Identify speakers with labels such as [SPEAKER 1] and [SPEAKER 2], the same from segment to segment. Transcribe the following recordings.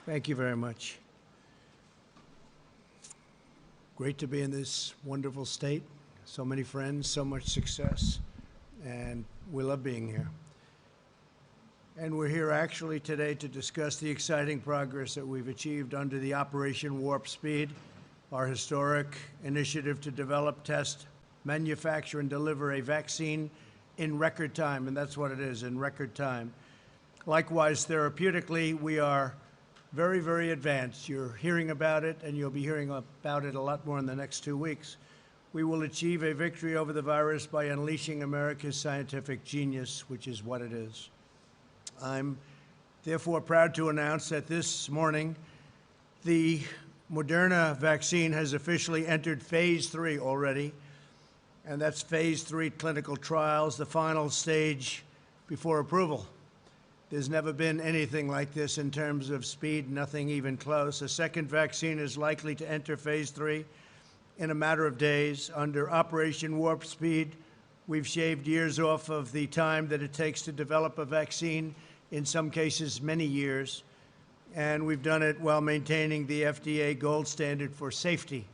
[SPEAKER 1] Thank you very much. Great to be in this wonderful state. So many friends, so much success, and we love being here. And we're here actually today to discuss the exciting progress that we've achieved under the Operation Warp Speed, our historic initiative to develop, test, manufacture, and deliver a vaccine in record time, and that's what it is, in record time. Likewise, therapeutically, we are very, very advanced. You're hearing about it, and you'll be hearing about it a lot more in the next 2 weeks. We will achieve a victory over the virus by unleashing America's scientific genius, which is what it is. I'm therefore proud to announce that this morning, the Moderna vaccine has officially entered phase 3 already, and that's phase 3 clinical trials, the final stage before approval. There's never been anything like this in terms of speed, nothing even close. A second vaccine is likely to enter phase 3 in a matter of days. Under Operation Warp Speed, we've shaved years off of the time that it takes to develop a vaccine, in some cases many years, and we've done it while maintaining the FDA gold standard for safety.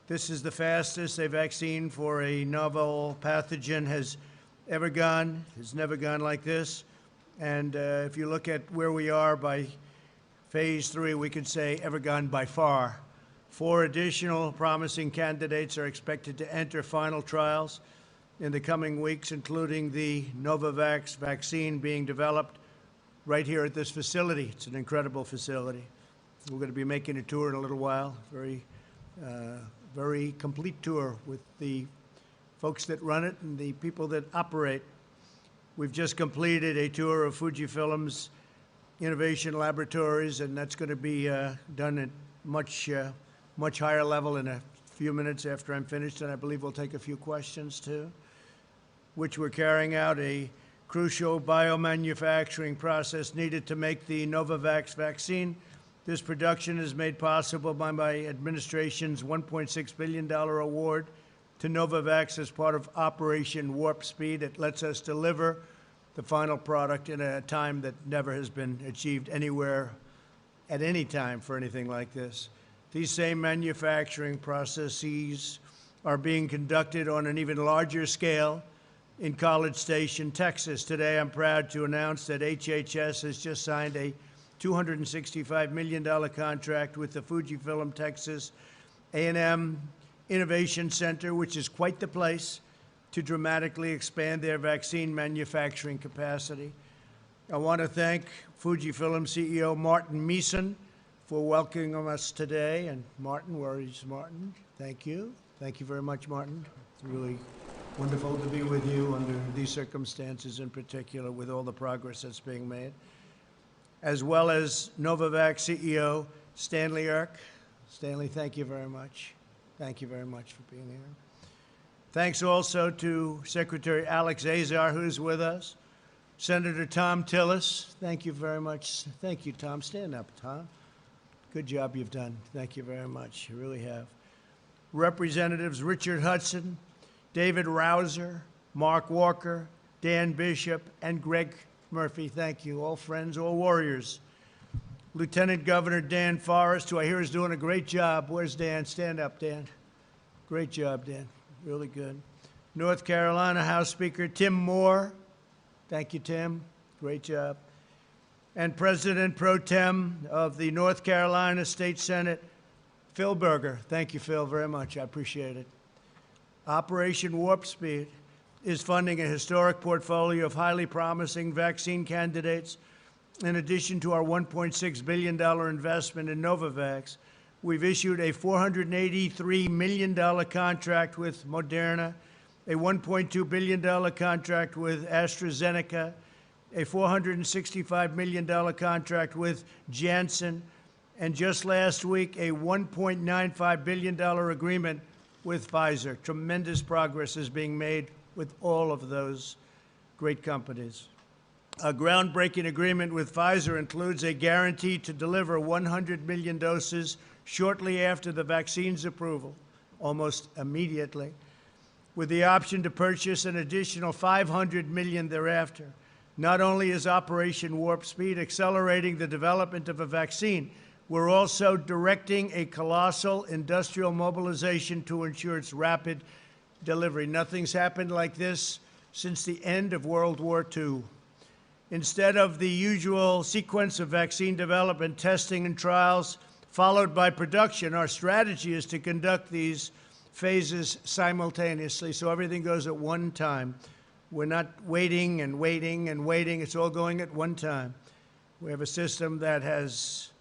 [SPEAKER 1] This is the fastest a vaccine for a novel pathogen has ever gone. It's never gone like this. And if you look at where we are by phase 3, we could say ever gone by far. 4 additional promising candidates are expected to enter final trials in the coming weeks, including the Novavax vaccine being developed right here at this facility. It's an incredible facility. We're going to be making a tour in a little while, very complete tour with the folks that run it and the people that operate. We've just completed a tour of Fujifilm's innovation laboratories, and that's going to be done at much higher level in a few minutes after I'm finished, and I believe we'll take a few questions too, which we're carrying out a crucial biomanufacturing process needed to make the Novavax vaccine. This production is made possible by my administration's $1.6 billion award to Novavax as part of Operation Warp Speed. It lets us deliver the final product in a time that never has been achieved anywhere at any time for anything like this. These same manufacturing processes are being conducted on an even larger scale in College Station, Texas. Today, I'm proud to announce that HHS has just signed a $265 million contract with the Fujifilm Texas A&M Innovation Center, which is quite the place, to dramatically expand their vaccine manufacturing capacity. I want to thank Fujifilm CEO Martin Meeson for welcoming us today. And Martin, where is Martin? Thank you. Thank you very much, Martin. It's really wonderful to be with you under these circumstances, in particular, with all the progress that's being made, as well as Novavax CEO Stanley Erck. Stanley, thank you very much. Thank you very much for being here. Thanks also to Secretary Alex Azar, who's with us. Senator Tom Tillis, thank you very much. Thank you, Tom. Stand up, Tom. Good job you've done. Thank you very much. You really have. Representatives Richard Hudson, David Rouser, Mark Walker, Dan Bishop, and Greg Murphy. Thank you. All friends, all warriors. Lieutenant Governor Dan Forrest, who I hear is doing a great job. Where's Dan? Stand up, Dan. Great job, Dan. Really good. North Carolina House Speaker Tim Moore. Thank you, Tim. Great job. And President Pro Tem of the North Carolina State Senate, Phil Berger. Thank you, Phil, very much. I appreciate it. Operation Warp Speed is funding a historic portfolio of highly promising vaccine candidates. In addition to our $1.6 billion investment in Novavax, we've issued a $483 million contract with Moderna, a $1.2 billion contract with AstraZeneca, a $465 million contract with Janssen, and just last week, a $1.95 billion agreement with Pfizer. Tremendous progress is being made with all of those great companies. A groundbreaking agreement with Pfizer includes a guarantee to deliver 100 million doses shortly after the vaccine's approval, almost immediately, with the option to purchase an additional 500 million thereafter. Not only is Operation Warp Speed accelerating the development of a vaccine, we're also directing a colossal industrial mobilization to ensure its rapid delivery. Nothing's happened like this since the end of World War II. Instead of the usual sequence of vaccine development, testing, and trials, followed by production, our strategy is to conduct these phases simultaneously, so everything goes at one time. We're not waiting and waiting and waiting. It's all going at one time. We have a system that has,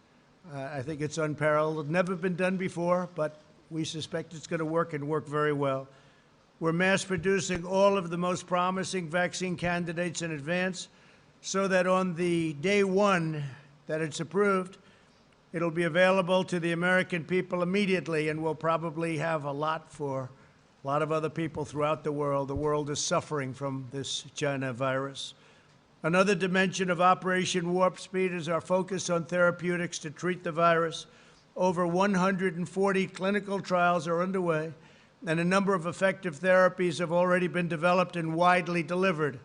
[SPEAKER 1] I think it's unparalleled, never been done before, but we suspect it's going to work and work very well. We're mass producing all of the most promising vaccine candidates in advance so that on the day one that it's approved, it'll be available to the American people immediately, and we'll probably have a lot for a lot of other people throughout the world. The world is suffering from this China virus. Another dimension of Operation Warp Speed is our focus on therapeutics to treat the virus. Over 140 clinical trials are underway, and a number of effective therapies have already been developed and widely delivered,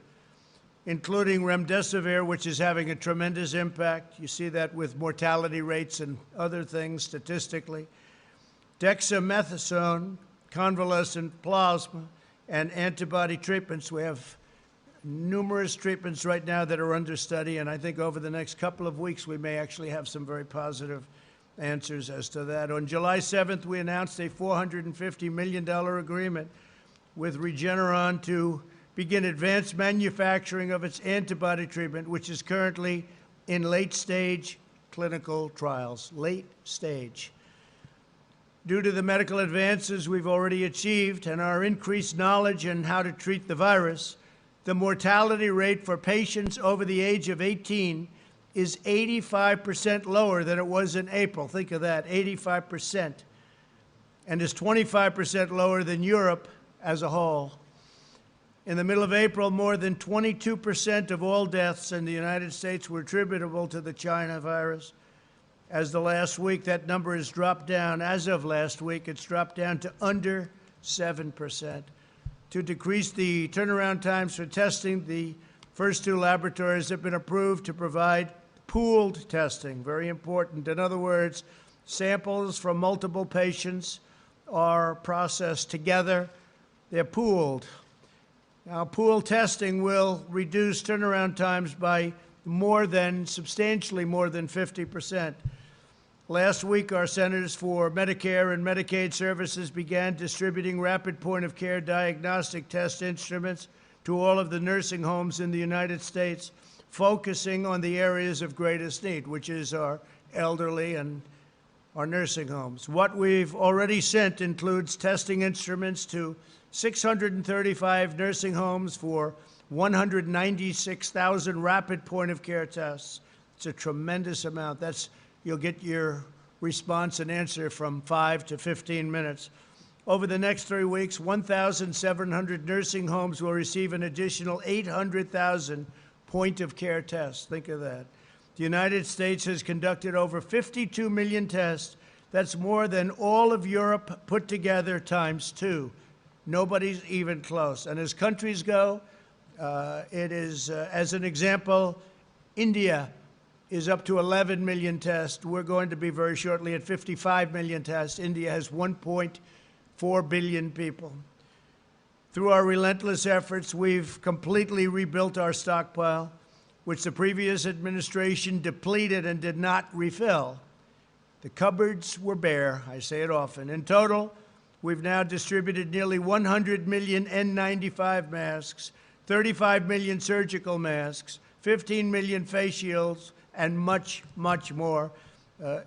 [SPEAKER 1] including remdesivir, which is having a tremendous impact. You see that with mortality rates and other things statistically. Dexamethasone, convalescent plasma, and antibody treatments. We have numerous treatments right now that are under study, and I think over the next couple of weeks we may actually have some very positive answers as to that. On July 7th, we announced a $450 million agreement with Regeneron to begin advanced manufacturing of its antibody treatment, which is currently in late-stage clinical trials. Late stage. Due to the medical advances we've already achieved and our increased knowledge in how to treat the virus, the mortality rate for patients over the age of 18 is 85% lower than it was in April. Think of that, 85%. And is 25% lower than Europe as a whole. In the middle of April, more than 22% of all deaths in the United States were attributable to the China virus. As the last week, that number has dropped down. As of last week, it's dropped down to under 7%. To decrease the turnaround times for testing, the first two laboratories have been approved to provide pooled testing, very important. In other words, samples from multiple patients are processed together. They're pooled. Now, pool testing will reduce turnaround times by substantially more than 50%. Last week, our Centers for Medicare and Medicaid Services began distributing rapid point-of-care diagnostic test instruments to all of the nursing homes in the United States, focusing on the areas of greatest need, which is our elderly and our nursing homes. What we've already sent includes testing instruments to 635 nursing homes for 196,000 rapid point-of-care tests. It's a tremendous amount. You'll get your response and answer from 5 to 15 minutes. Over the next 3 weeks, 1,700 nursing homes will receive an additional 800,000 point-of-care tests. Think of that. The United States has conducted over 52 million tests. That's more than all of Europe put together times 2. Nobody's even close. And as countries go, as an example, India is up to 11 million tests. We're going to be very shortly at 55 million tests. India has 1.4 billion people. Through our relentless efforts, we've completely rebuilt our stockpile, which the previous administration depleted and did not refill. The cupboards were bare, I say it often. In total, we've now distributed nearly 100 million N95 masks, 35 million surgical masks, 15 million face shields, and much, much more.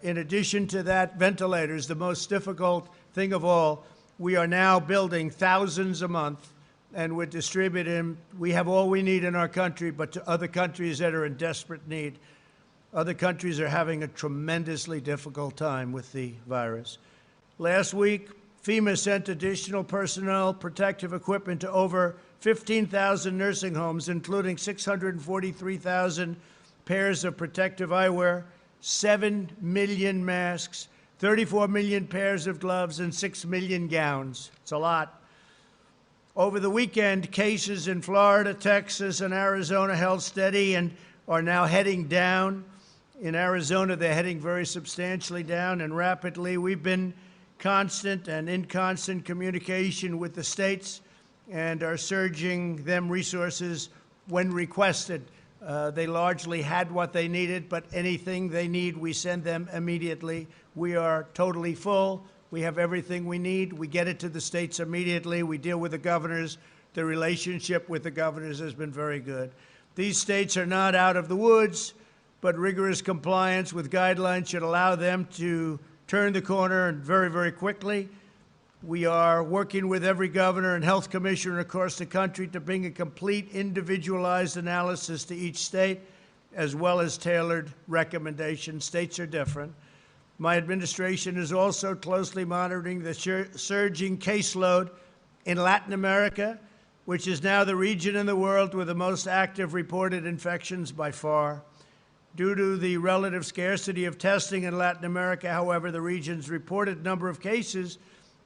[SPEAKER 1] In addition to that, ventilators, the most difficult thing of all. We are now building thousands a month, and we're distributing. We have all we need in our country, but to other countries that are in desperate need. Other countries are having a tremendously difficult time with the virus. Last week, FEMA sent additional personnel, protective equipment to over 15,000 nursing homes, including 643,000 pairs of protective eyewear, 7 million masks, 34 million pairs of gloves, and 6 million gowns. It's a lot. Over the weekend, cases in Florida, Texas, and Arizona held steady and are now heading down. In Arizona, they're heading very substantially down and rapidly. We've been constant and in constant communication with the states and are surging them resources when requested. They largely had what they needed, but anything they need, we send them immediately. We are totally full. We have everything we need. We get it to the states immediately. We deal with the governors. The relationship with the governors has been very good. These states are not out of the woods, but rigorous compliance with guidelines should allow them to turn the corner very, very quickly. We are working with every governor and health commissioner across the country to bring a complete individualized analysis to each state, as well as tailored recommendations. States are different. My administration is also closely monitoring the surging caseload in Latin America, which is now the region in the world with the most active reported infections by far. Due to the relative scarcity of testing in Latin America, however, the region's reported number of cases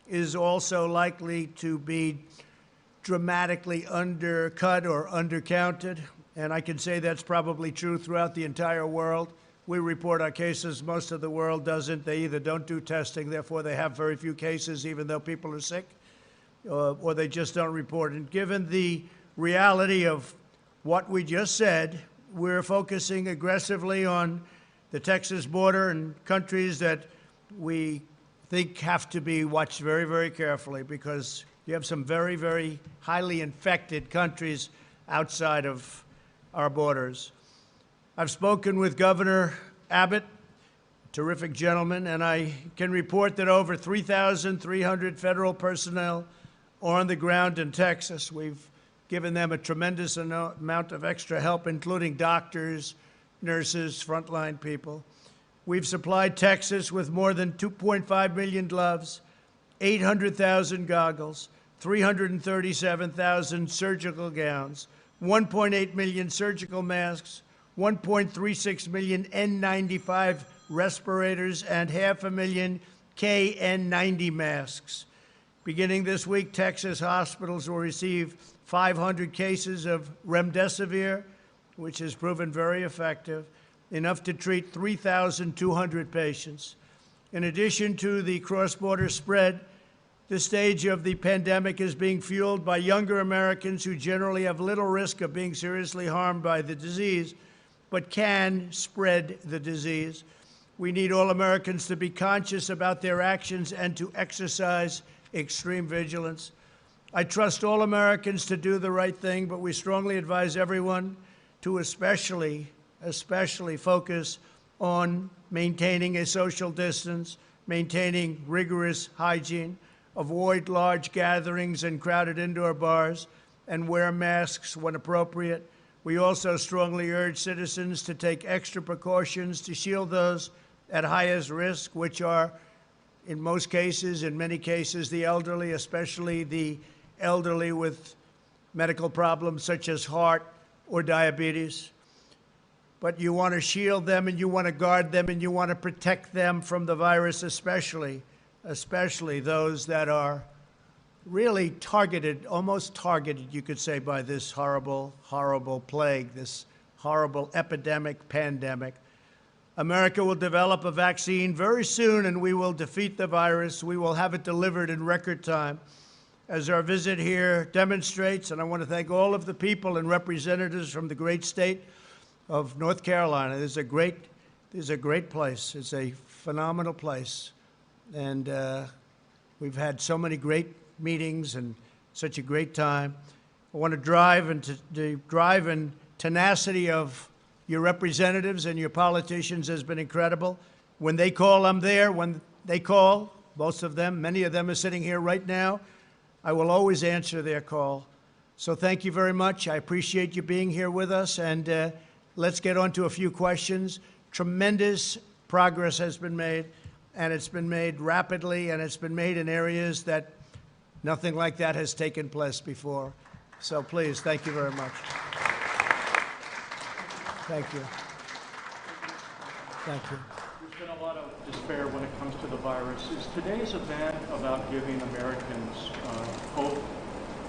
[SPEAKER 1] is also likely to be dramatically undercut or undercounted. And I can say that's probably true throughout the entire world. We report our cases. Most of the world doesn't. They either don't do testing, therefore they have very few cases, even though people are sick, or they just don't report. And given the reality of what we just said, we're focusing aggressively on the Texas border and countries that we think have to be watched very, very carefully, because you have some very, very highly infected countries outside of our borders. I've spoken with Governor Abbott, terrific gentleman, and I can report that over 3,300 federal personnel are on the ground in Texas. We've given them a tremendous amount of extra help, including doctors, nurses, frontline people. We've supplied Texas with more than 2.5 million gloves, 800,000 goggles, 337,000 surgical gowns, 1.8 million surgical masks, 1.36 million N95 respirators, and 500,000 KN90 masks. Beginning this week, Texas hospitals will receive 500 cases of remdesivir, which has proven very effective, enough to treat 3,200 patients. In addition to the cross-border spread, the stage of the pandemic is being fueled by younger Americans who generally have little risk of being seriously harmed by the disease, but can spread the disease. We need all Americans to be conscious about their actions and to exercise extreme vigilance. I trust all Americans to do the right thing, but we strongly advise everyone to especially focus on maintaining a social distance, maintaining rigorous hygiene, avoid large gatherings and crowded indoor bars, and wear masks when appropriate. We also strongly urge citizens to take extra precautions to shield those at highest risk, which are, in most cases, in many cases, the elderly, especially the elderly with medical problems such as heart or diabetes. But you want to shield them, and you want to guard them, and you want to protect them from the virus, especially those that are really targeted, almost targeted, you could say, by this horrible, horrible plague, this horrible epidemic, pandemic. America will develop a vaccine very soon, and we will defeat the virus. We will have it delivered in record time. As our visit here demonstrates, and I want to thank all of the people and representatives from the great state of North Carolina. This is a great place. It's a phenomenal place. And we've had so many great meetings and such a great time. I want to drive and the drive and tenacity of your representatives and your politicians has been incredible. When they call, I'm there. When they call, most of them, many of them are sitting here right now, I will always answer their call. So thank you very much. I appreciate you being here with us, and let's get on to a few questions. Tremendous progress has been made, and it's been made rapidly, and it's been made in areas that nothing like that has taken place before. So please, thank you very much. Thank you. Thank you.
[SPEAKER 2] There's been a lot of despair when it comes to the virus. Is today's event about giving Americans hope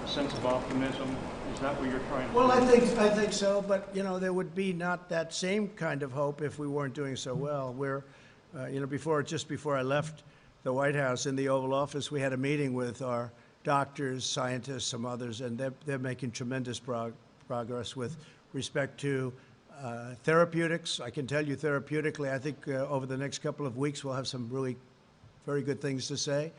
[SPEAKER 2] a sense of optimism? Is that what you're trying to do?
[SPEAKER 1] Well, I think so, but, there would be not that same kind of hope if we weren't doing so well. Just before I left the White House, in the Oval Office, we had a meeting with our doctors, scientists, some others, and they're making tremendous progress with respect to therapeutics. I can tell you therapeutically, I think over the next couple of weeks, we'll have some really very good things to say.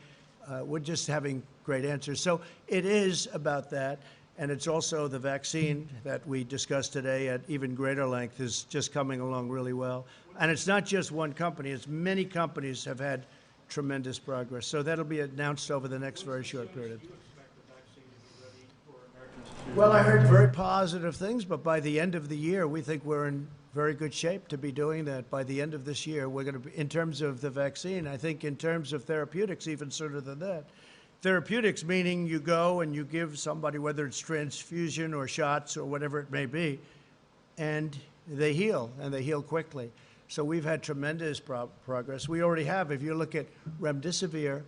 [SPEAKER 1] We're just having great answers. So it is about that. And it's also the vaccine that we discussed today at even greater length is just coming along really well. And it's not just one company. It's many companies have had tremendous progress. So that'll be announced over the next very short period.
[SPEAKER 2] Do you expect the vaccine to be ready for Americans to...
[SPEAKER 1] Well, I heard very positive things, but by the end of the year, we think we're in very good shape to be doing that. By the end of this year, we're going to be, in terms of the vaccine, I think in terms of therapeutics, even sooner than that. Therapeutics meaning you go and you give somebody, whether it's transfusion or shots or whatever it may be, and they heal, and they heal quickly. So we've had tremendous progress. We already have, if you look at remdesivir,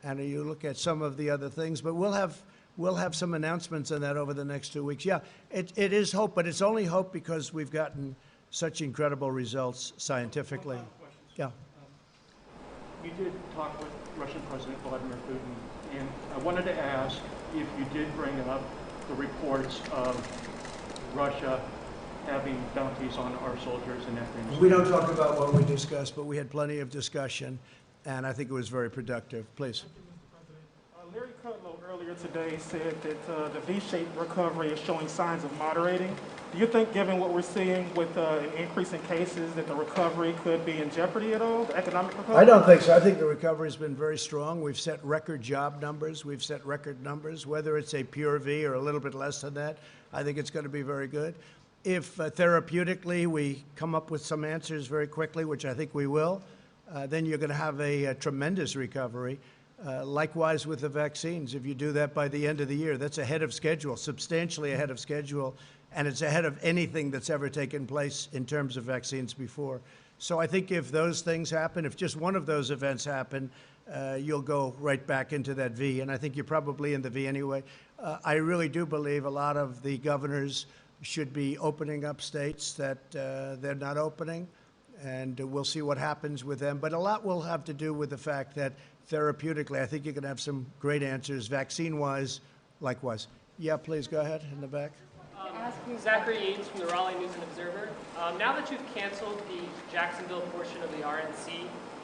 [SPEAKER 1] and you look at some of the other things, but we'll have some announcements on that over the next 2 weeks. Yeah, it is hope, but it's only hope because we've gotten such incredible results scientifically.
[SPEAKER 2] One final question.
[SPEAKER 1] Yeah.
[SPEAKER 2] You did talk with Russian President Vladimir Putin, and I wanted to ask if you did bring up the reports of Russia having bounties on our soldiers in Afghanistan.
[SPEAKER 1] We don't talk about what we discussed, but we had plenty of discussion, and I think it was very productive. Please.
[SPEAKER 3] Larry Kudlow earlier today said that the V-shaped recovery is showing signs of moderating. Do you think, given what we're seeing with an increase in cases, that the recovery could be in jeopardy at all, the economic recovery?
[SPEAKER 1] I don't think so. I think the recovery has been very strong. We've set record job numbers. We've set record numbers. Whether it's a pure V or a little bit less than that, I think it's going to be very good. If therapeutically we come up with some answers very quickly, which I think we will, then you're going to have a tremendous recovery. Likewise with the vaccines. If you do that by the end of the year, that's ahead of schedule, substantially ahead of schedule, and it's ahead of anything that's ever taken place in terms of vaccines before. So I think if those things happen, if just one of those events happen, you'll go right back into that V, and I think you're probably in the V anyway. I really do believe a lot of the governors should be opening up states that they're not opening, and we'll see what happens with them. But a lot will have to do with the fact that therapeutically, I think you can have some great answers. Vaccine-wise, likewise. Yeah, please go ahead in the back.
[SPEAKER 4] Zachary Yates from the Raleigh News and Observer. Now that you've canceled the Jacksonville portion of the RNC,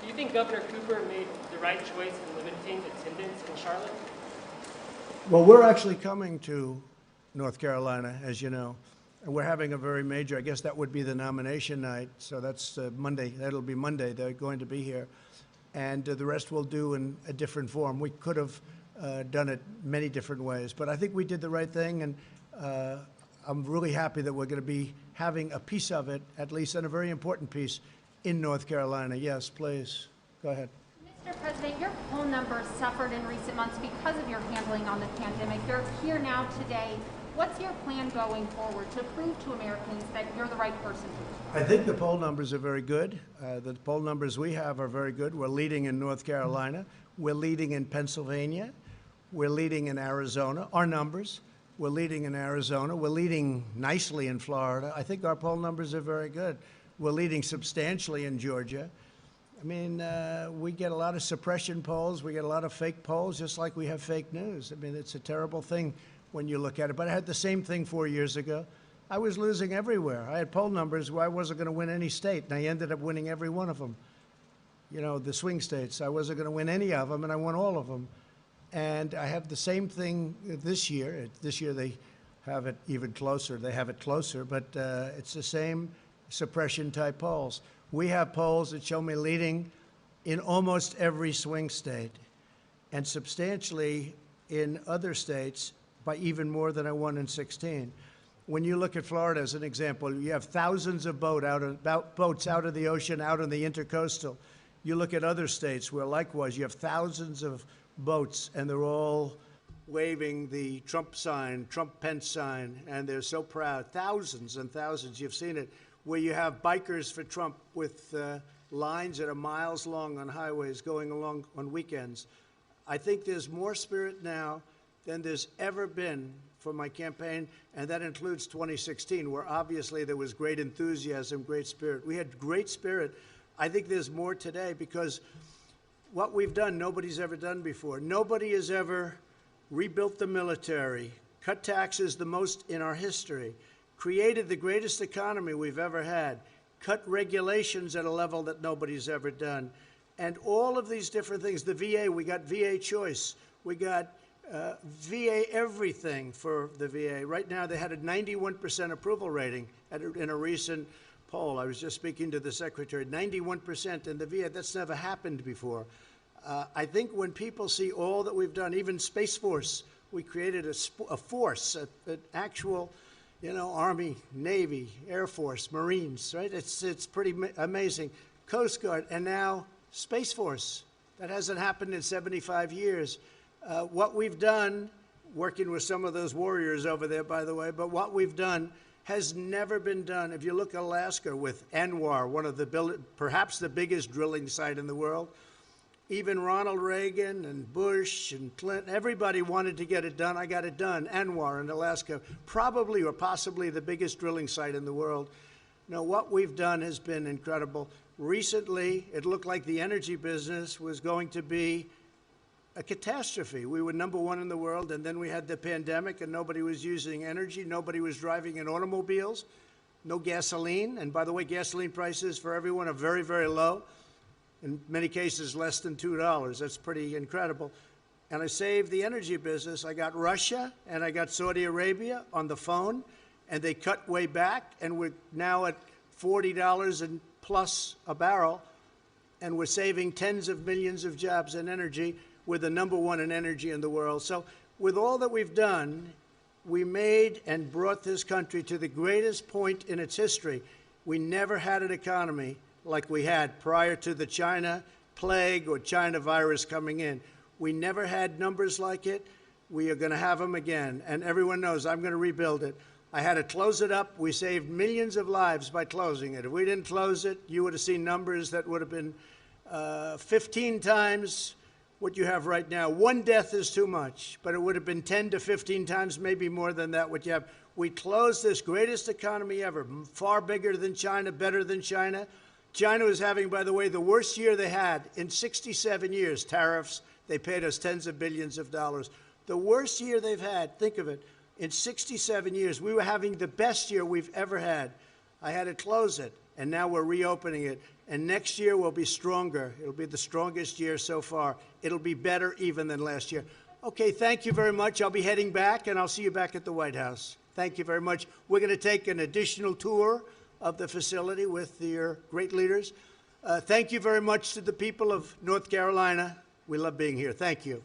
[SPEAKER 4] do you think Governor Cooper made the right choice in limiting attendance in Charlotte?
[SPEAKER 1] Well, we're actually coming to North Carolina, as you know, and we're having a very major, I guess that would be the nomination night, so that's Monday. That'll be Monday. They're going to be here. And the rest we'll do in a different form. We could have done it many different ways, but I think we did the right thing, and I'm really happy that we're going to be having a piece of it, at least, and a very important piece, in North Carolina. Yes, please. Go ahead.
[SPEAKER 5] Mr. President, your poll numbers suffered in recent months because of your handling on the pandemic. You're here now today. What's your plan going forward to prove to Americans that you're the right person to?
[SPEAKER 1] I think the poll numbers are very good. The poll numbers we have are very good. We're leading in North Carolina. We're leading in Pennsylvania. We're leading in Arizona. Our numbers. We're leading in Arizona. We're leading nicely in Florida. I think our poll numbers are very good. We're leading substantially in Georgia. I mean, we get a lot of suppression polls. We get a lot of fake polls, just like we have fake news. I mean, it's a terrible thing when you look at it. But I had the same thing 4 years ago. I was losing everywhere. I had poll numbers where I wasn't going to win any state, and I ended up winning every one of them. You know, the swing states. I wasn't going to win any of them, and I won all of them. And I have the same thing this year. This year they have it even closer. They have it closer, but it's the same suppression-type polls. We have polls that show me leading in almost every swing state, and substantially in other states by even more than I won in 16. When you look at Florida as an example, you have thousands of boats out of the ocean, out on the intercoastal. You look at other states where likewise you have thousands of boats, and they're all waving the Trump sign, Trump-Pence sign, and they're so proud. Thousands and thousands, you've seen it, where you have bikers for Trump with lines that are miles long on highways going along on weekends. I think there's more spirit now than there's ever been for my campaign, and that includes 2016, where obviously there was great enthusiasm, great spirit. We had great spirit. I think there's more today because what we've done, nobody's ever done before. Nobody has ever rebuilt the military, cut taxes the most in our history, created the greatest economy we've ever had, cut regulations at a level that nobody's ever done. And all of these different things, the VA, we got VA choice. We got VA everything for the VA. Right now, they had a 91% approval rating in a recent poll. I was just speaking to the secretary, 91% in the VA. That's never happened before. I think when people see all that we've done, even Space Force, we created a force, an actual, you know, Army, Navy, Air Force, Marines, right? It's pretty amazing. Coast Guard, and now Space Force. That hasn't happened in 75 years. What we've done, working with some of those warriors over there, by the way, but what we've done has never been done. If you look at Alaska with ANWR, one of the, perhaps the biggest drilling site in the world, even Ronald Reagan and Bush and Clinton, everybody wanted to get it done. I got it done. ANWR in Alaska, probably or possibly the biggest drilling site in the world. No, what we've done has been incredible. Recently, it looked like the energy business was going to be a catastrophe. We were #1 in the world, and then we had the pandemic, and nobody was using energy. Nobody was driving in automobiles. No gasoline. And by the way, gasoline prices for everyone are very, very low. In many cases, less than $2. That's pretty incredible. And I saved the energy business. I got Russia and I got Saudi Arabia on the phone, and they cut way back, and we're now at $40 and plus a barrel, and we're saving tens of millions of jobs in energy. We're the #1 in energy in the world. So with all that we've done, we made and brought this country to the greatest point in its history. We never had an economy like we had prior to the China plague or China virus coming in. We never had numbers like it. We are going to have them again. And everyone knows I'm going to rebuild it. I had to close it up. We saved millions of lives by closing it. If we didn't close it, you would have seen numbers that would have been 15 times what you have right now. One death is too much, but it would have been 10 to 15 times, maybe more than that, what you have. We closed this greatest economy ever, far bigger than China, better than China. China was having, by the way, the worst year they had in 67 years. Tariffs, they paid us tens of billions of dollars. The worst year they've had, think of it, in 67 years. We were having the best year we've ever had. I had to close it, and now we're reopening it. And next year will be stronger. It'll be the strongest year so far. It'll be better even than last year. Okay, thank you very much. I'll be heading back, and I'll see you back at the White House. Thank you very much. We're going to take an additional tour of the facility with your great leaders. Thank you very much to the people of North Carolina. We love being here. Thank you.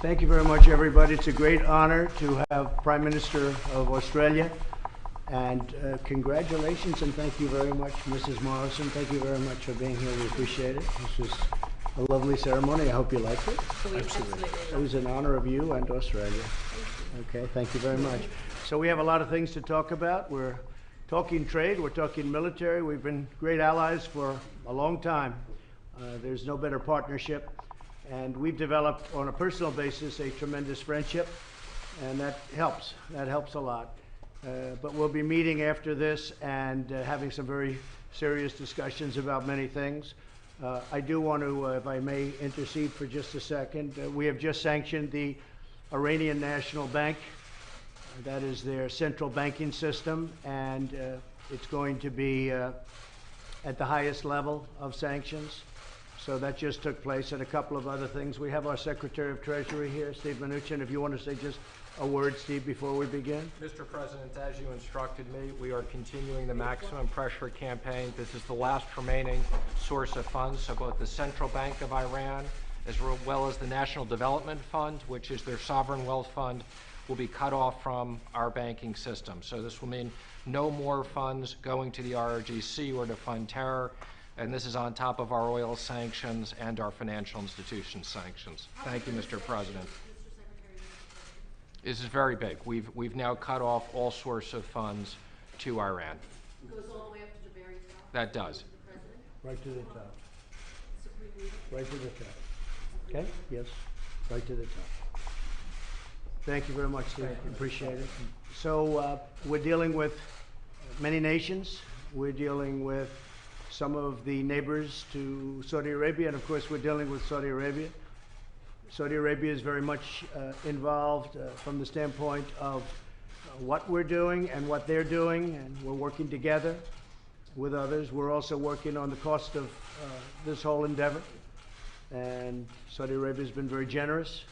[SPEAKER 1] Thank you very much, everybody. It's a great honor to have Prime Minister of Australia. And congratulations and thank you very much, Mrs. Morrison. Thank you very much for being here. We appreciate it. This was a lovely ceremony. I hope you liked it.
[SPEAKER 4] Absolutely.
[SPEAKER 1] It was an honor of you and Australia. Okay, thank you very much. So we have a lot of things to talk about. We're talking trade, we're talking military. We've been great allies for a long time. There's no better partnership. And we've developed, on a personal basis, a tremendous friendship. And that helps. That helps a lot. But we'll be meeting after this and having some very serious discussions about many things. I do want to, if I may, intercede for just a second. We have just sanctioned the Iranian National Bank. That is their central banking system, and it's going to be at the highest level of sanctions. So that just took place, and a couple of other things. We have our Secretary of Treasury here, Steve Mnuchin. If you want to say just a word, Steve, before we begin.
[SPEAKER 6] Mr. President, as you instructed me, we are continuing the maximum pressure campaign. This is the last remaining source of funds, so both the Central Bank of Iran as well as the National Development Fund, which is their sovereign wealth fund, will be cut off from our banking system. So this will mean no more funds going to the RRGC or to fund terror, and this is on top of our oil sanctions and our financial institution sanctions. Thank you, Mr. President. This is very big. We've now cut off all source of funds to Iran.
[SPEAKER 7] It goes all the way up to the very top?
[SPEAKER 6] That does.
[SPEAKER 1] Right to the top. Right to the top. Okay? Yes, right to the top. Thank you very much, Steve. Appreciate it. So we're dealing with many nations. We're dealing with some of the neighbors to Saudi Arabia, and of course we're dealing with Saudi Arabia. Saudi Arabia is very much involved from the standpoint of what we're doing and what they're doing, and we're working together with others. We're also working on the cost of this whole endeavor, and Saudi Arabia has been very generous.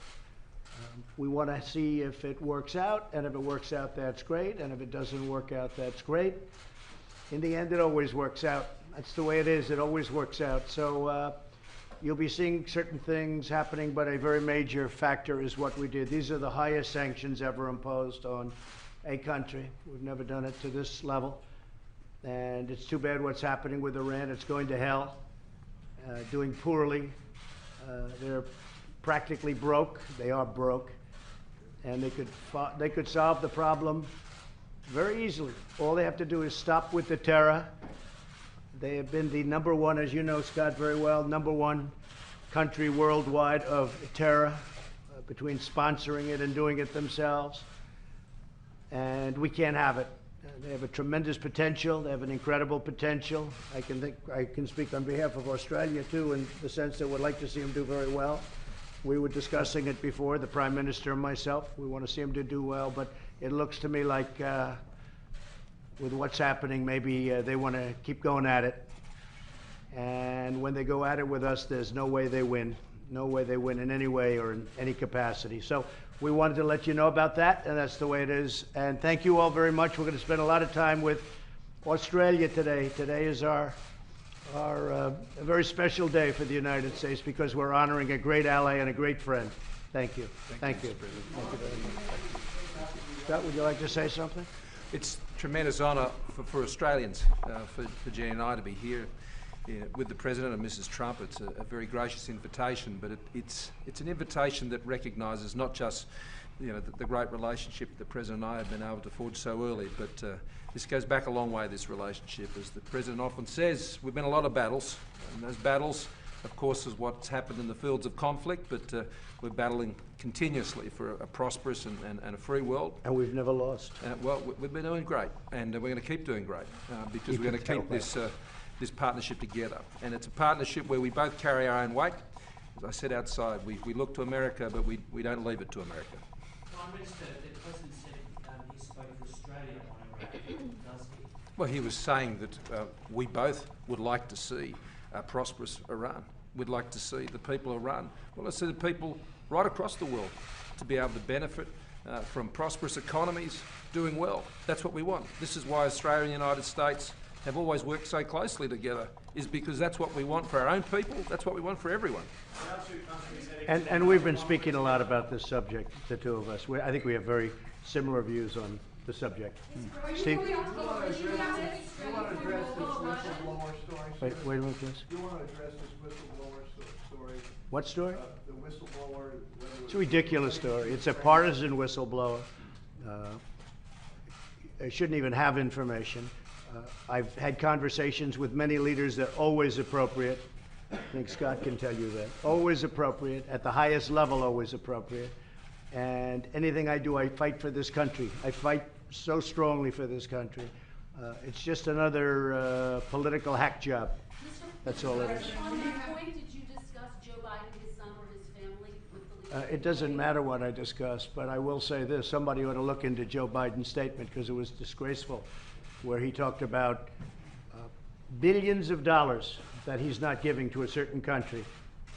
[SPEAKER 1] We want to see if it works out, and if it works out, that's great, and if it doesn't work out, that's great. In the end, it always works out. That's the way it is. It always works out. So you'll be seeing certain things happening, but a very major factor is what we did. These are the highest sanctions ever imposed on a country. We've never done it to this level. And it's too bad what's happening with Iran. It's going to hell, doing poorly. They're practically broke. They are broke. And they could solve the problem very easily. All they have to do is stop with the terror. They have been the number one, as you know, Scott, very well, number one country worldwide of terror, between sponsoring it and doing it themselves. And we can't have it. They have a tremendous potential. They have an incredible potential. I can speak on behalf of Australia, too, in the sense that we'd like to see them do very well. We were discussing it before, the Prime Minister and myself. We want to see them to do well, but it looks to me like with what's happening, maybe they want to keep going at it. And when they go at it with us, there's no way they win. No way they win in any way or in any capacity. So we wanted to let you know about that, and that's the way it is. And thank you all very much. We're going to spend a lot of time with Australia today. Today is a very special day for the United States because we're honoring a great ally and a great friend. Thank you. Thank you. Thank you very much. Scott, would you like to say something?
[SPEAKER 8] It's a tremendous honour for Australians, for Jean and I to be here with the President and Mrs. Trump. It's a very gracious invitation, but it's an invitation that recognises not just the great relationship the President and I have been able to forge so early, but this goes back a long way, this relationship. As the President often says, we've been in a lot of battles, and those battles, of course, is what's happened in the fields of conflict, but we're battling continuously for a prosperous and a free world.
[SPEAKER 1] And we've never lost.
[SPEAKER 8] Well, we've been doing great, and we're going to keep doing great because we're going to keep this partnership together. And it's a partnership where we both carry our own weight. As I said outside, we look to America, but we don't leave it to America.
[SPEAKER 9] Prime Minister, the President said he spoke for Australia on Iraq, does he?
[SPEAKER 8] Well, he was saying that we both would like to see a prosperous Iran. We'd like to see the people of Iran, well, let's see the people right across the world to be able to benefit from prosperous economies doing well. That's what we want. This is why Australia and the United States have always worked so closely together is because that's what we want for our own people, that's what we want for everyone.
[SPEAKER 1] And we've been speaking a lot about this subject, the two of us. I think we have very similar views on the subject. Steve?
[SPEAKER 10] You want to address this whistleblower story?
[SPEAKER 1] Wait a minute, please.
[SPEAKER 10] You want to address this whistleblower story?
[SPEAKER 1] What story?
[SPEAKER 10] The whistleblower.
[SPEAKER 1] It's a ridiculous story. It's a partisan whistleblower. I shouldn't even have information. I've had conversations with many leaders that are always appropriate. I think Scott can tell you that. Always appropriate, at the highest level, always appropriate. And anything I do, I fight for this country. I fight so strongly for this country. It's just another political hack job. That's all it is.
[SPEAKER 7] On that point, did you discuss Joe Biden, his son, or his family with the leader?
[SPEAKER 1] It doesn't matter what I discuss, but I will say this. Somebody ought to look into Joe Biden's statement because it was disgraceful, where he talked about billions of dollars that he's not giving to a certain country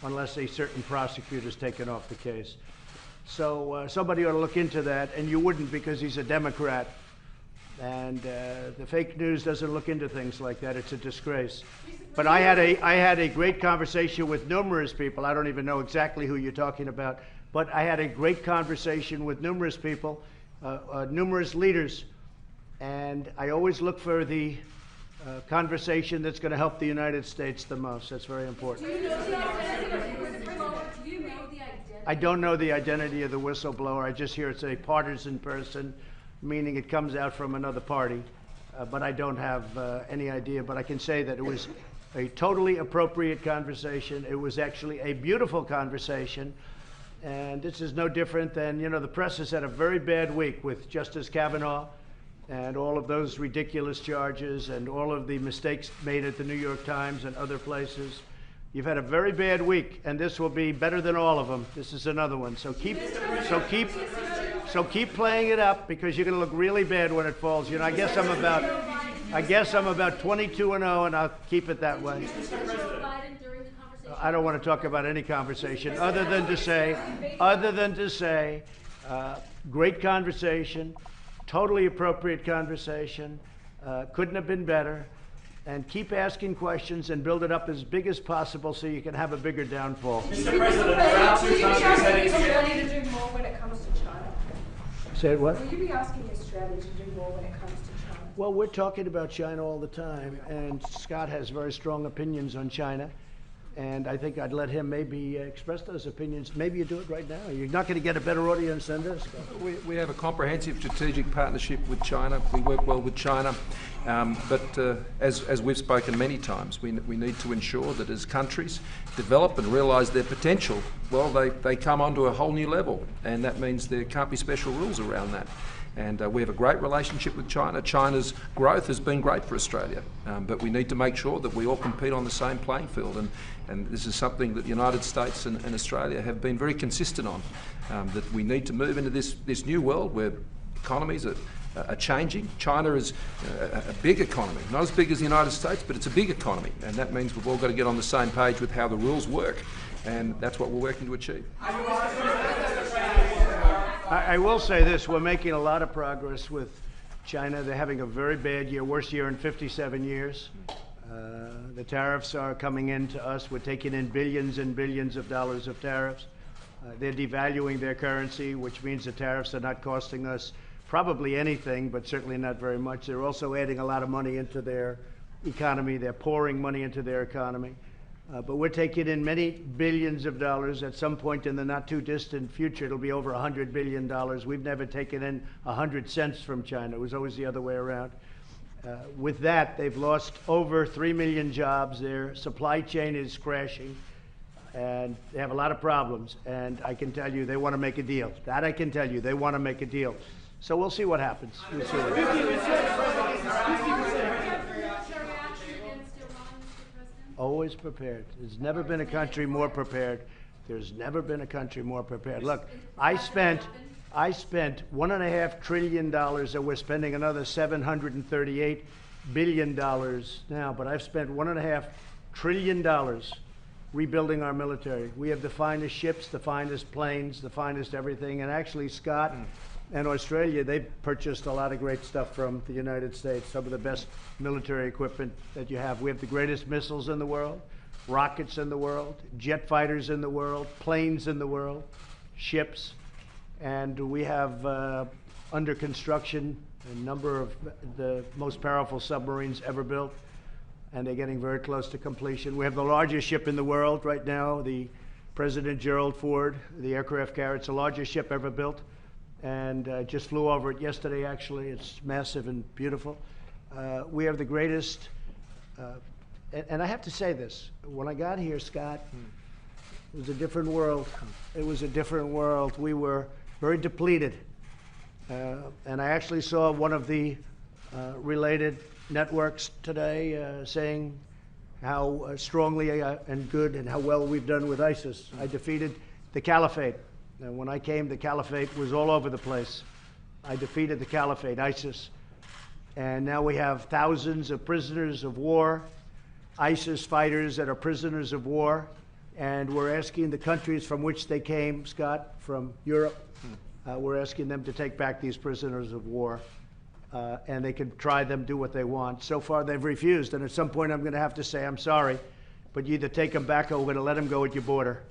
[SPEAKER 1] unless a certain prosecutor's taken off the case. So somebody ought to look into that, and you wouldn't because he's a Democrat. And the fake news doesn't look into things like that. It's a disgrace. But I had a great conversation with numerous people. I don't even know exactly who you're talking about, but I had a great conversation with numerous people, numerous leaders, and I always look for the conversation that's going to help the United States the most. That's very important.
[SPEAKER 7] Do you know the identity of the whistleblower? Do you know the identity?
[SPEAKER 1] I don't know the identity of the whistleblower. I just hear it's a partisan person, meaning it comes out from another party, but I don't have any idea. But I can say that it was a totally appropriate conversation. It was actually a beautiful conversation. And this is no different than, you know, the press has had a very bad week with Justice Kavanaugh and all of those ridiculous charges and all of the mistakes made at the New York Times and other places. You've had a very bad week, and this will be better than all of them. This is another one. So keep playing it up because you're going to look really bad when it falls. You know, I guess I'm about 22-0, and I'll keep it that way. I don't want to talk about any conversation other than to say, great conversation, totally appropriate conversation, couldn't have been better, and keep asking questions and build it up as big as possible so you can have a bigger downfall.
[SPEAKER 11] Mr. President, around 2 countries heading
[SPEAKER 7] ready to do more when it comes to China?
[SPEAKER 1] Say what?
[SPEAKER 7] Will you be asking your strategy to do more when it comes to China?
[SPEAKER 1] Well, we're talking about China all the time, and Scott has very strong opinions on China. And I think I'd let him maybe express those opinions. Maybe you do it right now. You're not going to get a better audience than this.
[SPEAKER 8] We have a comprehensive strategic partnership with China. We work well with China. But as we've spoken many times, we need to ensure that as countries develop and realise their potential, well, they come onto a whole new level. And that means there can't be special rules around that. And we have a great relationship with China. China's growth has been great for Australia, but we need to make sure that we all compete on the same playing field. And this is something that the United States and Australia have been very consistent on, that we need to move into this new world where economies are changing. China is a big economy, not as big as the United States, but it's a big economy. And that means we've all got to get on the same page with how the rules work. And that's what we're working to achieve.
[SPEAKER 1] I will say this, we're making a lot of progress with China. They're having a very bad year, worst year in 57 years. The tariffs are coming in to us. We're taking in billions and billions of dollars of tariffs. They're devaluing their currency, which means the tariffs are not costing us probably anything, but certainly not very much. They're also adding a lot of money into their economy. They're pouring money into their economy. But we're taking in many billions of dollars. At some point in the not too distant future, it'll be over $100 billion. We've never taken in 100 cents from China. It was always the other way around. With that, they've lost over 3 million jobs. Their supply chain is crashing, and they have a lot of problems. And I can tell you, they want to make a deal. That I can tell you, they want to make a deal. So we'll see what happens. We'll see what happens. Always prepared. There's never been a country more prepared. There's never been a country more prepared. Look, I spent $1.5 trillion, and we're spending another $738 billion now, but I've spent $1.5 trillion rebuilding our military. We have the finest ships, the finest planes, the finest everything. And actually, Scott, and Australia, they've purchased a lot of great stuff from the United States, some of the best military equipment that you have. We have the greatest missiles in the world, rockets in the world, jet fighters in the world, planes in the world, ships, and we have under construction a number of the most powerful submarines ever built, and they're getting very close to completion. We have the largest ship in the world right now, the President Gerald Ford, the aircraft carrier. It's the largest ship ever built, and just flew over it yesterday, actually. It's massive and beautiful. We have the greatest, and I have to say this, when I got here, Scott, it was a different world. It was a different world. We were very depleted. And I actually saw one of the related networks today saying how strongly and good and how well we've done with ISIS. I defeated the caliphate. And when I came, the caliphate was all over the place. I defeated the caliphate, ISIS. And now we have thousands of prisoners of war, ISIS fighters that are prisoners of war. And we're asking the countries from which they came, Scott, from Europe, we're asking them to take back these prisoners of war. And they can try them, do what they want. So far, they've refused. And at some point, I'm going to have to say, I'm sorry, but you either take them back or we're going to let them go at your border.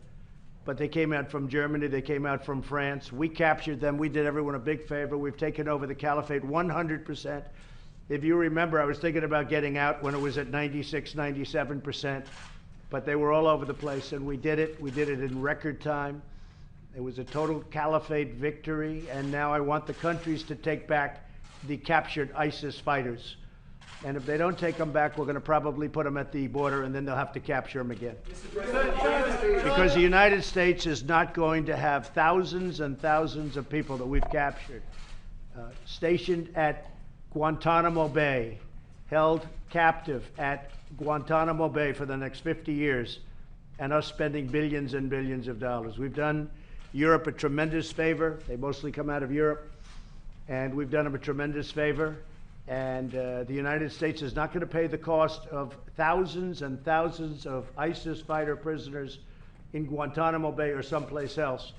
[SPEAKER 1] But they came out from Germany. They came out from France. We captured them. We did everyone a big favor. We've taken over the caliphate 100%. If you remember, I was thinking about getting out when it was at 96, 97%. But they were all over the place, and we did it. We did it in record time. It was a total caliphate victory, and now I want the countries to take back the captured ISIS fighters. And if they don't take them back, we're going to probably put them at the border, and then they'll have to capture them again. Because the United States is not going to have thousands and thousands of people that we've captured, stationed at Guantanamo Bay, held captive at Guantanamo Bay for the next 50 years, and us spending billions and billions of dollars. We've done Europe a tremendous favor. They mostly come out of Europe. And we've done them a tremendous favor. And the United States is not going to pay the cost of thousands and thousands of ISIS fighter prisoners in Guantanamo Bay or someplace else.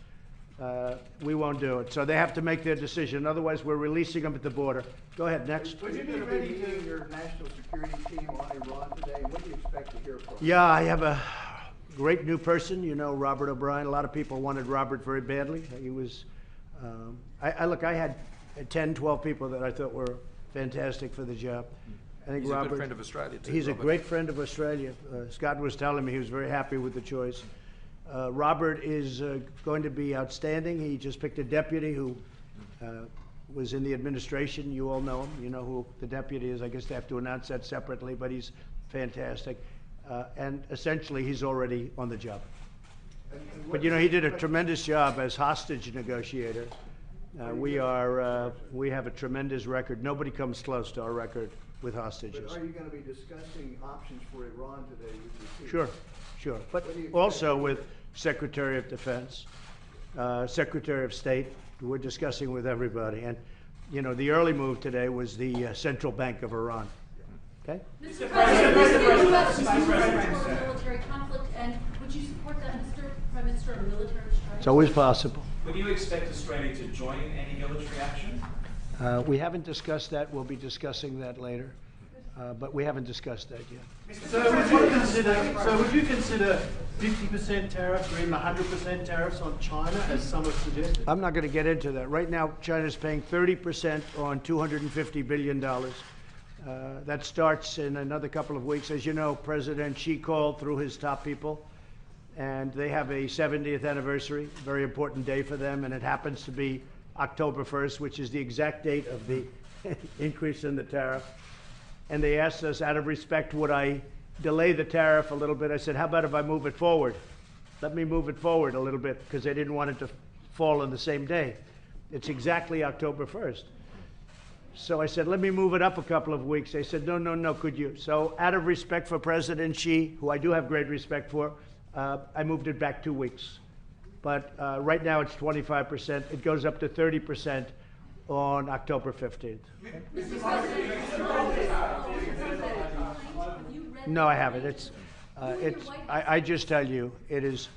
[SPEAKER 1] We won't do it. So they have to make their decision. Otherwise, we're releasing them at the border. Go ahead, next.
[SPEAKER 10] Would you be ready to meet your national security team on Iran today? What do you expect to hear from them?
[SPEAKER 1] Yeah, I have a great new person. You know, Robert O'Brien. A lot of people wanted Robert very badly. He was, look, I had 10, 12 people that I thought were fantastic for the job. I think
[SPEAKER 8] He's
[SPEAKER 1] Robert,
[SPEAKER 8] a good friend of Australia, too.
[SPEAKER 1] He's
[SPEAKER 8] Robert.
[SPEAKER 1] a great friend of Australia. Scott was telling me he was very happy with the choice. Robert is going to be outstanding. He just picked a deputy who was in the administration. You all know him. You know who the deputy is. I guess they have to announce that separately, but he's fantastic. And essentially, he's already on the job. But you know, he did a tremendous job as hostage negotiator. We have a tremendous record. Nobody comes close to our record with hostages.
[SPEAKER 10] But are you going to be discussing options for Iran today with your team?
[SPEAKER 1] Sure, sure. But also with Secretary of Defense, Secretary of State. We're discussing with everybody. And, you know, the early move today was the Central Bank of Iran. Okay?
[SPEAKER 7] Mr. President, the U.S. is moving toward military conflict, and would you support that, Mr. Prime Minister, on a military strike?
[SPEAKER 1] It's always possible.
[SPEAKER 11] Would you expect Australia to join any military action?
[SPEAKER 1] We haven't discussed that. We'll be discussing that later. But we haven't discussed that yet.
[SPEAKER 12] So would you consider 50% tariffs or even 100% tariffs on China, as some have suggested?
[SPEAKER 1] I'm not going to get into that. Right now, China's paying 30% on $250 billion. That starts in another couple of weeks. As you know, President Xi called through his top people, and they have a 70th anniversary, very important day for them, and it happens to be October 1st, which is the exact date of the increase in the tariff. And they asked us, out of respect, would I delay the tariff a little bit? I said, how about if I move it forward? Let me move it forward a little bit, because they didn't want it to fall on the same day. It's exactly October 1st. So I said, let me move it up a couple of weeks. They said, no, no, no, could you? So out of respect for President Xi, who I do have great respect for, I moved it back 2 weeks. But right now it's 25%. It goes up to 30% on October 15th. No, I haven't. I just tell you, it is,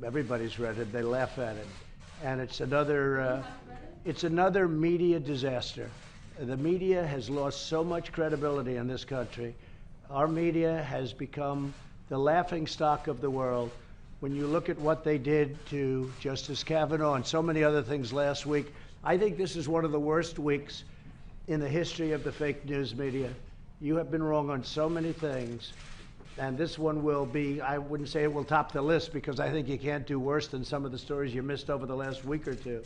[SPEAKER 1] everybody's read it. They laugh at it. And it's another, It's another media disaster. The media has lost so much credibility in this country. Our media has become the laughingstock of the world. When you look at what they did to Justice Kavanaugh and so many other things last week, I think this is one of the worst weeks in the history of the fake news media. You have been wrong on so many things, and this one will be, I wouldn't say it will top the list, because I think you can't do worse than some of the stories you missed over the last week or two.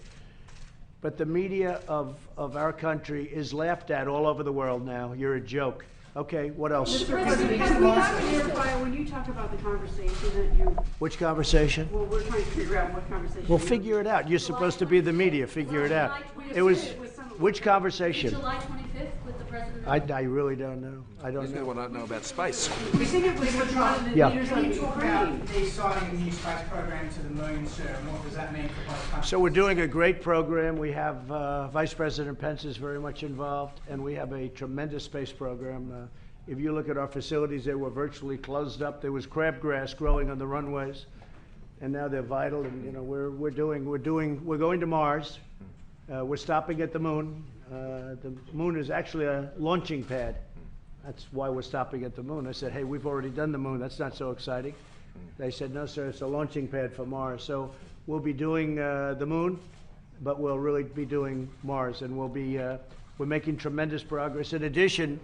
[SPEAKER 1] But the media of our country is laughed at all over the world now. You're a joke. Okay, what else?
[SPEAKER 7] Mr. President, can we clarify when you talk about the conversation that you...
[SPEAKER 1] Which conversation?
[SPEAKER 7] Well, we're trying to figure out what conversation...
[SPEAKER 1] Well, figure it out. You're supposed to be the media. Figure it out. It was, which conversation?
[SPEAKER 7] July 25th with the President...
[SPEAKER 1] I really don't know. I don't know.
[SPEAKER 8] I don't know about space.
[SPEAKER 7] We think it was with one of the
[SPEAKER 1] Yeah.
[SPEAKER 7] leaders of
[SPEAKER 10] Can you talk about
[SPEAKER 7] Ukraine.
[SPEAKER 10] the starting a new space program to the moon, sir, and what does that mean for both countries?
[SPEAKER 1] So we're doing a great program. We have Vice President Pence is very much involved, and we have a tremendous space program. If you look at our facilities, they were virtually closed up. There was crabgrass growing on the runways, and now they're vital. And you know, we're going to Mars. We're stopping at the moon. The moon is actually a launching pad. That's why we're stopping at the moon. I said, hey, we've already done the moon. That's not so exciting. They said, no, sir, it's a launching pad for Mars. So we'll be doing the moon, but we'll really be doing Mars, and we're making tremendous progress. In addition,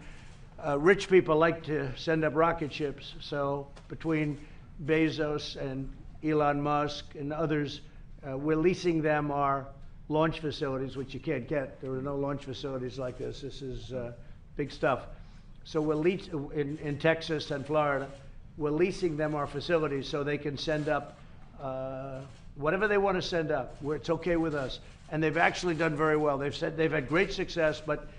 [SPEAKER 1] rich people like to send up rocket ships. So between Bezos and Elon Musk and others, we're leasing them our launch facilities, which you can't get. There are no launch facilities like this. This is big stuff. So we're in Texas and Florida. We're leasing them our facilities so they can send up whatever they want to send up. It's okay with us. And they've actually done very well. They've said they've had great success, but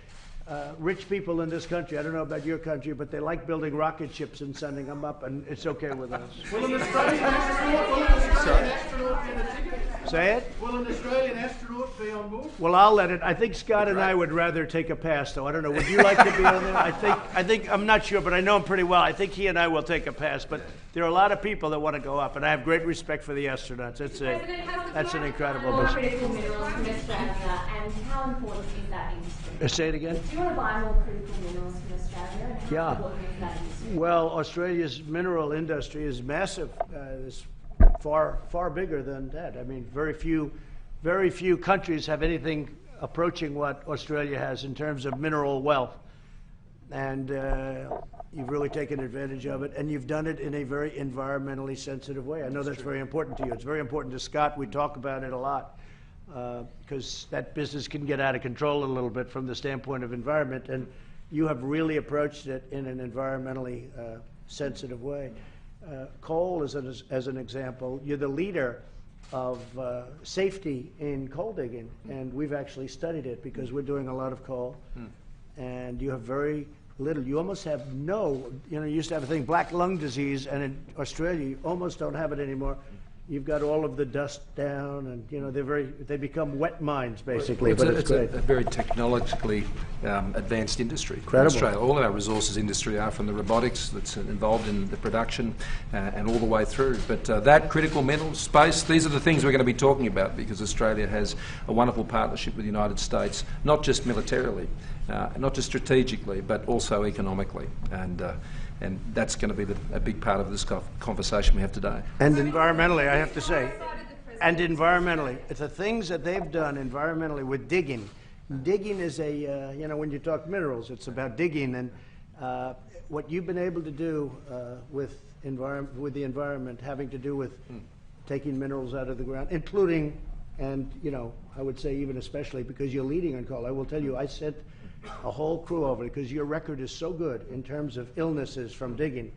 [SPEAKER 1] rich people in this country, I don't know about your country, but they like building rocket ships and sending them up, and it's okay with us.
[SPEAKER 12] Will an Australian astronaut get a ticket?
[SPEAKER 1] Say it?
[SPEAKER 12] Will an Australian astronaut be on board?
[SPEAKER 1] Well, I'll let it. I think Scott and I would rather take a pass, though. I don't know. Would you like to be on there? I think I'm not sure, but I know him pretty well. I think he and I will take a pass. But there are a lot of people that want to go up, and I have great respect for the astronauts. That's an incredible
[SPEAKER 13] more
[SPEAKER 1] mission.
[SPEAKER 13] critical minerals from Australia, and how important is that industry?
[SPEAKER 1] Say it again.
[SPEAKER 13] Do you want to buy more critical minerals from Australia, and how
[SPEAKER 1] Yeah.
[SPEAKER 13] important is that industry?
[SPEAKER 1] Well, Australia's mineral industry is massive. It's far bigger than that. I mean, very few countries have anything approaching what Australia has in terms of mineral wealth. And you've really taken advantage of it, and you've done it in a very environmentally sensitive way. I know that's very important to you. It's very important to Scott. We talk about it a lot because that business can get out of control a little bit from the standpoint of environment, and you have really approached it in an environmentally sensitive way. Coal, as an example, you're the leader of safety in coal digging, and we've actually studied it because we're doing a lot of coal. And you have very little. You almost have no, you used to have a thing, black lung disease, and in Australia you almost don't have it anymore. You've got all of the dust down, and they become wet mines basically.
[SPEAKER 8] It's a very technologically advanced industry.
[SPEAKER 1] Incredible.
[SPEAKER 8] In Australia, all of our resources industry are from the robotics that's involved in the production and all the way through. But that critical mineral space, these are the things we're going to be talking about, because Australia has a wonderful partnership with the United States, not just militarily, not just strategically, but also economically. And that's going to be a big part of this conversation we have today.
[SPEAKER 1] And environmentally, I have to say, it's the things that they've done environmentally with digging. Digging is when you talk minerals, it's about digging, and what you've been able to do with the environment, having to do with taking minerals out of the ground, including, and I would say even especially because you're leading on coal. I will tell you, I sent a whole crew over because your record is so good in terms of illnesses from digging,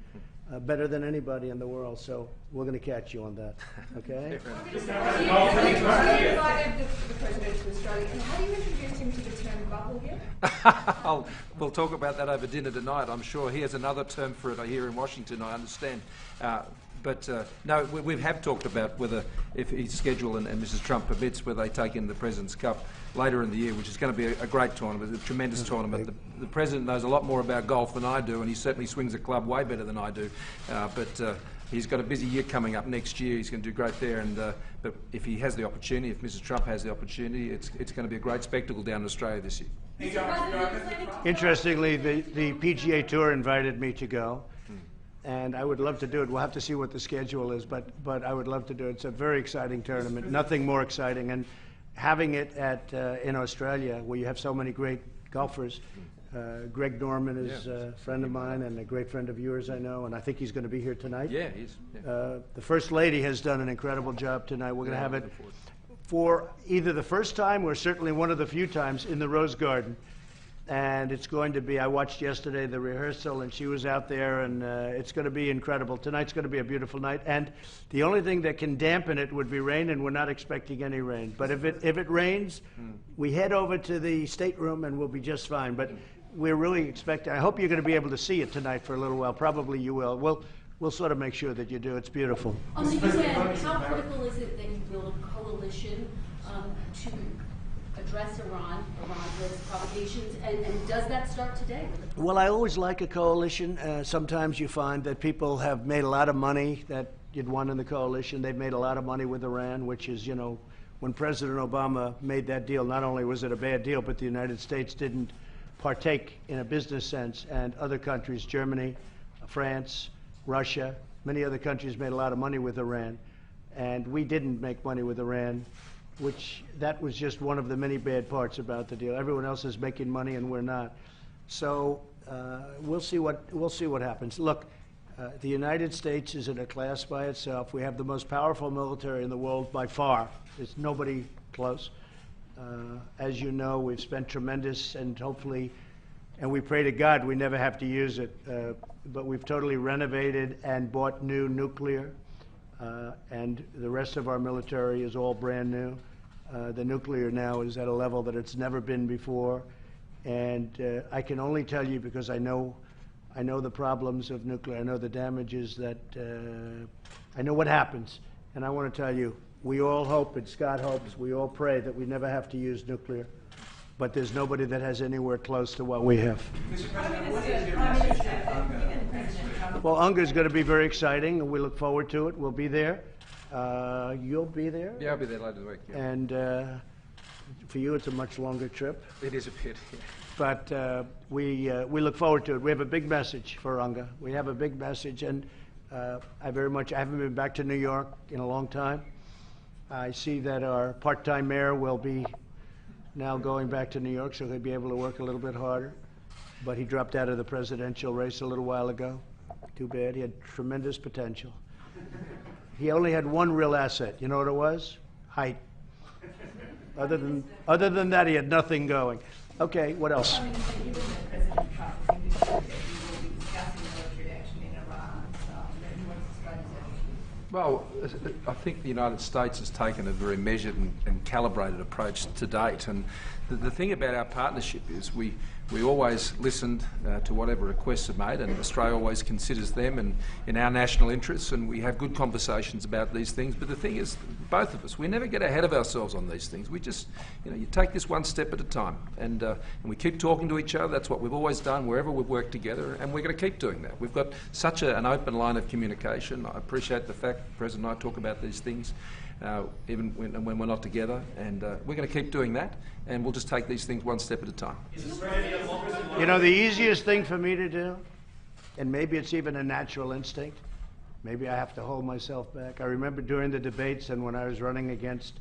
[SPEAKER 1] better than anybody in the world. So we're going to catch you on that. Okay?
[SPEAKER 7] How do you introduce him to the term bubble here?
[SPEAKER 8] We'll talk about that over dinner tonight. I'm sure he has another term for it here in Washington, I understand. But no, we have talked about whether, if his schedule and Mrs. Trump permits, whether they take in the President's Cup later in the year, which is going to be a great tournament, a tremendous tournament. The President knows a lot more about golf than I do, and he certainly swings a club way better than I do. But He's got a busy year coming up next year. He's going to do great there. And but if he has the opportunity, if Mrs. Trump has the opportunity, it's going to be a great spectacle down in Australia this year.
[SPEAKER 1] Interestingly, the PGA Tour invited me to go, and I would love to do it. We'll have to see what the schedule is, but I would love to do it. It's a very exciting tournament, nothing more exciting. And having it in Australia, where you have so many great golfers, Greg Norman is a friend of mine and a great friend of yours, I know, and I think he's going to be here tonight.
[SPEAKER 8] Yeah, he is. Yeah.
[SPEAKER 1] The First Lady has done an incredible job tonight. We're going to have it for either the first time or certainly one of the few times in the Rose Garden. And it's going to be, I watched yesterday the rehearsal, and she was out there, and it's going to be incredible. Tonight's going to be a beautiful night, and the only thing that can dampen it would be rain, and we're not expecting any rain. But if it rains, we head over to the stateroom, and we'll be just fine. But we're really expecting, I hope you're going to be able to see it tonight for a little while. Probably you will. We'll sort of make sure that you do. It's beautiful.
[SPEAKER 7] On the UN, how critical is it that you build a coalition to address Iran's provocations, and does that start today?
[SPEAKER 1] Well, I always like a coalition. Sometimes you find that people have made a lot of money that you'd won in the coalition. They've made a lot of money with Iran, which is, you know, when President Obama made that deal, not only was it a bad deal, but the United States didn't partake in a business sense, and other countries, Germany, France, Russia, many other countries made a lot of money with Iran, and we didn't make money with Iran, which that was just one of the many bad parts about the deal. Everyone else is making money and we're not. So we'll see what happens. Look, the United States is in a class by itself. We have the most powerful military in the world by far. There's nobody close. As you know, we've spent tremendous, and hopefully, and we pray to God we never have to use it, but we've totally renovated and bought new nuclear, and the rest of our military is all brand new. The nuclear now is at a level that it's never been before, and I can only tell you, because I know the problems of nuclear, I know the damages that, I know what happens, and I want to tell you, we all hope, and Scott hopes, we all pray that we never have to use nuclear, but there's nobody that has anywhere close to what we have.
[SPEAKER 11] Mr. President, what is your message to UNGA?
[SPEAKER 1] Well, UNGA is going to be very exciting, and we look forward to it. We'll be there. You'll be there?
[SPEAKER 8] Yeah, I'll be there later this week. Yeah.
[SPEAKER 1] And for you, it's a much longer trip.
[SPEAKER 8] It is a bit, yeah.
[SPEAKER 1] But we look forward to it. We have a big message for UNGA. We have a big message, and I haven't been back to New York in a long time. I see that our part-time mayor will be now going back to New York, so he'll be able to work a little bit harder. But he dropped out of the presidential race a little while ago. Too bad. He had tremendous potential. He only had one real asset. You know what it was? Height. Other than that, he had nothing going. Okay, what else?
[SPEAKER 8] Well, I think the United States has taken a very measured and calibrated approach to date. And the thing about our partnership is we always listened to whatever requests are made, and Australia always considers them and in our national interests, and we have good conversations about these things. But the thing is, both of us, we never get ahead of ourselves on these things. We just, you take this one step at a time, and we keep talking to each other. That's what we've always done wherever we've worked together, and we're going to keep doing that. We've got such an open line of communication. I appreciate the fact the President and I talk about these things, even when we're not together, and we're going to keep doing that, and we'll just take these things one step at a time.
[SPEAKER 1] You know, the easiest thing for me to do, and maybe it's even a natural instinct, maybe I have to hold myself back. I remember during the debates and when I was running against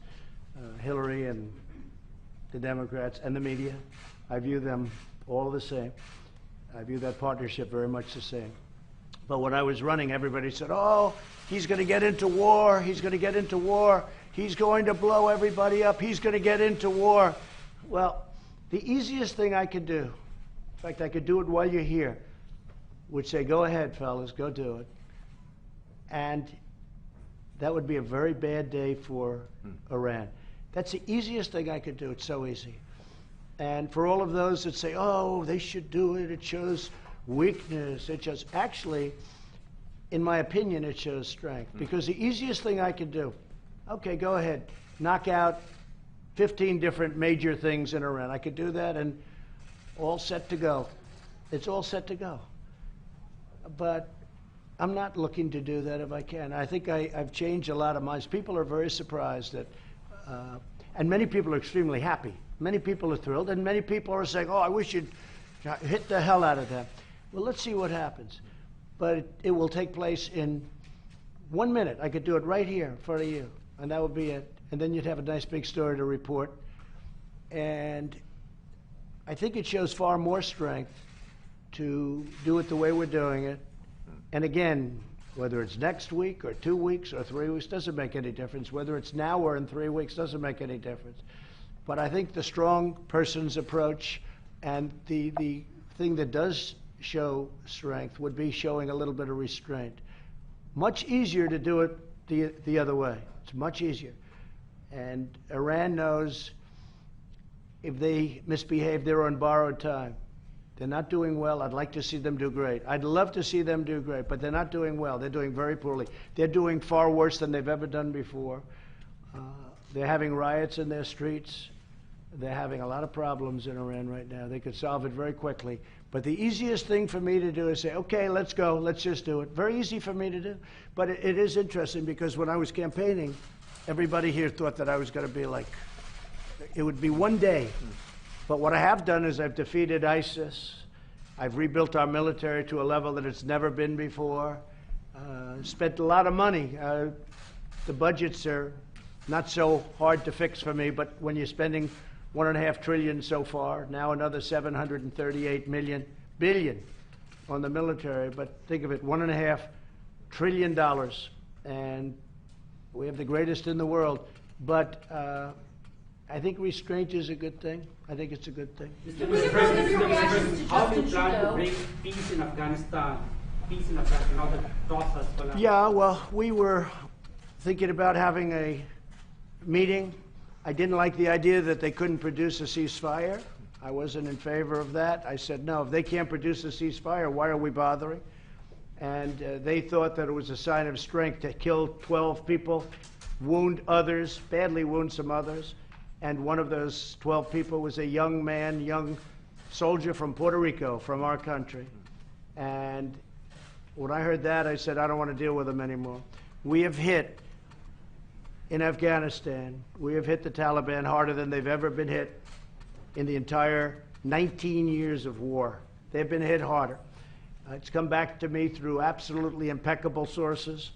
[SPEAKER 1] Hillary and the Democrats and the media, I view them all the same. I view that partnership very much the same. But when I was running, everybody said, oh, he's going to get into war, he's going to get into war, he's going to blow everybody up, he's going to get into war. Well, the easiest thing I could do, in fact, I could do it while you're here, would say, go ahead, fellas, go do it. And that would be a very bad day for Iran. That's the easiest thing I could do. It's so easy. And for all of those that say, oh, they should do it, it shows weakness, it shows, actually, in my opinion, it shows strength. Because the easiest thing I could do, okay, go ahead, knock out 15 different major things in Iran. I could do that, and all set to go. It's all set to go. But I'm not looking to do that if I can. I think I've changed a lot of minds. People are very surprised that, and many people are extremely happy. Many people are thrilled, and many people are saying, oh, I wish you'd hit the hell out of them. Well, let's see what happens. But it will take place in 1 minute. I could do it right here in front of you, and that would be it. And then you'd have a nice big story to report. And I think it shows far more strength to do it the way we're doing it. And again, whether it's next week or 2 weeks or 3 weeks, doesn't make any difference. Whether it's now or in 3 weeks, doesn't make any difference. But I think the strong person's approach and the thing that does show strength would be showing a little bit of restraint. Much easier to do it the other way. It's much easier. And Iran knows if they misbehave, they're on borrowed time. They're not doing well. I'd like to see them do great. I'd love to see them do great, but they're not doing well. They're doing very poorly. They're doing far worse than they've ever done before. They're having riots in their streets. They're having a lot of problems in Iran right now. They could solve it very quickly. But the easiest thing for me to do is say, okay, let's go. Let's just do it. Very easy for me to do. But it is interesting because when I was campaigning, everybody here thought that I was going to be like, it would be one day. But what I have done is I've defeated ISIS. I've rebuilt our military to a level that it's never been before. Spent a lot of money. The budgets are not so hard to fix for me, but when you're spending $1.5 trillion so far, now another $738 billion on the military, but think of it, $1.5 trillion, and we have the greatest in the world. But I think restraint is a good thing. I think it's a good thing.
[SPEAKER 9] Mr. President, how do you plan to bring peace in Afghanistan? Peace in Afghanistan, how the process will...
[SPEAKER 1] Yeah, well, we were thinking about having a meeting. I didn't like the idea that they couldn't produce a ceasefire. I wasn't in favor of that. I said, no, if they can't produce a ceasefire, why are we bothering? And they thought that it was a sign of strength to kill 12 people, wound others, badly wound some others. And one of those 12 people was a young man, young soldier from Puerto Rico, from our country. And when I heard that, I said, I don't want to deal with them anymore. We have hit, in Afghanistan, we have hit the Taliban harder than they've ever been hit in the entire 19 years of war. They've been hit harder. It's come back to me through absolutely impeccable sources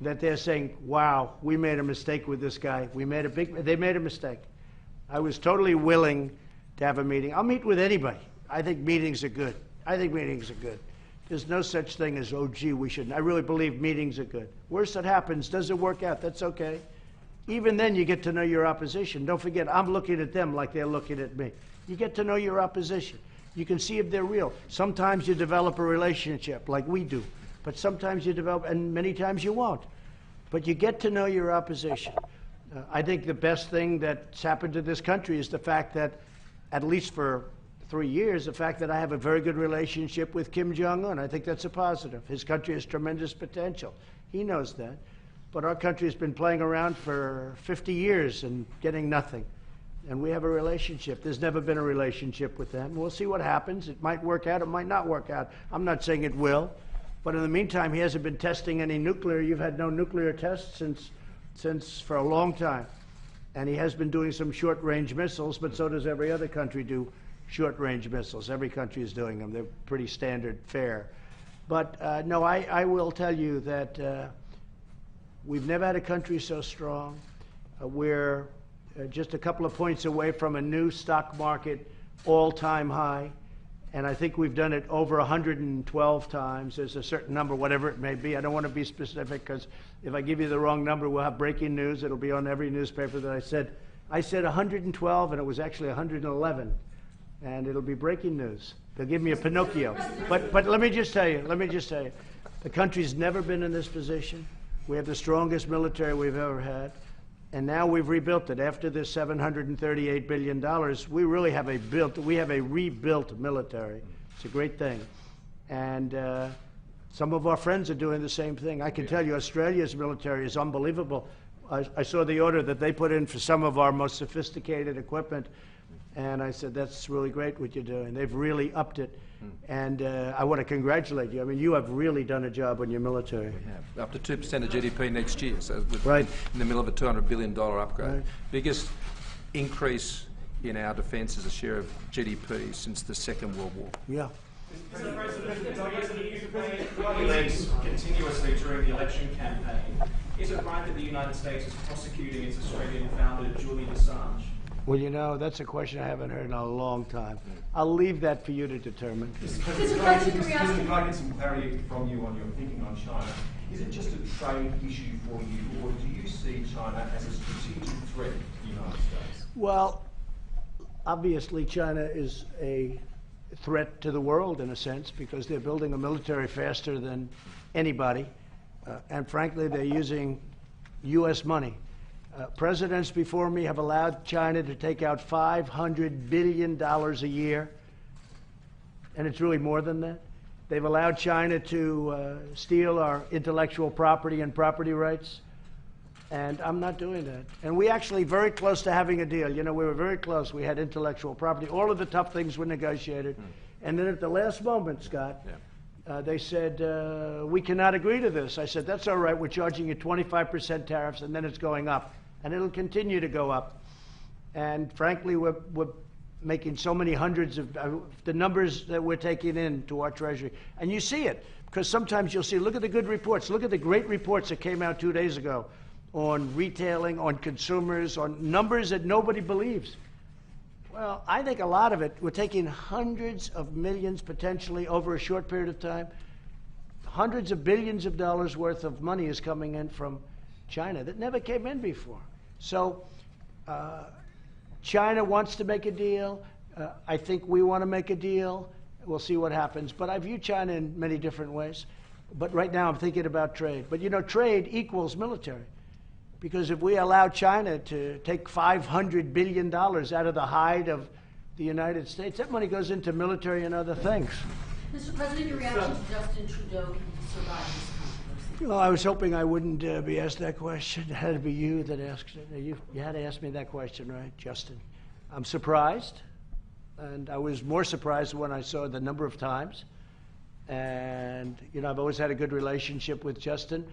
[SPEAKER 1] that they're saying, wow, we made a mistake with this guy. They made a mistake. I was totally willing to have a meeting. I'll meet with anybody. I think meetings are good. I think meetings are good. There's no such thing as, oh, gee, we shouldn't. I really believe meetings are good. Worst that happens, does it work out? That's okay. Even then, you get to know your opposition. Don't forget, I'm looking at them like they're looking at me. You get to know your opposition. You can see if they're real. Sometimes you develop a relationship like we do, but sometimes you develop, and many times you won't. But you get to know your opposition. I think the best thing that's happened to this country is the fact that, at least for 3 years, the fact that I have a very good relationship with Kim Jong-un. I think that's a positive. His country has tremendous potential. He knows that. But our country has been playing around for 50 years and getting nothing. And we have a relationship. There's never been a relationship with them. We'll see what happens. It might work out. It might not work out. I'm not saying it will. But in the meantime, he hasn't been testing any nuclear. You've had no nuclear tests since for a long time. And he has been doing some short-range missiles, but so does every other country do short-range missiles. Every country is doing them. They're pretty standard fare. But no, I will tell you that we've never had a country so strong. We're just a couple of points away from a new stock market all-time high. And I think we've done it over 112 times. There's a certain number, whatever it may be. I don't want to be specific because if I give you the wrong number, we'll have breaking news. It'll be on every newspaper that I said 112, and it was actually 111. And it'll be breaking news. They'll give me a Pinocchio. But let me just tell you, the country's never been in this position. We have the strongest military we've ever had. And now we've rebuilt it. After this $738 billion, we really have a rebuilt military. It's a great thing. And some of our friends are doing the same thing. I can tell you Australia's military is unbelievable. I saw the order that they put in for some of our most sophisticated equipment. And I said, that's really great what you're doing. They've really upped it. And I want to congratulate you. I mean, you have really done a job on your military.
[SPEAKER 8] We have. Up to 2% of GDP next year, so
[SPEAKER 1] Right.
[SPEAKER 8] in the middle of a $200 billion upgrade.
[SPEAKER 1] Right.
[SPEAKER 8] Biggest increase in our defence as a share of GDP since the Second World War.
[SPEAKER 1] Yeah.
[SPEAKER 11] Mr. President, colleagues continuously during the election campaign. Is it right that the United States is prosecuting its Australian founder, Julian Assange?
[SPEAKER 1] Well, you know, that's a question I haven't heard in a long time. I'll leave that for you to determine.
[SPEAKER 7] Mr. President,
[SPEAKER 11] Can I get some clarity from you on your thinking on China? Is it just a trade issue for you, or do you see China as a strategic threat to the United States?
[SPEAKER 1] Well, obviously China is a threat to the world in a sense because they're building a military faster than anybody. And frankly, they're using U.S. money. Presidents before me have allowed China to take out $500 billion a year, and it's really more than that. They've allowed China to steal our intellectual property and property rights, and I'm not doing that. And we actually very close to having a deal. You know, we were very close. We had intellectual property. All of the tough things were negotiated. And then at the last moment, Scott, they said, we cannot agree to this. I said, that's all right. We're charging you 25% tariffs, and then it's going up. And it'll continue to go up. And frankly, we're making so many hundreds of the numbers that we're taking in to our Treasury. And you see it, because sometimes you'll see, look at the good reports. Look at the great reports that came out 2 days ago on retailing, on consumers, on numbers that nobody believes. Well, I think a lot of it, we're taking hundreds of millions potentially over a short period of time. Hundreds of billions of dollars worth of money is coming in from China that never came in before. So China wants to make a deal. I think we want to make a deal. We'll see what happens. But I view China in many different ways. But right now I'm thinking about trade. But you know, trade equals military. Because if we allow China to take $500 billion out of the hide of the United States, that money goes into military and other things.
[SPEAKER 7] Mr. President, your reaction to Justin Trudeau survive this controversy?
[SPEAKER 1] You know, I was hoping I wouldn't be asked that question. It had to be you that asked it. You had to ask me that question, right, Justin? I'm surprised, and I was more surprised when I saw the number of times. And, you know, I've always had a good relationship with Justin.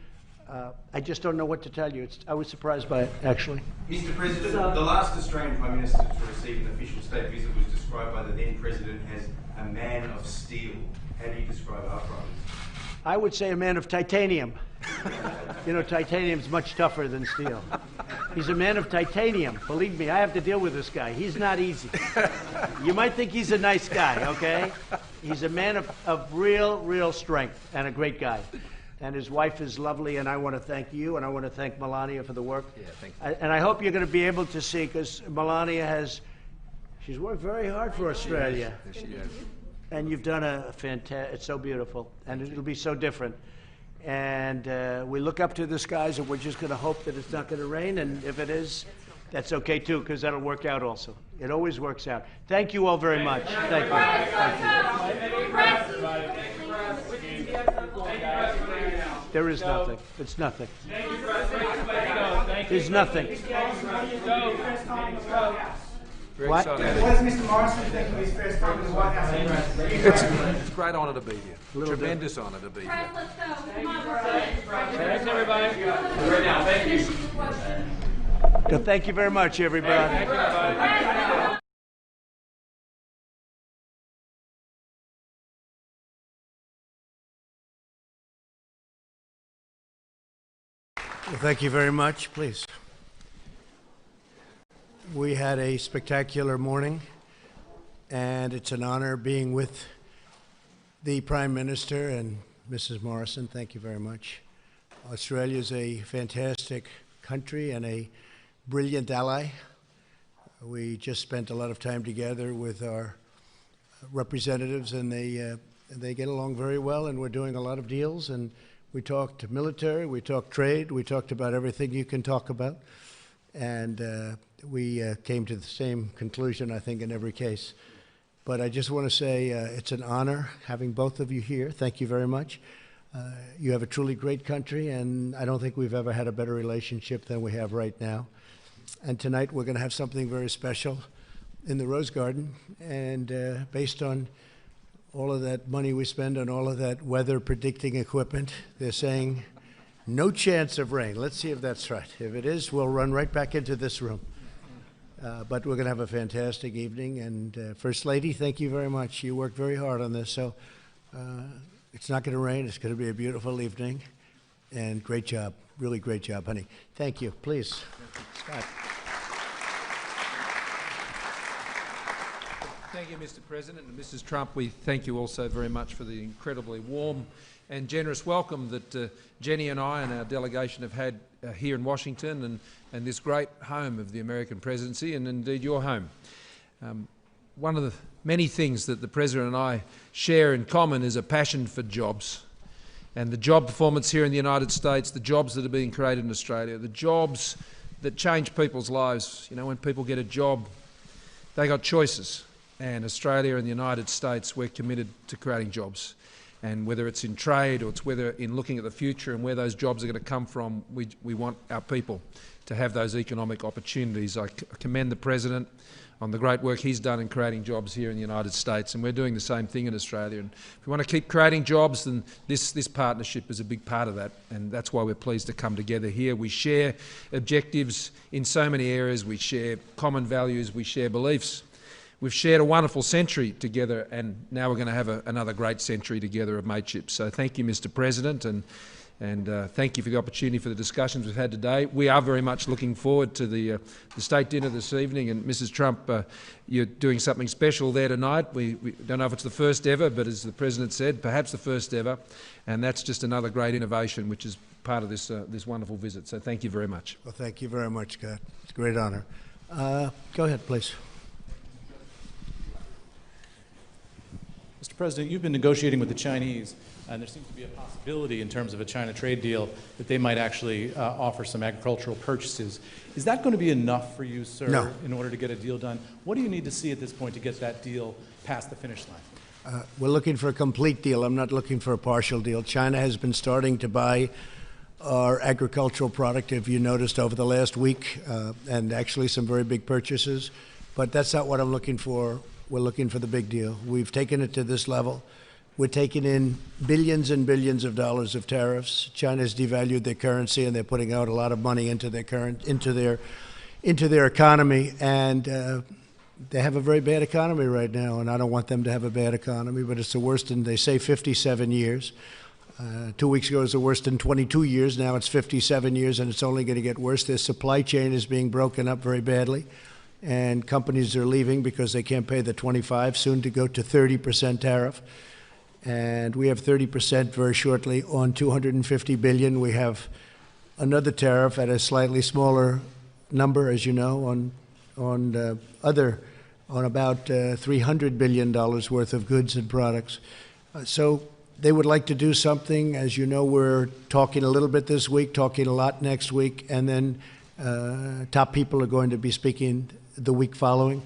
[SPEAKER 1] I just don't know what to tell you. I was surprised by it, actually.
[SPEAKER 14] Mr. President, the last Australian Prime Minister to receive an official state visit was described by the then President as a man of steel. How do you describe our Prime Minister?
[SPEAKER 1] I would say a man of titanium. You know, titanium's much tougher than steel. He's a man of titanium. Believe me, I have to deal with this guy. He's not easy. You might think he's a nice guy, okay? He's a man of real strength and a great guy. And his wife is lovely, and I want to thank you, and I want to thank Melania for the work. Yeah, thank you. And I hope you're going to be able to see, because Melania she's worked very hard for Australia.
[SPEAKER 8] Yes, she has.
[SPEAKER 1] And you've done a fantastic, it's so beautiful, and it'll be so different. And we look up to the skies, and we're just going to hope that it's not going to rain, and if it is, that's okay too, because that'll work out also. It always works out. Thank you all very much. Thank you. There is nothing. It's nothing. There's nothing. What?
[SPEAKER 10] What does Mr. Morrison think of his first time in the White House?
[SPEAKER 8] It's a great honour to be here. Tremendous honour to be here.
[SPEAKER 4] Thanks, everybody.
[SPEAKER 1] Thank you very much, everybody. Well, thank you very much. Please. We had a spectacular morning, and it's an honor being with the Prime Minister and Mrs. Morrison. Thank you very much. Australia is a fantastic country and a brilliant ally. We just spent a lot of time together with our representatives, and they get along very well, and we're doing a lot of deals. And we talked military, we talked trade, we talked about everything you can talk about. And we came to the same conclusion, I think, in every case. But I just want to say it's an honor having both of you here. Thank you very much. You have a truly great country, and I don't think we've ever had a better relationship than we have right now. And tonight we're going to have something very special. in the Rose Garden, and based on all of that money we spend on all of that weather predicting equipment, they're saying no chance of rain. Let's see if that's right. If it is, we'll run right back into this room. But we're going to have a fantastic evening. And First Lady, thank you very much. You worked very hard on this. So it's not going to rain. It's going to be a beautiful evening. And great job. Really great job, honey. Thank you. Please, Scott.
[SPEAKER 8] Thank you, Mr. President, and Mrs. Trump. We thank you also very much for the incredibly warm and generous welcome that Jenny and I and our delegation have had here in Washington and this great home of the American presidency, and indeed your home. One of the many things that the President and I share in common is a passion for jobs. And the job performance here in the United States, the jobs that are being created in Australia, the jobs that change people's lives. You know, when people get a job, they got choices. And Australia and the United States, we're committed to creating jobs. And whether it's in trade or it's whether in looking at the future and where those jobs are going to come from, we want our people to have those economic opportunities. I commend the President on the great work he's done in creating jobs here in the United States, and we're doing the same thing in Australia. And if we want to keep creating jobs, then this partnership is a big part of that, and that's why we're pleased to come together here. We share objectives in so many areas. We share common values. We share beliefs. We've shared a wonderful century together, and now we're going to have another great century together of mateship. So thank you, Mr. President, and thank you for the opportunity for the discussions we've had today. We are very much looking forward to the state dinner this evening, and Mrs. Trump, you're doing something special there tonight. We don't know if it's the first ever, but as the President said, perhaps the first ever, and that's just another great innovation which is part of this wonderful visit. So thank you very much.
[SPEAKER 1] Well, thank you very much, Scott. It's a great honor. Go ahead, please.
[SPEAKER 15] Mr. President, you've been negotiating with the Chinese, and there seems to be a possibility in terms of a China trade deal that they might actually offer some agricultural purchases. Is that going to be enough for you, sir,
[SPEAKER 1] No.
[SPEAKER 15] in order to get a deal done? What do you need to see at this point to get that deal past the finish line?
[SPEAKER 1] We're looking for a complete deal. I'm not looking for a partial deal. China has been starting to buy our agricultural product, if you noticed, over the last week, and actually some very big purchases. But that's not what I'm looking for. We're looking for the big deal. We've taken it to this level. We're taking in billions and billions of dollars of tariffs. China's devalued their currency, and they're putting out a lot of money into their economy. And they have a very bad economy right now, and I don't want them to have a bad economy. But it's the worst in, they say, 57 years. 2 weeks ago it was the worst in 22 years. Now it's 57 years, and it's only going to get worse. Their supply chain is being broken up very badly, and companies are leaving because they can't pay the 25, soon to go to 30% tariff. And we have 30% very shortly on $250 billion. We have another tariff at a slightly smaller number, as you know, on about $300 billion worth of goods and products. So they would like to do something. As you know, we're talking a little bit this week, talking a lot next week, and then top people are going to be speaking the week following.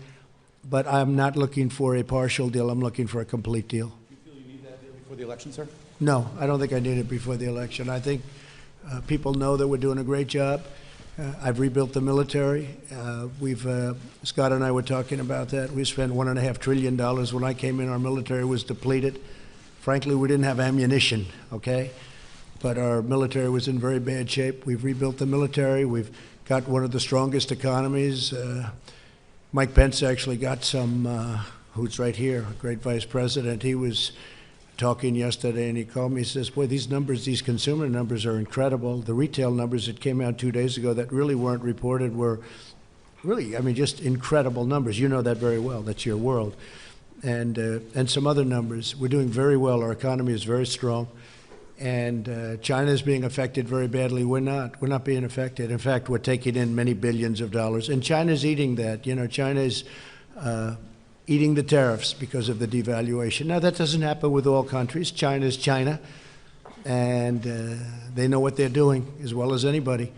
[SPEAKER 1] But I'm not looking for a partial deal. I'm looking for a complete deal.
[SPEAKER 15] Do you feel you need that deal before the election, sir?
[SPEAKER 1] No, I don't think I need it before the election. I think people know that we're doing a great job. I've rebuilt the military. Scott and I were talking about that. We spent $1.5 trillion. When I came in, our military was depleted. Frankly, we didn't have ammunition, okay? But our military was in very bad shape. We've rebuilt the military. We've got one of the strongest economies. Mike Pence actually got some, who's right here, a great vice president. He was talking yesterday, and he called me. He says, boy, these numbers, these consumer numbers are incredible. The retail numbers that came out 2 days ago that really weren't reported were really, I mean, just incredible numbers. You know that very well. That's your world. And some other numbers. We're doing very well. Our economy is very strong. And China is being affected very badly. We're not. We're not being affected. In fact, we're taking in many billions of dollars. And China's eating that. You know, China's eating the tariffs because of the devaluation. Now, that doesn't happen with all countries. China's China. And they know what they're doing as well as anybody.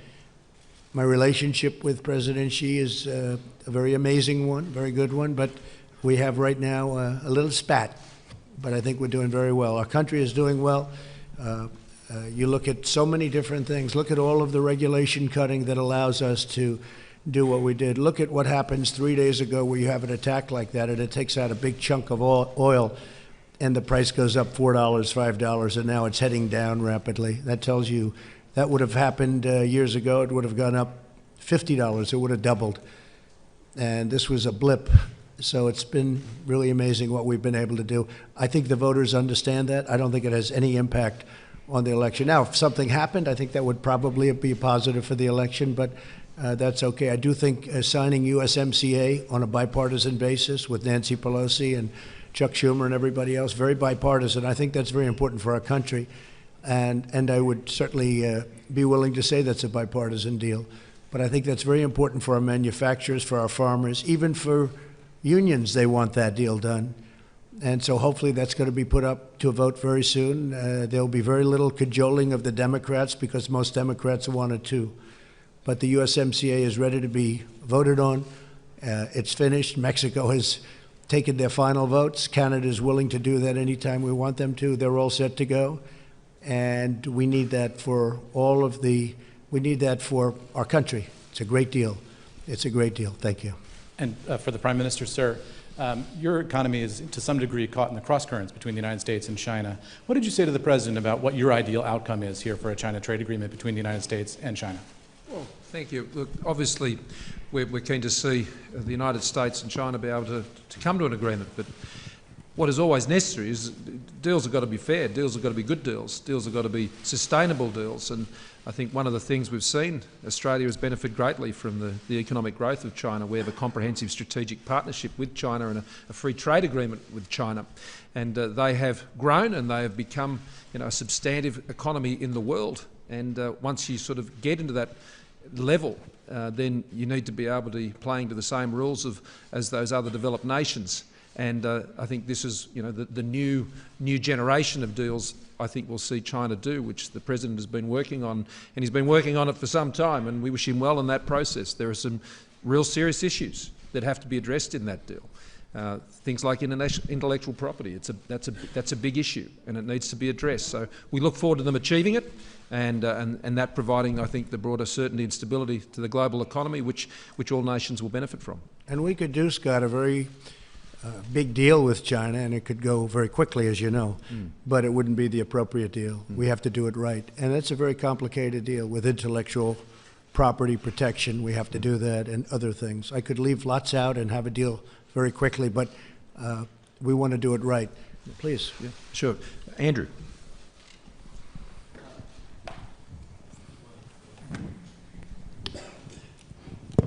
[SPEAKER 1] My relationship with President Xi is a very amazing one, very good one. But we have right now a little spat. But I think we're doing very well. Our country is doing well. You look at so many different things. Look at all of the regulation cutting that allows us to do what we did. Look at what happens 3 days ago where you have an attack like that, and it takes out a big chunk of oil, and the price goes up $4, $5, and now it's heading down rapidly. That tells you that would have happened years ago. It would have gone up $50. It would have doubled. And this was a blip. So it's been really amazing what we've been able to do. I think the voters understand that. I don't think it has any impact on the election. Now, if something happened, I think that would probably be a positive for the election, but that's okay. I do think signing USMCA on a bipartisan basis with Nancy Pelosi and Chuck Schumer and everybody else, very bipartisan. I think that's very important for our country. And I would certainly be willing to say that's a bipartisan deal. But I think that's very important for our manufacturers, for our farmers, even for unions. They want that deal done. And so hopefully that's going to be put up to a vote very soon. There'll be very little cajoling of the Democrats because most Democrats want it too. But the USMCA is ready to be voted on. It's finished. Mexico has taken their final votes. Canada is willing to do that anytime we want them to. They're all set to go. And we need that for we need that for our country. It's a great deal. It's a great deal. Thank you.
[SPEAKER 15] And for the Prime Minister, sir, your economy is to some degree caught in the cross-currents between the United States and China. What did you say to the President about what your ideal outcome is here for a China trade agreement between the United States and China?
[SPEAKER 8] Well, thank you. Look, obviously, we're keen to see the United States and China be able to come to an agreement, but what is always necessary is deals have got to be fair, deals have got to be good deals, deals have got to be sustainable deals. And I think one of the things we've seen, Australia has benefited greatly from the economic growth of China. We have a comprehensive strategic partnership with China and a free trade agreement with China. And they have grown and they have become, a substantive economy in the world. And once you sort of get into that level, then you need to be able to be playing to the same rules as those other developed nations. And I think this is, the new generation of deals I think we'll see China do, which the President has been working on, and he's been working on it for some time, and we wish him well in that process. There are some real serious issues that have to be addressed in that deal. Things like intellectual property, that's a big issue, and it needs to be addressed. So we look forward to them achieving it, and that providing, I think, the broader certainty and stability to the global economy, which all nations will benefit from.
[SPEAKER 1] And we could do, Scott, a very big deal with China, and it could go very quickly, as you know, but it wouldn't be the appropriate deal. We have to do it right. And that's a very complicated deal with intellectual property protection. We have to do that and other things. I could leave lots out and have a deal very quickly, but we want to do it right. Please.
[SPEAKER 8] Yeah, sure. Andrew.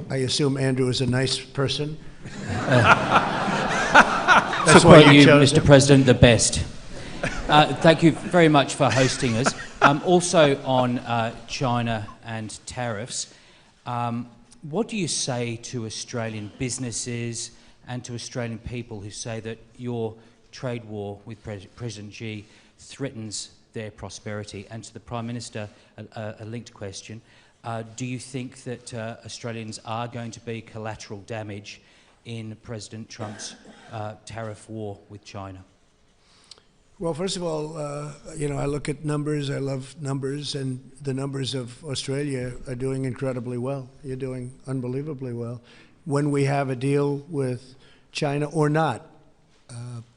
[SPEAKER 1] I assume Andrew is a nice person.
[SPEAKER 16] That's why you, Mr. President, the best. Thank you very much for hosting us. Also on China and tariffs, what do you say to Australian businesses and to Australian people who say that your trade war with President Xi threatens their prosperity? And to the Prime Minister, a linked question. Do you think that Australians are going to be collateral damage in President Trump's tariff war with China?
[SPEAKER 1] Well, first of all, I look at numbers. I love numbers, and the numbers of Australia are doing incredibly well. You're doing unbelievably well. When we have a deal with China or not,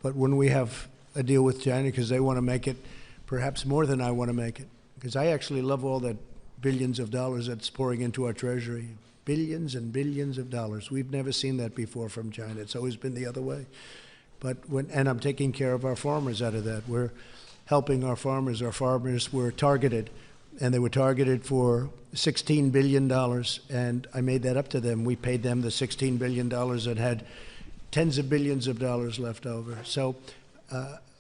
[SPEAKER 1] but when we have a deal with China because they want to make it perhaps more than I want to make it, because I actually love all that billions of dollars that's pouring into our treasury. Billions and billions of dollars. We've never seen that before from China. It's always been the other way. And I'm taking care of our farmers out of that. We're helping our farmers. Our farmers were targeted, and they were targeted for $16 billion, and I made that up to them. We paid them the $16 billion and had tens of billions of dollars left over. So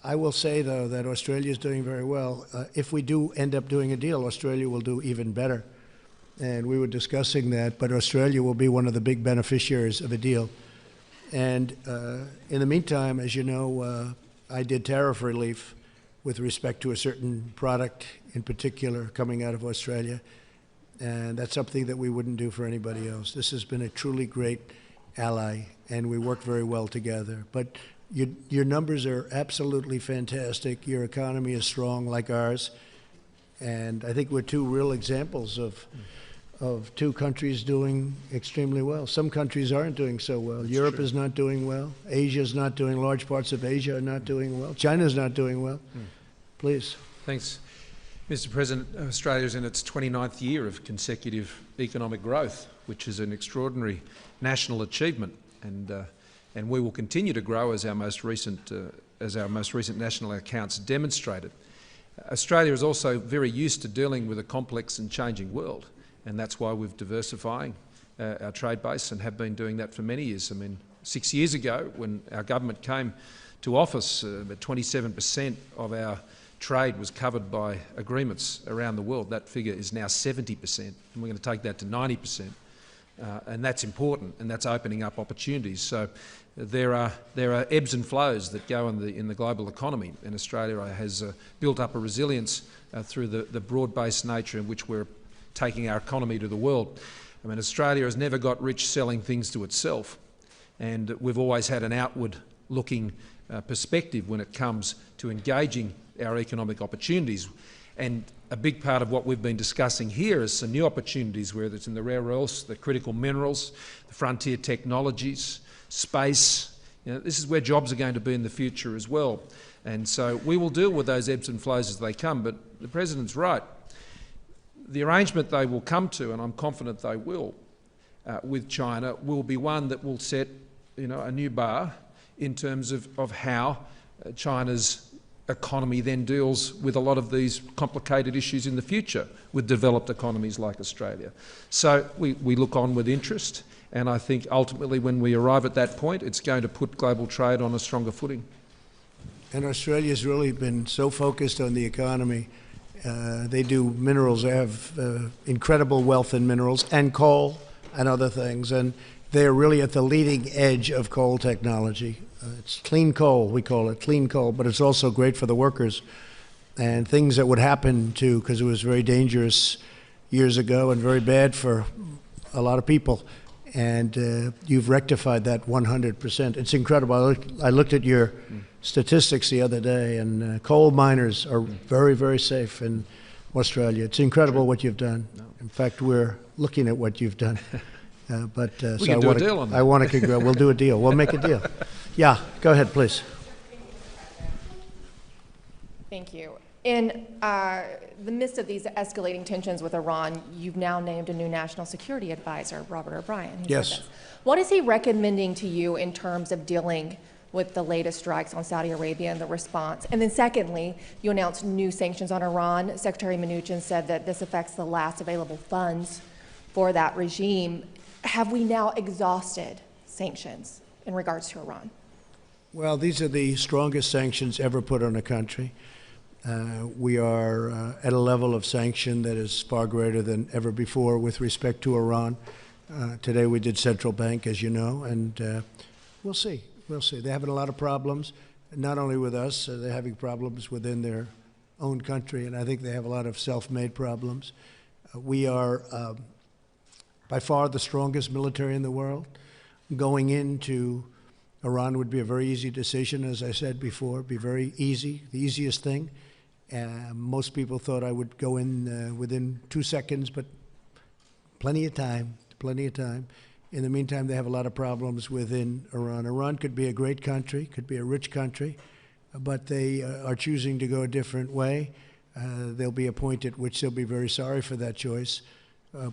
[SPEAKER 1] I will say, though, that Australia is doing very well. If we do end up doing a deal, Australia will do even better. And we were discussing that, but Australia will be one of the big beneficiaries of a deal. And in the meantime, as you know, I did tariff relief with respect to a certain product in particular coming out of Australia. And that's something that we wouldn't do for anybody else. This has been a truly great ally, and we work very well together. But your numbers are absolutely fantastic. Your economy is strong like ours. And I think we're two real examples of of two countries doing extremely well. Some countries aren't doing so well. Europe is not doing well. Asia is not doing, large parts of Asia are not doing well. China's not doing well. Please.
[SPEAKER 8] Thanks. Mr. President, Australia is in its 29th year of consecutive economic growth, which is an extraordinary national achievement, and we will continue to grow as our most recent national accounts demonstrated. Australia is also very used to dealing with a complex and changing world, and that's why we're diversifying our trade base and have been doing that for many years. I mean, 6 years ago, when our government came to office, about 27% of our trade was covered by agreements around the world. That figure is now 70%, and we're going to take that to 90%. And that's important, and that's opening up opportunities. So there are ebbs and flows that go in the global economy, and Australia has built up a resilience through the broad-based nature in which we're taking our economy to the world. I mean, Australia has never got rich selling things to itself, and we've always had an outward-looking perspective when it comes to engaging our economic opportunities. And a big part of what we've been discussing here is some new opportunities, whether it's in the rare earths, the critical minerals, the frontier technologies, space. You know, this is where jobs are going to be in the future as well. And so we will deal with those ebbs and flows as they come, but the President's right. The arrangement they will come to, and I'm confident they will, with China, will be one that will set, you know, a new bar in terms of how China's economy then deals with a lot of these complicated issues in the future with developed economies like Australia. So we look on with interest, and I think ultimately when we arrive at that point, it's going to put global trade on a stronger footing.
[SPEAKER 1] And Australia's really been so focused on the economy. They do minerals. They have incredible wealth in minerals and coal and other things, and they're really at the leading edge of coal technology. It's clean coal, we call it clean coal, but it's also great for the workers. And things that would happen to, because it was very dangerous years ago and very bad for a lot of people. And you've rectified that 100%. It's incredible. I looked at your statistics the other day, and coal miners are very, very safe in Australia. It's incredible what you've done. In fact, we're looking at what you've done.
[SPEAKER 8] We can do a deal on that.
[SPEAKER 1] I want to congratulate. We'll do a deal. We'll make a deal. Yeah, go ahead, please.
[SPEAKER 17] Thank you. In the midst of these escalating tensions with Iran, you've now named a new national security advisor, Robert O'Brien.
[SPEAKER 1] Yes.
[SPEAKER 17] What is he recommending to you in terms of dealing with the latest strikes on Saudi Arabia and the response? And then secondly, you announced new sanctions on Iran. Secretary Mnuchin said that this affects the last available funds for that regime. Have we now exhausted sanctions in regards to Iran?
[SPEAKER 1] Well, these are the strongest sanctions ever put on a country. We are at a level of sanction that is far greater than ever before with respect to Iran. Today we did central bank, as you know, and we'll see. We'll see. They're having a lot of problems, not only with us, they're having problems within their own country, and I think they have a lot of self-made problems. We are by far the strongest military in the world. Going into Iran would be a very easy decision, as I said before, be very easy, the easiest thing. Most people thought I would go in within 2 seconds, but plenty of time, plenty of time. In the meantime, they have a lot of problems within Iran. Iran could be a great country, could be a rich country, but they are choosing to go a different way. There'll be a point at which they'll be very sorry for that choice.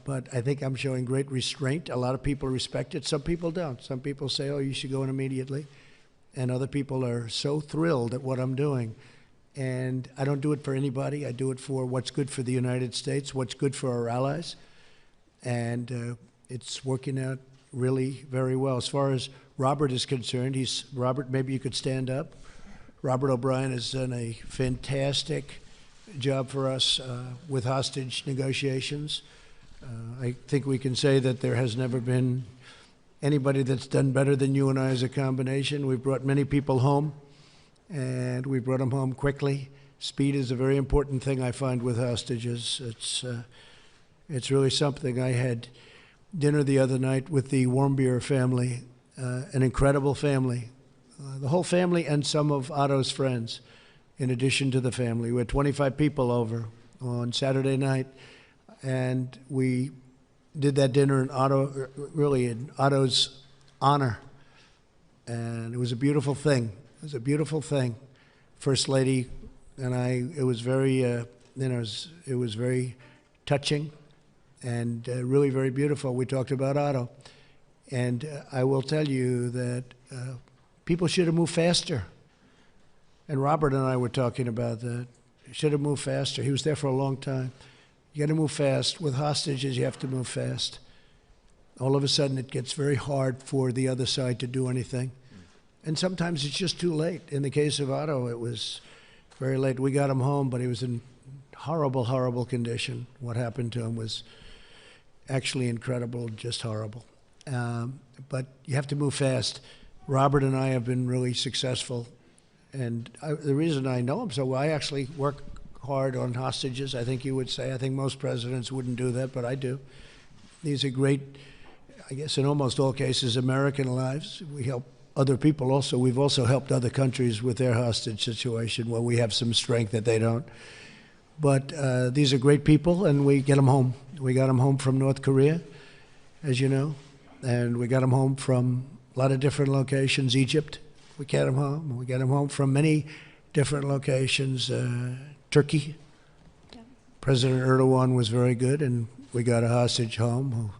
[SPEAKER 1] But I think I'm showing great restraint. A lot of people respect it. Some people don't. Some people say, oh, you should go in immediately. And other people are so thrilled at what I'm doing. And I don't do it for anybody. I do it for what's good for the United States, what's good for our allies. And it's working out really very well. As far as Robert is concerned, Robert, maybe you could stand up. Robert O'Brien has done a fantastic job for us with hostage negotiations. I think we can say that there has never been anybody that's done better than you and I as a combination. We've brought many people home, and we brought them home quickly. Speed is a very important thing I find with hostages. It's really something. I had dinner the other night with the Warmbier family, an incredible family. The whole family and some of Otto's friends, in addition to the family. We had 25 people over on Saturday night. And we did that dinner in Otto, really in Otto's honor. And it was a beautiful thing. It was a beautiful thing. First Lady and I, it was very, it was very touching and really very beautiful. We talked about Otto. And I will tell you that people should have moved faster. And Robert and I were talking about that. Should have moved faster. He was there for a long time. You got to move fast. With hostages, you have to move fast. All of a sudden, it gets very hard for the other side to do anything. And sometimes it's just too late. In the case of Otto, it was very late. We got him home, but he was in horrible, horrible condition. What happened to him was actually incredible, just horrible. But you have to move fast. Robert and I have been really successful. And the reason I know him so well, I actually work hard on hostages, I think you would say. I think most presidents wouldn't do that, but I do. These are great, I guess in almost all cases, American lives. We help other people also. We've also helped other countries with their hostage situation where we have some strength that they don't. But these are great people, and we get them home. We got them home from North Korea, as you know, and we got them home from a lot of different locations, Egypt. We get them home. We get them home from many different locations. Turkey. Yeah. President Erdogan was very good, and we got a hostage home.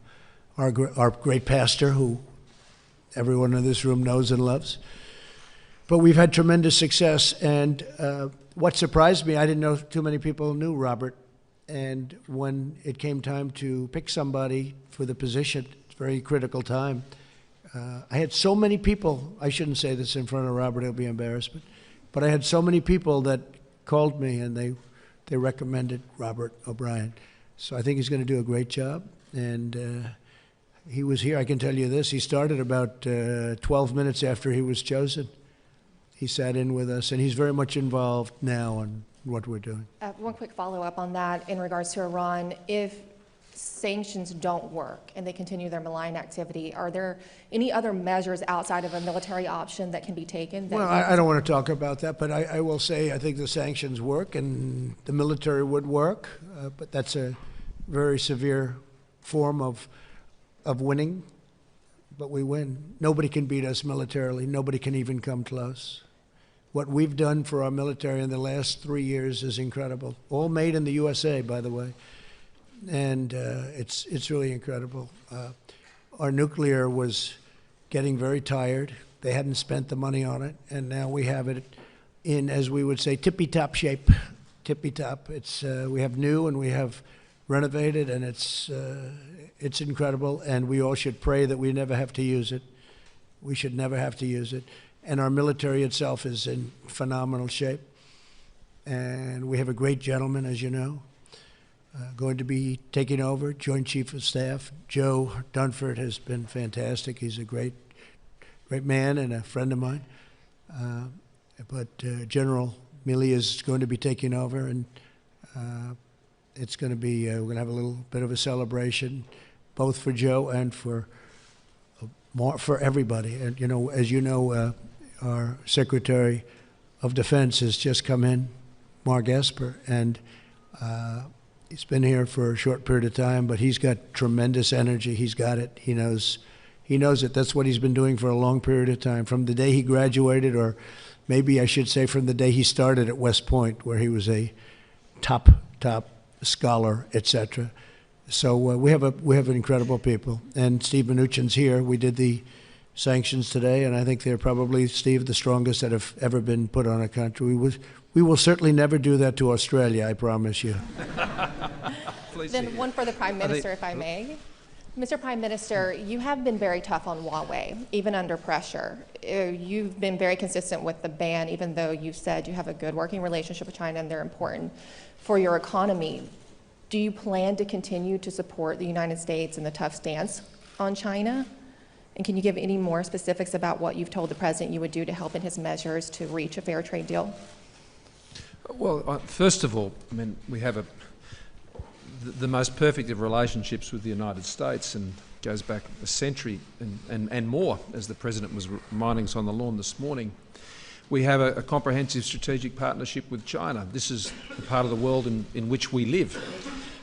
[SPEAKER 1] Our great pastor, who everyone in this room knows and loves. But we've had tremendous success, and what surprised me, I didn't know too many people knew Robert, and when it came time to pick somebody for the position, it's a very critical time. I had so many people, I shouldn't say this in front of Robert, he'll be embarrassed, but I had so many people that called me and they recommended Robert O'Brien. So I think he's going to do a great job. And he was here, I can tell you this, he started about 12 minutes after he was chosen. He sat in with us, and he's very much involved now in what we're doing.
[SPEAKER 17] One quick follow-up on that in regards to Iran. If sanctions don't work and they continue their malign activity, are there any other measures outside of a military option that can be taken?
[SPEAKER 1] Well, I don't want to talk about that, but I will say I think the sanctions work and the military would work, but that's a very severe form of winning, but we win. Nobody can beat us militarily. Nobody can even come close. What we've done for our military in the last 3 years is incredible. All made in the USA, by the way. And it's really incredible. Our nuclear was getting very tired. They hadn't spent the money on it, and now we have it in, as we would say, tippy-top shape. Tippy-top. It's we have new and we have renovated, and it's incredible. And we all should pray that we never have to use it. We should never have to use it. And our military itself is in phenomenal shape. And we have a great gentleman, as you know, going to be taking over, Joint Chief of Staff. Joe Dunford has been fantastic. He's a great man and a friend of mine. But General Milley is going to be taking over, and it's going to be, we're going to have a little bit of a celebration, both for Joe and for everybody. And, you know, as you know, our Secretary of Defense has just come in, Mark Esper, and he's been here for a short period of time, but he's got tremendous energy. He's got it. He knows it. That's what he's been doing for a long period of time, from the day he graduated, or maybe I should say from the day he started at West Point, where he was a top scholar, etc. So we have incredible people. And Steve Mnuchin's here. We did the sanctions today, and I think they're probably, Steve, the strongest that have ever been put on a country. We will certainly never do that to Australia, I promise you.
[SPEAKER 17] Then one for the Prime Minister, if I may. Mr. Prime Minister, you have been very tough on Huawei, even under pressure. You've been very consistent with the ban, even though you've said you have a good working relationship with China and they're important for your economy. Do you plan to continue to support the United States in the tough stance on China? And can you give any more specifics about what you've told the President you would do to help in his measures to reach a fair trade deal?
[SPEAKER 8] Well, first of all, I mean, we have the most perfect of relationships with the United States, and goes back a century and more, as the President was reminding us on the lawn this morning. We have a comprehensive strategic partnership with China. This is the part of the world in which we live.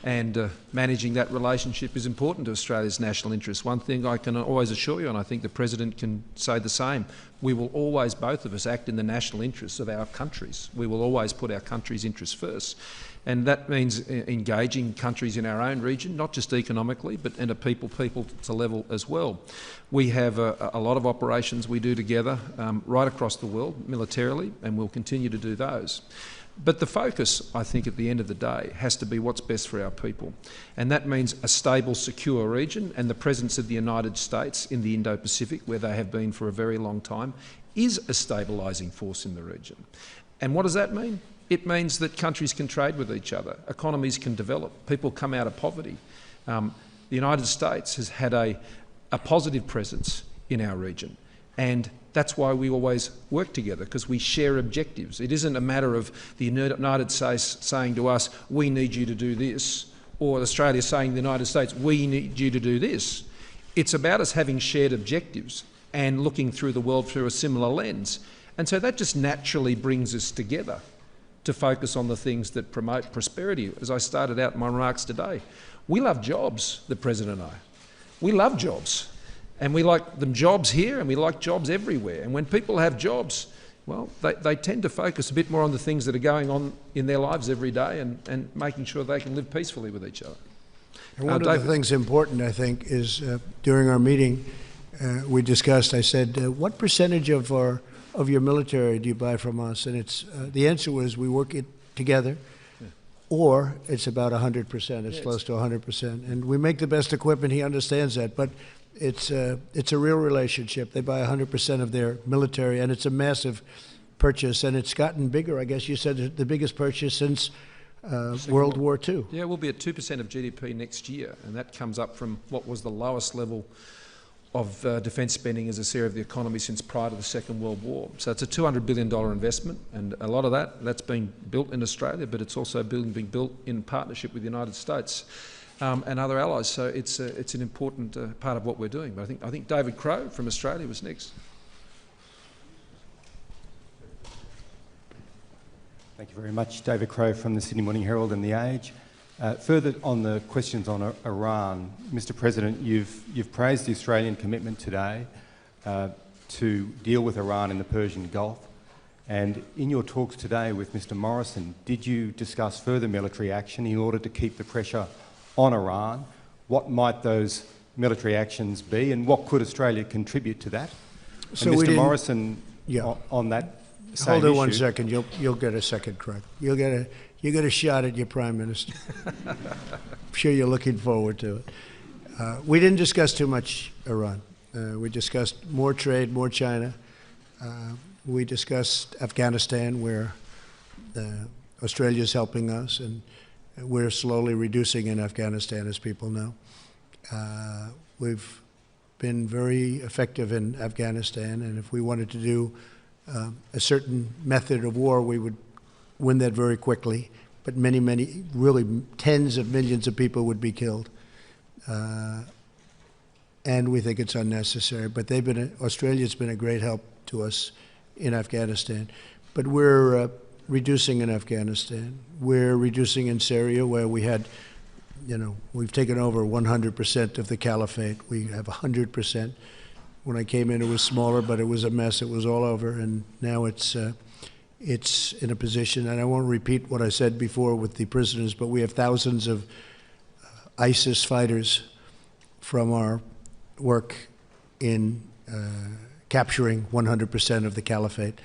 [SPEAKER 8] and managing that relationship is important to Australia's national interests. One thing I can always assure you, and I think the President can say the same, we will always, both of us, act in the national interests of our countries. We will always put our country's interests first. And that means engaging countries in our own region, not just economically, but at a people to level as well. We have a lot of operations we do together right across the world, militarily, and we'll continue to do those. But the focus, I think, at the end of the day, has to be what's best for our people. And that means a stable, secure region, and the presence of the United States in the Indo-Pacific, where they have been for a very long time, is a stabilising force in the region. And what does that mean? It means that countries can trade with each other, economies can develop, people come out of poverty. The United States has had a positive presence in our region, and that's why we always work together, because we share objectives. It isn't a matter of the United States saying to us, we need you to do this, or Australia saying to the United States, we need you to do this. It's about us having shared objectives and looking through the world through a similar lens. And so that just naturally brings us together to focus on the things that promote prosperity. As I started out in my remarks today, we love jobs, the President and I. We love jobs. And we like them jobs here, and we like jobs everywhere. And when people have jobs, well, they tend to focus a bit more on the things that are going on in their lives every day and making sure they can live peacefully with each other.
[SPEAKER 1] And one of the things important, I think, is during our meeting, we discussed, I said, what percentage of your military do you buy from us? And it's the answer was we work it together, or it's about 100%. It's close to 100%. And we make the best equipment. He understands that. But it's a real relationship. They buy 100% of their military, and it's a massive purchase. And it's gotten bigger. I guess you said the biggest purchase since World War II.
[SPEAKER 8] Yeah, we'll be at 2% of GDP next year, and that comes up from what was the lowest level of defence spending as a share of the economy since prior to the Second World War. So it's a $200 billion investment, and a lot of that's been built in Australia, but it's also being built in partnership with the United States and other allies. So it's an important part of what we're doing. But I think David Crowe from Australia was next.
[SPEAKER 18] Thank you very much. David Crowe from the Sydney Morning Herald and The Age. Further on the questions on Iran, Mr. President, you've praised the Australian commitment today to deal with Iran in the Persian Gulf. And in your talks today with Mr. Morrison, did you discuss further military action in order to keep the pressure on Iran? What might those military actions be, and what could Australia contribute to that?
[SPEAKER 1] So
[SPEAKER 18] and Mr. Morrison, on that same
[SPEAKER 1] hold on
[SPEAKER 18] issue,
[SPEAKER 1] 1 second. You'll get a second crack. You get a shot at your Prime Minister. I'm sure you're looking forward to it. We didn't discuss too much Iran. We discussed more trade, more China. We discussed Afghanistan, where Australia is helping us, and we're slowly reducing in Afghanistan, as people know. We've been very effective in Afghanistan, and if we wanted to do a certain method of war, we would win that very quickly. But many, really tens of millions of people would be killed. And we think it's unnecessary. But Australia's been a great help to us in Afghanistan. But we're reducing in Afghanistan. We're reducing in Syria, where we had, we've taken over 100% of the caliphate. We have 100%. When I came in, it was smaller, but it was a mess. It was all over, and now it's in a position, and I won't repeat what I said before with the prisoners, but we have thousands of ISIS fighters from our work in capturing 100% of the caliphate.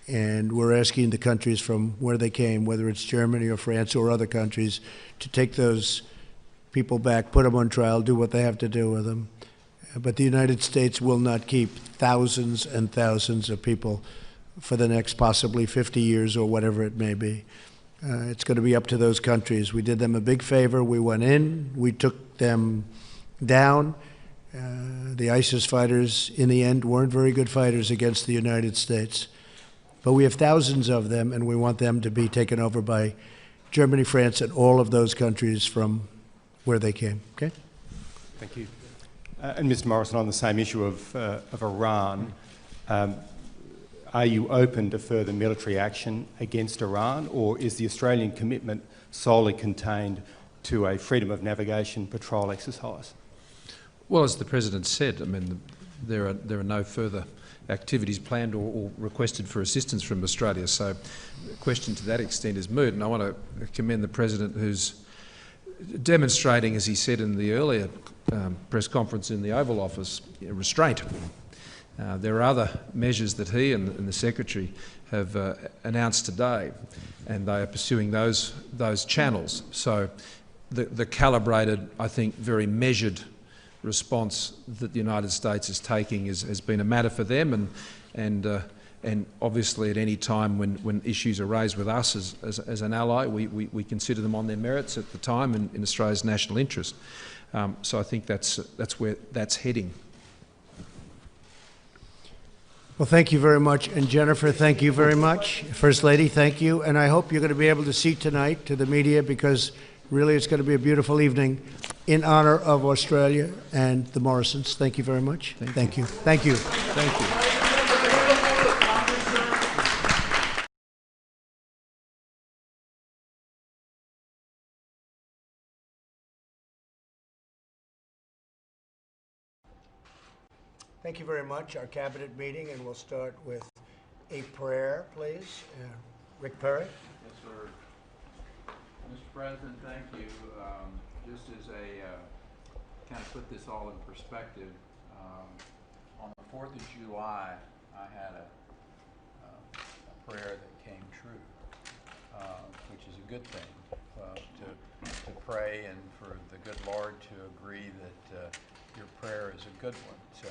[SPEAKER 1] And we're asking the countries from where they came, whether it's Germany or France or other countries, to take those people back, put them on trial, do what they have to do with them. But the United States will not keep thousands and thousands of people for the next possibly 50 years or whatever it may be. It's going to be up to those countries. We did them a big favor. We went in. We took them down. The ISIS fighters, in the end, weren't very good fighters against the United States. But we have thousands of them, and we want them to be taken over by Germany, France, and all of those countries from where they came. Okay?
[SPEAKER 18] Thank you. And Mr. Morrison, on the same issue of Iran, are you open to further military action against Iran, or is the Australian commitment solely contained to a freedom of navigation patrol exercise?
[SPEAKER 8] Well, as the President said, I mean, there are no further activities planned or requested for assistance from Australia. So the question to that extent is moot. And I want to commend the President, who's demonstrating, as he said in the earlier press conference in the Oval Office, restraint. There are other measures that he and the Secretary have announced today, and they are pursuing those channels. So the calibrated, I think, very measured response that the United States is taking has been a matter for them, and obviously at any time when issues are raised with us as an ally, we consider them on their merits at the time and in Australia's national interest. So I think that's where that's heading.
[SPEAKER 1] Well, thank you very much. And Jennifer, thank you very much. First Lady, thank you. And I hope you're going to be able to see tonight to the media, because really it's going to be a beautiful evening in honor of Australia and the Morrisons. Thank you very much. Thank you. Thank you.
[SPEAKER 8] Thank you.
[SPEAKER 1] Thank you very much. Our cabinet meeting, and we'll start with a prayer, please. Rick Perry.
[SPEAKER 19] Yes, sir. Mr. President, thank you. Just as a kind of put this all in perspective, on the 4th of July, I had a prayer that came true, which is a good thing, to pray and for the good Lord to agree that your prayer is a good one. So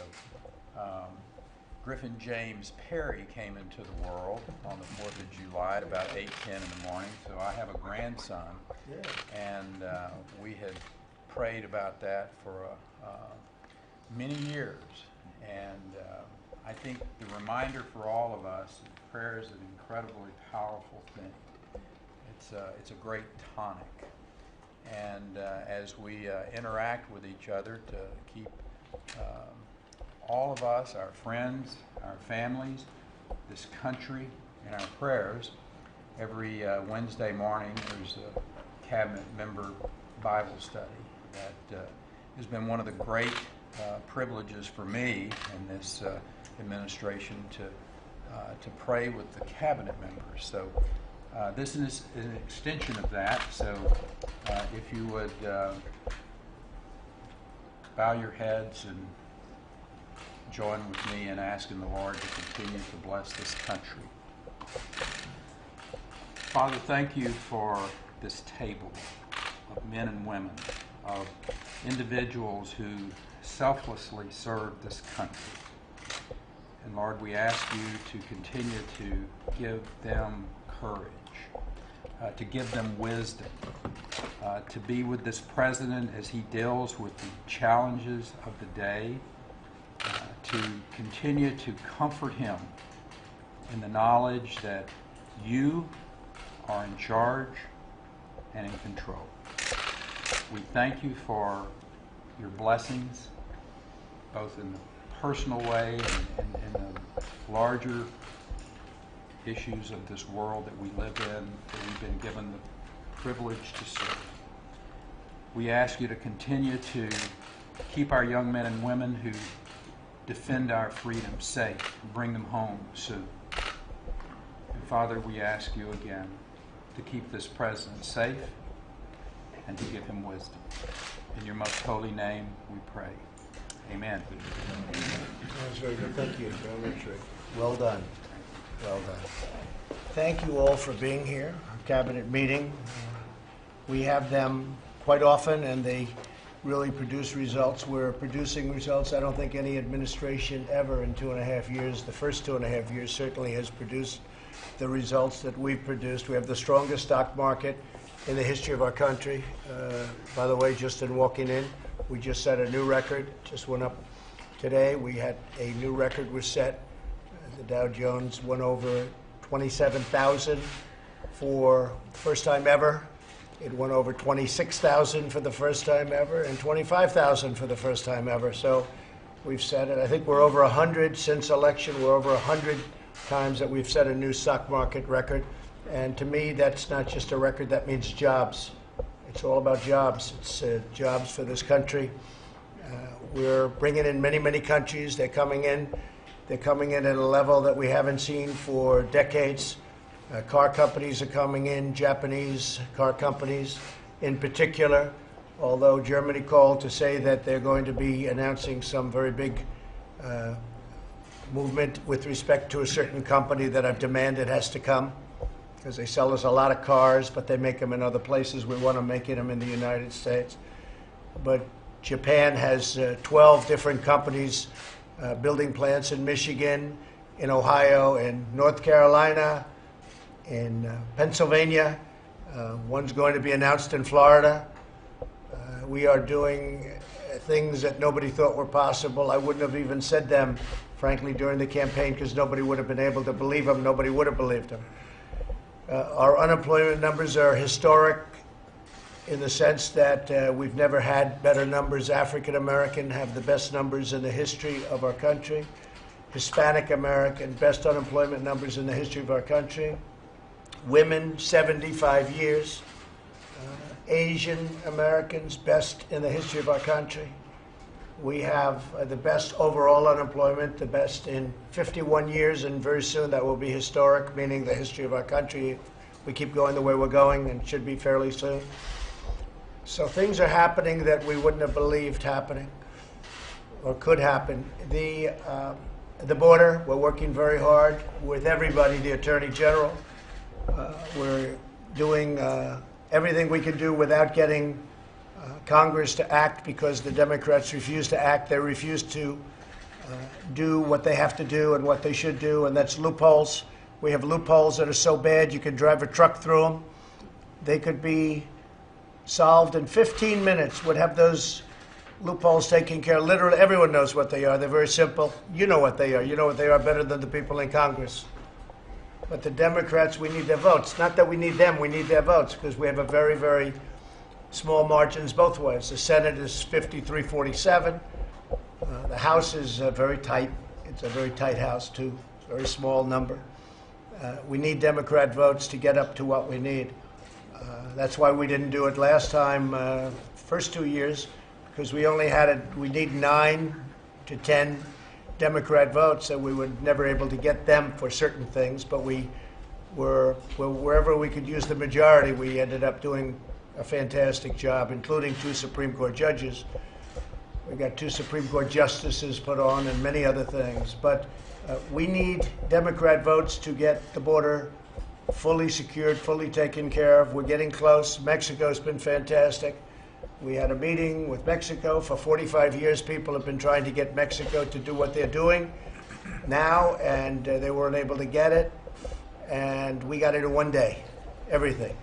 [SPEAKER 19] Griffin James Perry came into the world on the 4th of July at about 8:10 in the morning. So I have a grandson, and we had prayed about that for many years. And I think the reminder for all of us that prayer is an incredibly powerful thing. It's a great tonic. And as we interact with each other to keep all of us, our friends, our families, this country in our prayers, every Wednesday morning there's a cabinet member Bible study that has been one of the great privileges for me in this administration to pray with the cabinet members. So this is an extension of that. So if you would bow your heads and join with me in asking the Lord to continue to bless this country. Father, thank you for this table of men and women, of individuals who selflessly serve this country. And Lord, we ask you to continue to give them courage, to give them wisdom, to be with this president as he deals with the challenges of the day, to continue to comfort him in the knowledge that you are in charge and in control. We thank you for your blessings, both in the personal way and in the larger issues of this world that we live in, that we've been given the privilege to serve. We ask you to continue to keep our young men and women who defend our freedom safe and bring them home soon. And Father, we ask you again to keep this president safe and to give him wisdom. In your most holy name we pray. Amen.
[SPEAKER 1] That's very good. Thank you very much, Rick. Well done. Well done. Thank you all for being here. Our cabinet meeting. We have them quite often, and they really produce results. We're producing results I don't think any administration ever in 2.5 years, the first 2.5 years certainly, has produced the results that we've produced. We have the strongest stock market in the history of our country. By the way, just in walking in, we just set a new record, just went up today. We had a new record was set. The Dow Jones went over 27,000 for the first time ever. It went over 26,000 for the first time ever and 25,000 for the first time ever. So we've set it. I think we're over 100 since election. We're over 100 times that we've set a new stock market record. And to me, that's not just a record. That means jobs. It's all about jobs. It's jobs for this country. We're bringing in many, many countries. They're coming in. They're coming in at a level that we haven't seen for decades. Car companies are coming in, Japanese car companies in particular, although Germany called to say that they're going to be announcing some very big movement with respect to a certain company that I've demanded has to come, because they sell us a lot of cars, but they make them in other places. We want to make them in the United States. But Japan has 12 different companies building plants in Michigan, in Ohio, in North Carolina, in Pennsylvania. One's going to be announced in Florida. We are doing things that nobody thought were possible. I wouldn't have even said them, frankly, during the campaign, because nobody would have been able to believe them. Nobody would have believed them. Our unemployment numbers are historic in the sense that we've never had better numbers. African American have the best numbers in the history of our country. Hispanic American, best unemployment numbers in the history of our country. Women, 75 years. Asian Americans, best in the history of our country. We have the best overall unemployment, the best in 51 years, and very soon that will be historic, meaning the history of our country. We keep going the way we're going, and should be fairly soon. So things are happening that we wouldn't have believed happening or could happen. The border, we're working very hard with everybody, the Attorney General. We're doing everything we can do without getting Congress to act, because the Democrats refuse to act. They refuse to do what they have to do and what they should do, and that's loopholes. We have loopholes that are so bad you can drive a truck through them. They could be solved in 15 minutes, would have those loopholes taken care of. Literally, everyone knows what they are. They're very simple. You know what they are. You know what they are better than the people in Congress. But the Democrats, we need their votes. Not that we need them, we need their votes, because we have a very, very small margins both ways. The Senate is 53-47. The House is very tight. It's a very tight House, too. It's a very small number. We need Democrat votes to get up to what we need. That's why we didn't do it last time, first 2 years, because we only had we need 9 to 10 Democrat votes, and we were never able to get them for certain things, but we were, wherever we could use the majority, we ended up doing a fantastic job, including 2 Supreme Court judges. We got 2 Supreme Court justices put on and many other things. But we need Democrat votes to get the border fully secured, fully taken care of. We're getting close. Mexico's been fantastic. We had a meeting with Mexico. For 45 years, people have been trying to get Mexico to do what they're doing now, and they weren't able to get it. And we got it in 1 day, everything.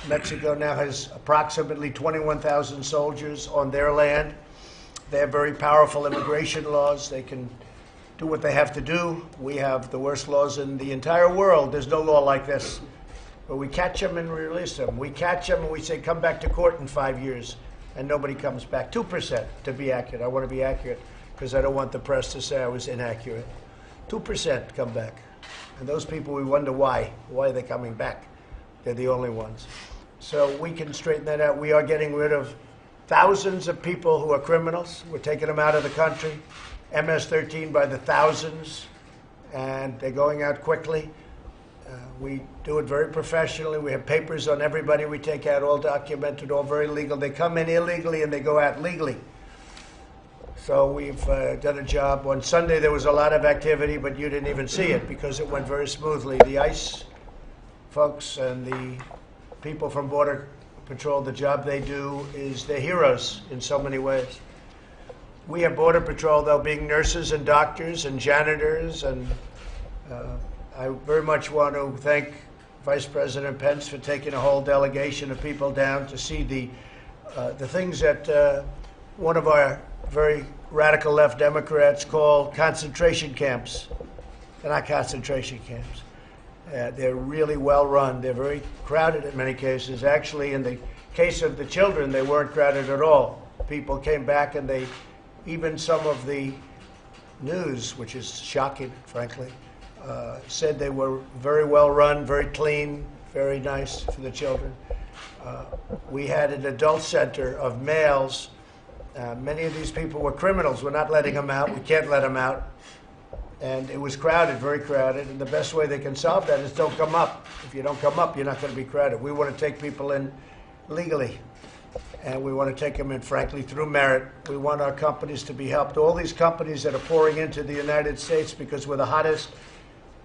[SPEAKER 1] Mexico now has approximately 21,000 soldiers on their land. They have very powerful immigration laws. They can do what they have to do. We have the worst laws in the entire world. There's no law like this. But we catch them and release them. We catch them and we say, come back to court in 5 years, and nobody comes back. 2%, to be accurate. I want to be accurate because I don't want the press to say I was inaccurate. 2% come back. And those people, we wonder why. Why are they coming back? They're the only ones. So we can straighten that out. We are getting rid of thousands of people who are criminals. We're taking them out of the country. MS-13 by the thousands, and they're going out quickly. We do it very professionally. We have papers on everybody we take out, all documented, all very legal. They come in illegally and they go out legally. So we've done a job. On Sunday there was a lot of activity, but you didn't even see it because it went very smoothly. The ICE folks and the people from Border Patrol, the job they do is they're heroes in so many ways. We have Border Patrol, though, being nurses and doctors and janitors, and I very much want to thank Vice President Pence for taking a whole delegation of people down to see the things that one of our very radical left Democrats call concentration camps. They're not concentration camps. They're really well run. They're very crowded in many cases. Actually, in the case of the children, they weren't crowded at all. People came back and they, even some of the news, which is shocking, frankly, said they were very well run, very clean, very nice for the children. We had an adult center of males. Many of these people were criminals. We're not letting them out. We can't let them out. And it was crowded, very crowded. And the best way they can solve that is don't come up. If you don't come up, you're not going to be crowded. We want to take people in legally. And we want to take them in, frankly, through merit. We want our companies to be helped. All these companies that are pouring into the United States because we're the hottest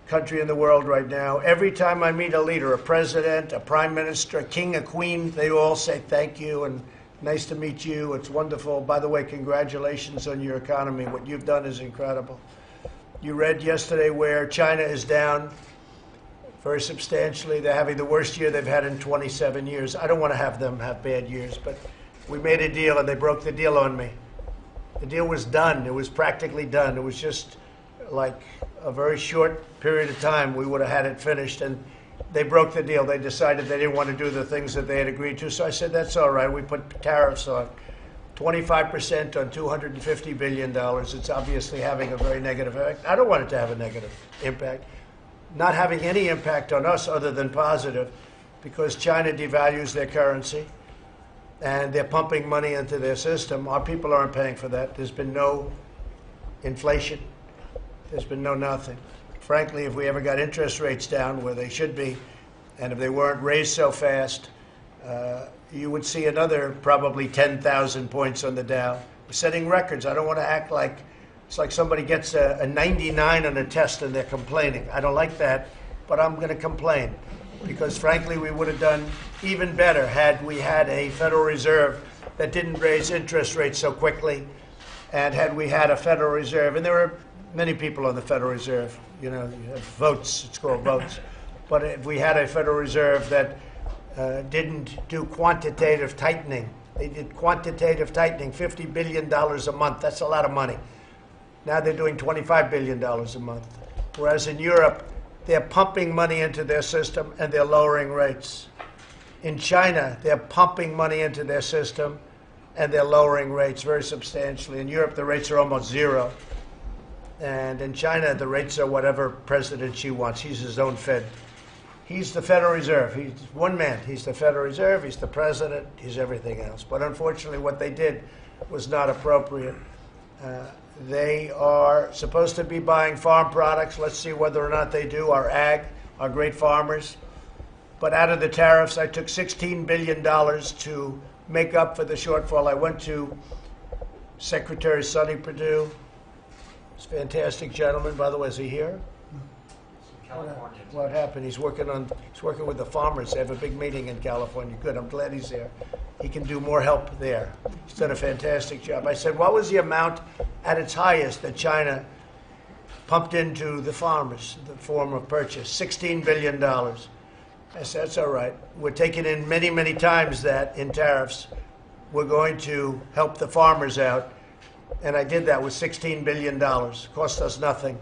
[SPEAKER 1] country in the world right now. Every time I meet a leader, a president, a prime minister, a king, a queen, they all say thank you and nice to meet you. It's wonderful. By the way, congratulations on your economy. What you've done is incredible. You read yesterday where China is down very substantially. They're having the worst year they've had in 27 years. I don't want to have them have bad years, but we made a deal and they broke the deal on me. The deal was done. It was practically done. It was just like a very short period of time we would have had it finished, and they broke the deal. They decided they didn't want to do the things that they had agreed to, so I said, that's all right. We put tariffs on 25% on $250 billion. It's obviously having a very negative effect. I don't want it to have a negative impact. Not having any impact on us other than positive, because China devalues their currency and they're pumping money into their system. Our people aren't paying for that. There's been no inflation. There's been no nothing. Frankly, if we ever got interest rates down where they should be, and if they weren't raised so fast, you would see another probably 10,000 points on the Dow. We're setting records. I don't want to act like it's like somebody gets a 99 on a test and they're complaining. I don't like that, but I'm going to complain because, frankly, we would have done even better had we had a Federal Reserve that didn't raise interest rates so quickly, and had we had a Federal Reserve. And there are many people on the Federal Reserve. You know, you have votes. It's called votes. But if we had a Federal Reserve that didn't do quantitative tightening, they did quantitative tightening, $50 billion a month. That's a lot of money. Now they're doing $25 billion a month. Whereas in Europe, they're pumping money into their system and they're lowering rates. In China, they're pumping money into their system and they're lowering rates very substantially. In Europe, the rates are almost zero. And in China, the rates are whatever president Xi wants. He's his own Fed. He's the Federal Reserve. He's one man. He's the Federal Reserve. He's the president. He's everything else. But unfortunately, what they did was not appropriate. They are supposed to be buying farm products. Let's see whether or not they do. Our ag, our great farmers. But out of the tariffs, I took $16 billion to make up for the shortfall. I went to Secretary Sonny Perdue. He's a fantastic gentleman. By the way, is he here? California. What happened? He's working with the farmers. They have a big meeting in California. Good. I'm glad he's there. He can do more help there. He's done a fantastic job. I said, what was the amount at its highest that China pumped into the farmers, the form of purchase? $16 billion. I said, that's all right. We're taking in many, many times that in tariffs. We're going to help the farmers out. And I did that with $16 billion. Cost us nothing.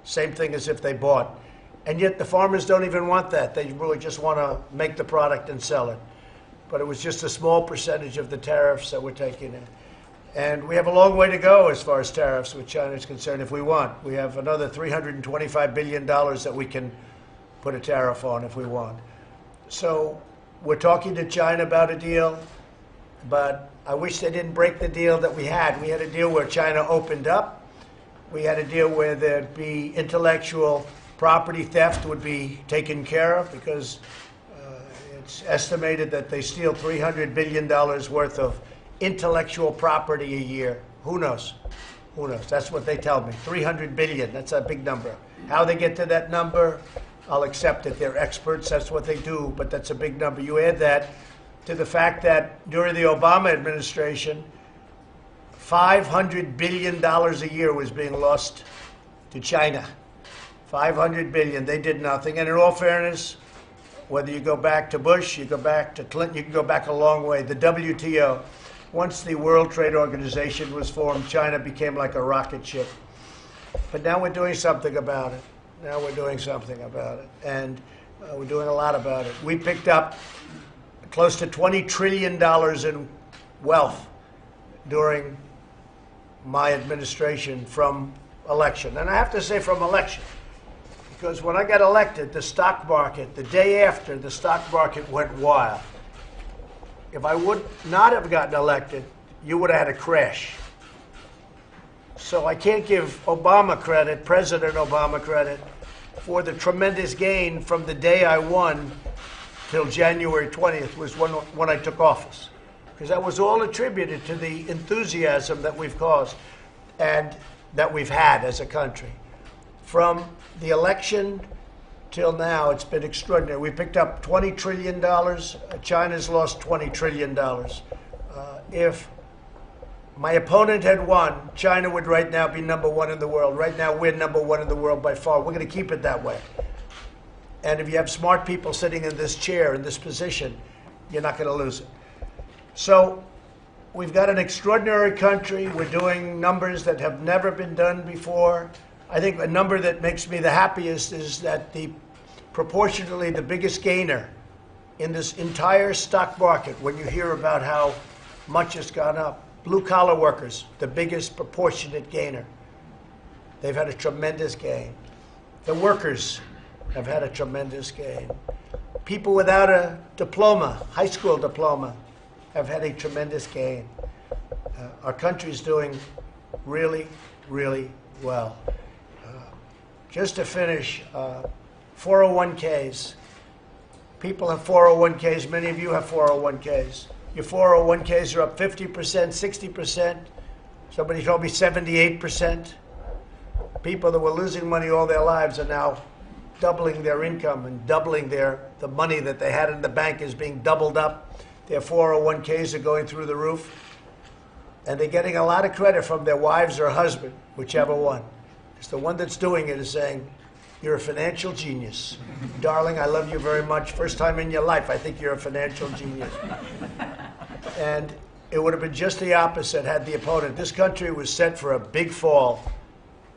[SPEAKER 1] Same thing as if they bought. And yet the farmers don't even want that. They really just want to make the product and sell it. But it was just a small percentage of the tariffs that we're taking in. And we have a long way to go as far as tariffs with China is concerned if we want. We have another $325 billion that we can put a tariff on if we want. So we're talking to China about a deal, but I wish they didn't break the deal that we had. We had a deal where China opened up. We had a deal where there'd be intellectual property theft would be taken care of because it's estimated that they steal $300 billion worth of intellectual property a year. Who knows? Who knows? That's what they tell me. 300 billion. That's a big number. How they get to that number, I'll accept it. They're experts. That's what they do. But that's a big number. You add that to the fact that during the Obama administration, $500 billion a year was being lost to China. 500 billion. They did nothing. And in all fairness, whether you go back to Bush, you go back to Clinton, you can go back a long way. The WTO, once the World Trade Organization was formed, China became like a rocket ship. But now we're doing something about it. Now we're doing something about it. And we're doing a lot about it. We picked up close to $20 trillion in wealth during my administration from election. And I have to say from election. Because when I got elected, the stock market, the day after, the stock market went wild. if I would not have gotten elected, you would have had a crash. So I can't give Obama credit, President Obama credit, for the tremendous gain from the day I won till January 20th was when I took office. Because that was all attributed to the enthusiasm that we've caused and that we've had as a country. From the election till now, it's been extraordinary. We picked up $20 trillion. China's lost $20 trillion. If my opponent had won, China would right now be #1 in the world. Right now, we're #1 in the world by far. We're going to keep it that way. And if you have smart people sitting in this chair, in this position, you're not going to lose it. So we've got an extraordinary country. We're doing numbers that have never been done before. I think a number that makes me the happiest is that proportionally the biggest gainer in this entire stock market, when you hear about how much it's gone up, blue-collar workers, the biggest proportionate gainer. They've had a tremendous gain. The workers have had a tremendous gain. People without a diploma, high school diploma, have had a tremendous gain. Our country's doing really, really well. Just to finish, 401ks. People have 401ks. Many of you have 401ks. Your 401ks are up 50%, 60%. Somebody told me 78%. People that were losing money all their lives are now doubling their income and doubling the money that they had in the bank is being doubled up. Their 401ks are going through the roof. And they're getting a lot of credit from their wives or husband, whichever one. Because the one that's doing it is saying, "You're a financial genius. Darling, I love you very much. First time in your life, I think you're a financial genius." And it would have been just the opposite had the opponent. This country was set for a big fall.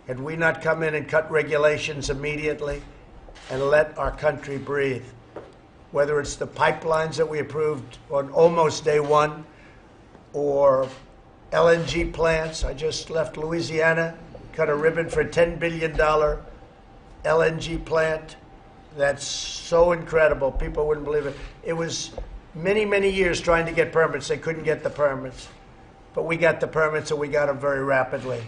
[SPEAKER 1] Had we not come in and cut regulations immediately and let our country breathe, whether it's the pipelines that we approved on almost day one or LNG plants. I just left Louisiana, cut a ribbon for a $10 billion LNG plant. That's so incredible. People wouldn't believe it. It was many, many years trying to get permits. They couldn't get the permits. But we got the permits, and we got them very rapidly.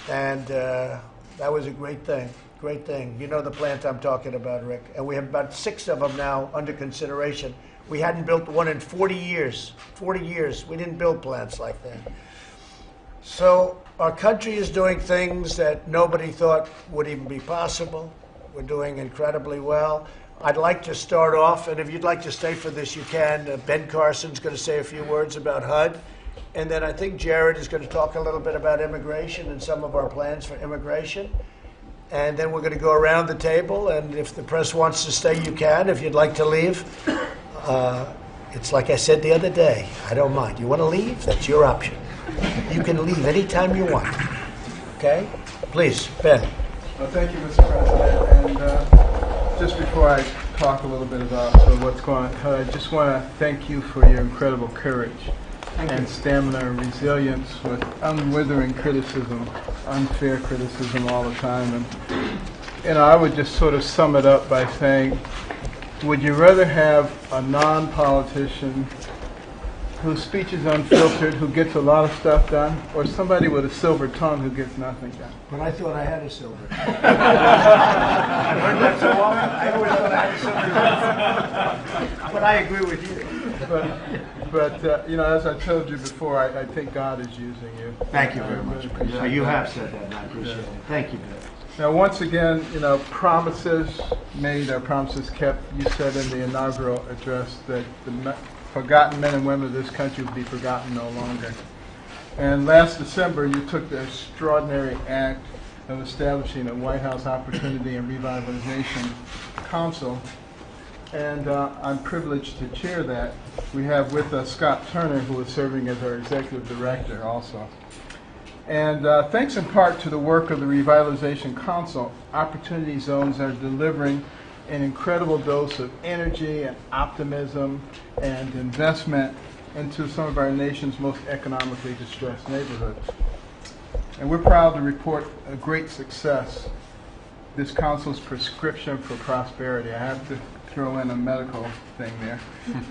[SPEAKER 1] And that was a great thing. Great thing. You know the plant I'm talking about, Rick. And we have about 6 of them now under consideration. We hadn't built one in 40 years. 40 years. We didn't build plants like that. So our country is doing things that nobody thought would even be possible. We're doing incredibly well. I'd like to start off, and if you'd like to stay for this, you can. Ben Carson's going to say a few words about HUD. And then I think Jared is going to talk a little bit about immigration and some of our plans for immigration. And then we're going to go around the table, and if the press wants to stay, you can. If you'd like to leave, it's like I said the other day, I don't mind. You want to leave? That's your option. You can leave anytime you want. Okay? Please, Ben.
[SPEAKER 20] Well, thank you, Mr. President. And just before I talk a little bit about what's going on, I just want to thank you for your incredible courage and stamina and resilience with unwithering criticism, unfair criticism all the time. And I would just sort of sum it up by saying, would you rather have a non-politician whose speech is unfiltered, who gets a lot of stuff done, or somebody with a silver tongue who gets nothing done?
[SPEAKER 1] But I thought I had a silver. I've heard that so often. I always thought I had a silver. But I agree with you.
[SPEAKER 20] But you know, as I told you before, I think God is using you.
[SPEAKER 1] Thank you very much. You have said that, and I appreciate it. Thank you, Ben.
[SPEAKER 20] Now, once again, you know, promises made are promises kept. You said in the inaugural address that the forgotten men and women of this country would be forgotten no longer. And last December, you took the extraordinary act of establishing a White House Opportunity and Revitalization Council. And I'm privileged to chair that. We have with us Scott Turner, who is serving as our executive director also. And thanks in part to the work of the Revitalization Council, Opportunity Zones are delivering an incredible dose of energy and optimism and investment into some of our nation's most economically distressed neighborhoods. And we're proud to report a great success, this council's prescription for prosperity. I have to throw in a medical thing there.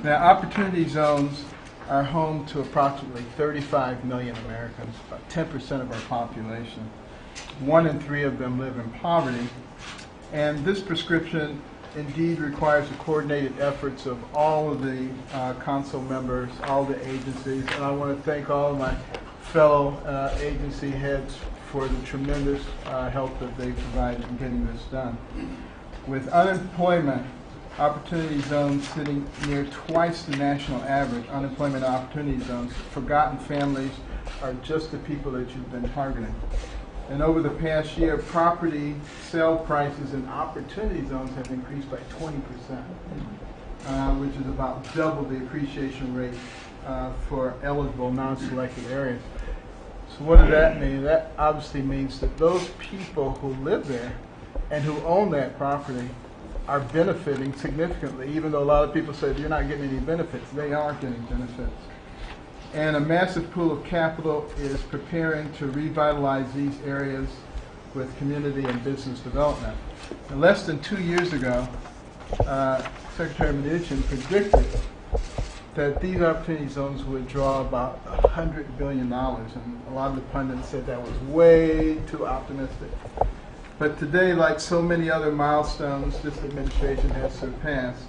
[SPEAKER 20] Now, opportunity zones are home to approximately 35 million Americans, about 10% of our population. 1 in 3 of them live in poverty. And this prescription indeed requires the coordinated efforts of all of the council members, all the agencies, and I want to thank all of my fellow agency heads for the tremendous help that they provided in getting this done. With unemployment opportunity zones sitting near twice the national average, unemployment opportunity zones, forgotten families are just the people that you've been targeting. And over the past year, property sale prices in opportunity zones have increased by 20%, which is about double the appreciation rate for eligible non-selected areas. So what does that mean? That obviously means that those people who live there and who own that property are benefiting significantly, even though a lot of people say you're not getting any benefits. They are getting benefits. And a massive pool of capital is preparing to revitalize these areas with community and business development. And less than 2 years ago, Secretary Mnuchin predicted that these opportunity zones would draw about $100 billion, and a lot of the pundits said that was way too optimistic. But today, like so many other milestones this administration has surpassed,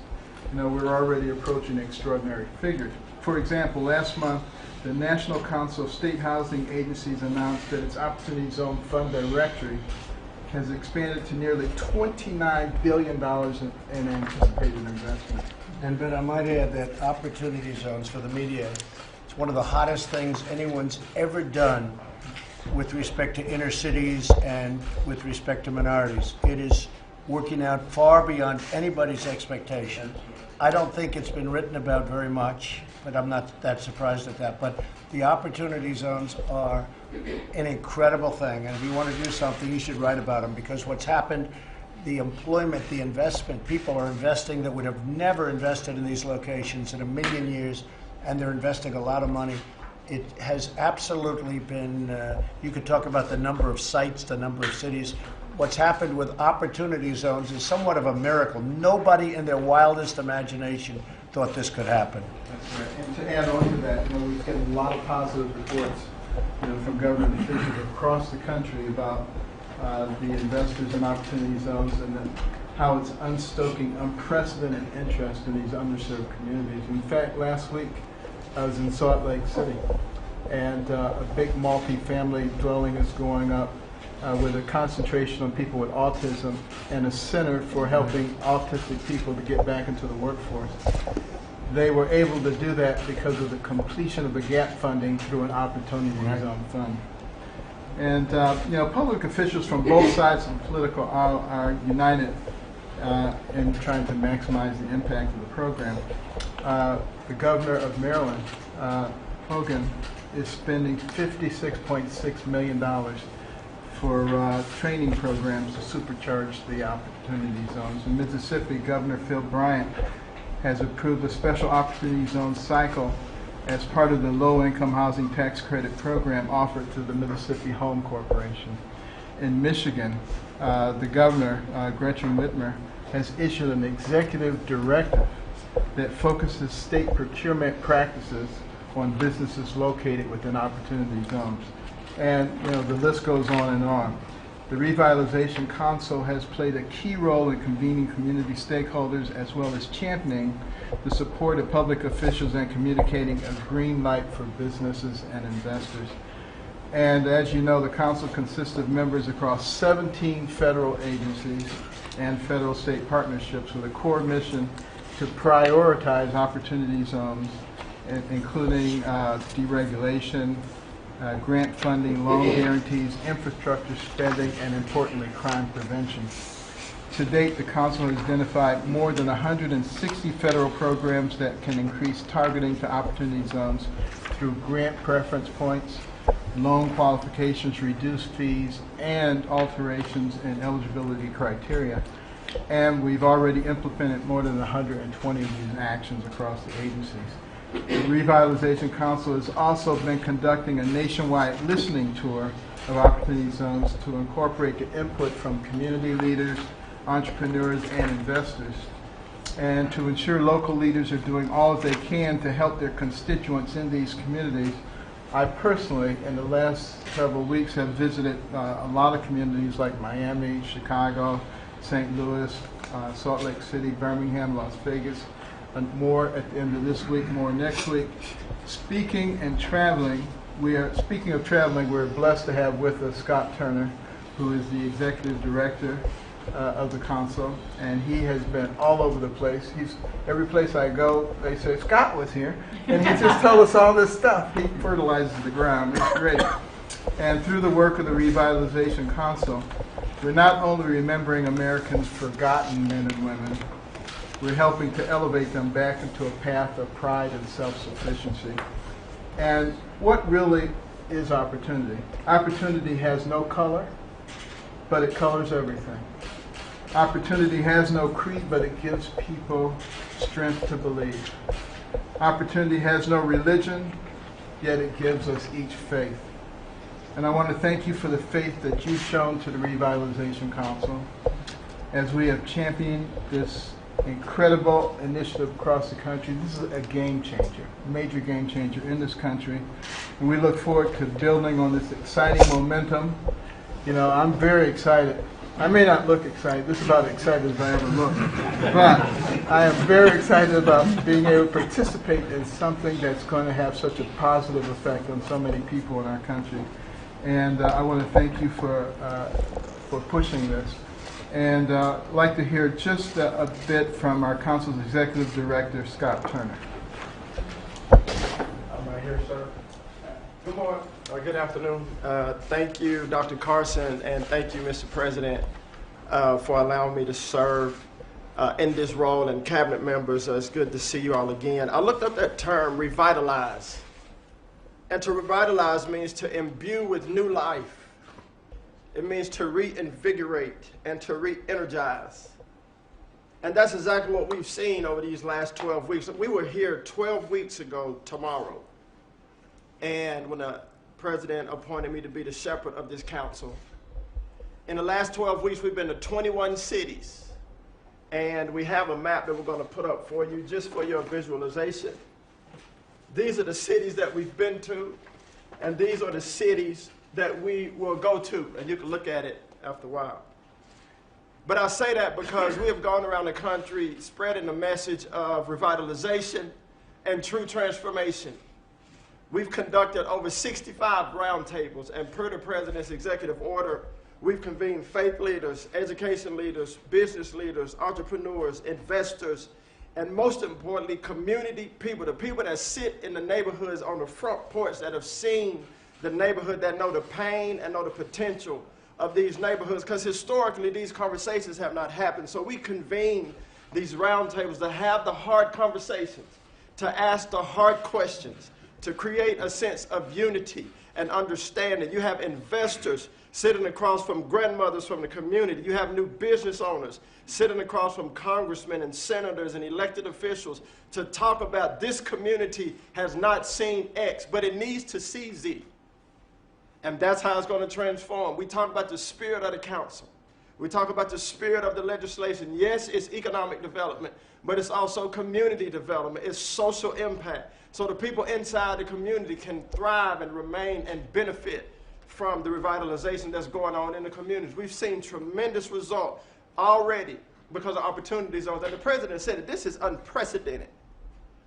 [SPEAKER 20] we're already approaching extraordinary figures. For example, last month, the National Council of State Housing Agencies announced that its Opportunity Zone Fund Directory has expanded to nearly $29 billion in anticipated investment.
[SPEAKER 1] But I might add that opportunity zones for the media, it's one of the hottest things anyone's ever done with respect to inner cities and with respect to minorities. It is working out far beyond anybody's expectation. I don't think it's been written about very much, but I'm not that surprised at that. But the opportunity zones are an incredible thing, and if you want to do something, you should write about them, because what's happened, the employment, the investment, people are investing that would have never invested in these locations in a million years, and they're investing a lot of money. It has absolutely been, you could talk about the number of sites, the number of cities. What's happened with opportunity zones is somewhat of a miracle. Nobody in their wildest imagination thought this could happen.
[SPEAKER 20] That's right. And to add on to that, we're getting a lot of positive reports from government officials across the country about the investors in opportunity zones and how it's unstoking unprecedented interest in these underserved communities. In fact, last week I was in Salt Lake City, and a big multi-family dwelling is going up with a concentration on people with autism and a center for helping autistic people to get back into the workforce. They were able to do that because of the completion of the gap funding through an opportunity zone fund. And public officials from both sides of the political aisle are united in trying to maximize the impact of the program. The governor of Maryland, Hogan, is spending $56.6 million for training programs to supercharge the opportunity zones. In Mississippi, Governor Phil Bryant has approved a special opportunity zone cycle as part of the low-income housing tax credit program offered to the Mississippi Home Corporation. In Michigan, the governor, Gretchen Whitmer, has issued an executive directive that focuses state procurement practices on businesses located within opportunity zones. And the list goes on and on. The Revitalization Council has played a key role in convening community stakeholders as well as championing the support of public officials and communicating a green light for businesses and investors. And as you know, the council consists of members across 17 federal agencies and federal state partnerships with a core mission to prioritize opportunity zones, including deregulation, grant funding, loan guarantees, infrastructure spending, and importantly, crime prevention. To date, the Council has identified more than 160 federal programs that can increase targeting to opportunity zones through grant preference points, loan qualifications, reduced fees, and alterations in eligibility criteria. And we've already implemented more than 120 of these actions across the agencies. The Revitalization Council has also been conducting a nationwide listening tour of opportunity zones to incorporate the input from community leaders, entrepreneurs, and investors. and to ensure local leaders are doing all that they can to help their constituents in these communities. I personally, in the last several weeks, have visited a lot of communities like Miami, Chicago, St. Louis, Salt Lake City, Birmingham, Las Vegas, and more at the end of this week, more next week. Speaking of traveling, we're blessed to have with us Scott Turner, who is the executive director of the council, and he has been all over the place. Every place I go, they say, Scott was here, and he just told us all this stuff. He fertilizes the ground. It's great. And through the work of the Revitalization Council, we're not only remembering Americans' forgotten men and women, we're helping to elevate them back into a path of pride and self-sufficiency. And what really is opportunity? Opportunity has no color, but it colors everything. Opportunity has no creed, but it gives people strength to believe. Opportunity has no religion, yet it gives us each faith. And I want to thank you for the faith that you've shown to the Revitalization Council as we have championed this incredible initiative across the country. This is a game changer, major game changer in this country. And we look forward to building on this exciting momentum. You know, I'm very excited. I may not look excited. This is about as excited as I ever look. But I am very excited about being able to participate in something that's going to have such a positive effect on so many people in our country. And I want to thank you for pushing this. And I'd like to hear just a bit from our council's executive director, Scott Turner.
[SPEAKER 21] I'm right here, sir. Good morning, or good afternoon. Thank you, Dr. Carson, and thank you, Mr. President, for allowing me to serve in this role, and cabinet members. It's good to see you all again. I looked up that term, revitalize. And to revitalize means to imbue with new life. It means to reinvigorate and to re-energize. And that's exactly what we've seen over these last 12 weeks. We were here 12 weeks ago tomorrow. And when the president appointed me to be the shepherd of this council, in the last 12 weeks, we've been to 21 cities. And we have a map that we're going to put up for you just for your visualization. These are the cities that we've been to, and these are the cities that we will go to. And you can look at it after a while. But I say that because we have gone around the country spreading the message of revitalization and true transformation. We've conducted over 65 roundtables, and per the President's executive order, we've convened faith leaders, education leaders, business leaders, entrepreneurs, investors, and most importantly, community people, the people that sit in the neighborhoods on the front porch that have seen the neighborhood, that know the pain and know the potential of these neighborhoods, because historically these conversations have not happened. So we convene these roundtables to have the hard conversations, to ask the hard questions, to create a sense of unity and understanding. You have investors sitting across from grandmothers from the community. You have new business owners sitting across from congressmen and senators and elected officials to talk about this community has not seen X, but it needs to see Z. And that's how it's going to transform. We talk about the spirit of the council. We talk about the spirit of the legislation. Yes, it's economic development, but it's also community development. It's social impact. So the people inside the community can thrive and remain and benefit from the revitalization that's going on in the communities. We've seen tremendous results already because of opportunity zones. And the president said that this is unprecedented.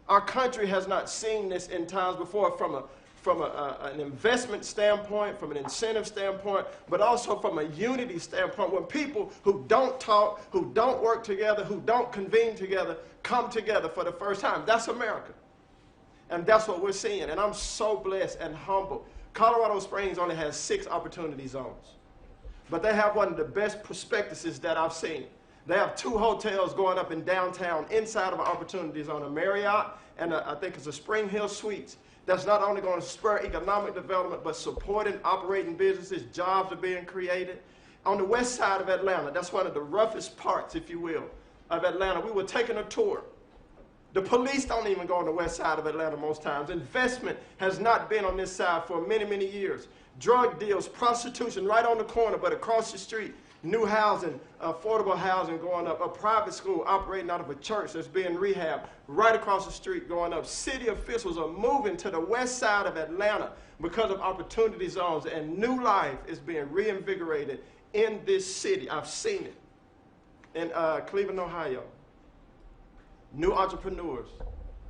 [SPEAKER 21] Our country has not seen this in times before from an investment standpoint, from an incentive standpoint, but also from a unity standpoint, when people who don't talk, who don't work together, who don't convene together, come together for the first time. That's America. And that's what we're seeing. And I'm so blessed and humbled. Colorado Springs only has 6 opportunity zones. But they have one of the best prospectuses that I've seen. They have 2 hotels going up in downtown inside of an opportunity zone, a Marriott and I think it's a Spring Hill Suites. That's not only going to spur economic development, but supporting operating businesses, jobs are being created. On the west side of Atlanta, that's one of the roughest parts, if you will, of Atlanta. We were taking a tour. The police don't even go on the west side of Atlanta most times. Investment has not been on this side for many, many years. Drug deals, prostitution right on the corner, but across the street, New housing, affordable housing going up, a private school operating out of a church that's being rehabbed right across the street going up. City officials are moving to the west side of Atlanta because of opportunity zones, and new life is being reinvigorated in this city. I've seen it in Cleveland, Ohio. New entrepreneurs,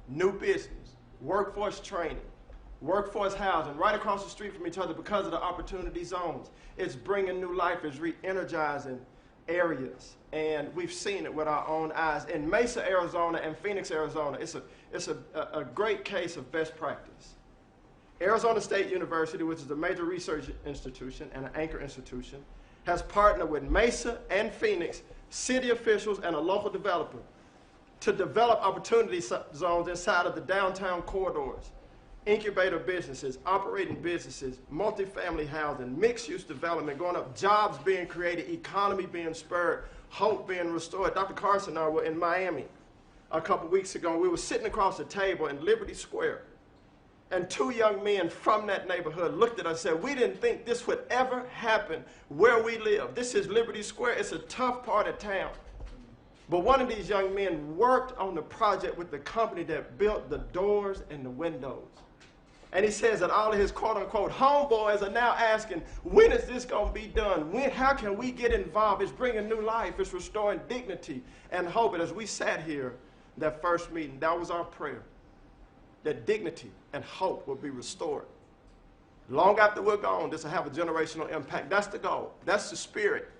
[SPEAKER 21] new business, workforce training, workforce housing right across the street from each other because of the opportunity zones. It's bringing new life, it's re-energizing areas, and we've seen it with our own eyes. In Mesa, Arizona and Phoenix, Arizona, it's a great case of best practice. Arizona State University, which is a major research institution and an anchor institution, has partnered with Mesa and Phoenix city officials and a local developer to develop opportunity zones inside of the downtown corridors. Incubator businesses, operating businesses, multifamily housing, mixed-use development going up, jobs being created, economy being spurred, hope being restored. Dr. Carson and I were in Miami a couple weeks ago. We were sitting across the table in Liberty Square, and two young men from that neighborhood looked at us and said, we didn't think this would ever happen where we live. This is Liberty Square. It's a tough part of town. But one of these young men worked on the project with the company that built the doors and the windows. And he says that all of his quote-unquote homeboys are now asking, when is this going to be done? How can we get involved? It's bringing new life. It's restoring dignity and hope. And as we sat here, that first meeting, that was our prayer, that dignity and hope will be restored. Long after we're gone, this will have a generational impact. That's the goal. That's the spirit.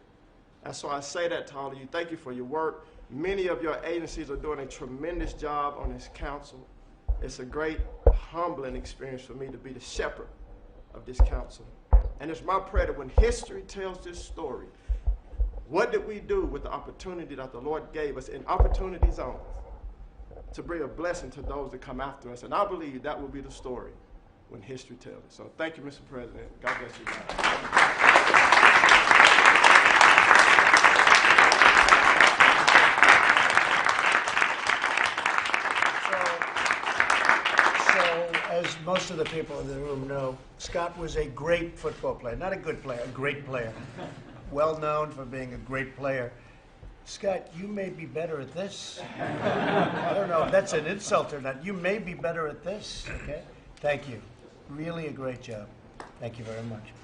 [SPEAKER 21] And so I say that to all of you. Thank you for your work. Many of your agencies are doing a tremendous job on this council. It's a great, humbling experience for me to be the shepherd of this council. And it's my prayer that when history tells this story, what did we do with the opportunity that the Lord gave us in opportunity zones to bring a blessing to those that come after us? And I believe that will be the story when history tells it. So thank you, Mr. President. God bless you guys.
[SPEAKER 1] As most of the people in the room know, Scott was a great football player. Not a good player, a great player. Well known for being a great player. Scott, you may be better at this. I don't know if that's an insult or not. You may be better at this, okay? Thank you. Really a great job. Thank you very much.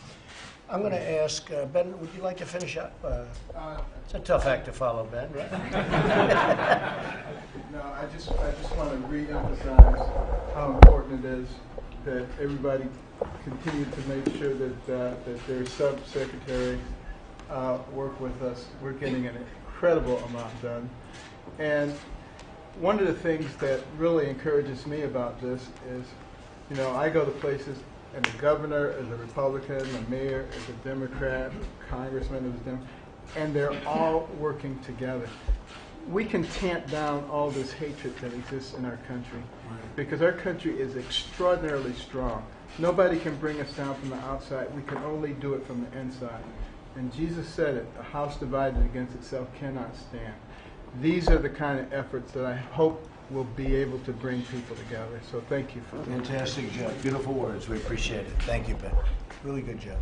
[SPEAKER 1] I'm going to ask, Ben, would you like to finish up? It's a tough act to follow, Ben, right?
[SPEAKER 20] No, I just want to re-emphasize how important it is that everybody continue to make sure that their sub-secretaries work with us. We're getting an incredible amount done. And one of the things that really encourages me about this is, you know, I go to places and the governor is a Republican, the mayor is a Democrat, congressman is a Democrat, and they're all working together. We can tamp down all this hatred that exists in our country because our country is extraordinarily strong. Nobody can bring us down from the outside. We can only do it from the inside. And Jesus said it, a house divided against itself cannot stand. These are the kind of efforts that I hope will be able to bring people together. So thank you for that.
[SPEAKER 1] Fantastic job. Beautiful words. We appreciate it. Thank you, Ben. Really good job.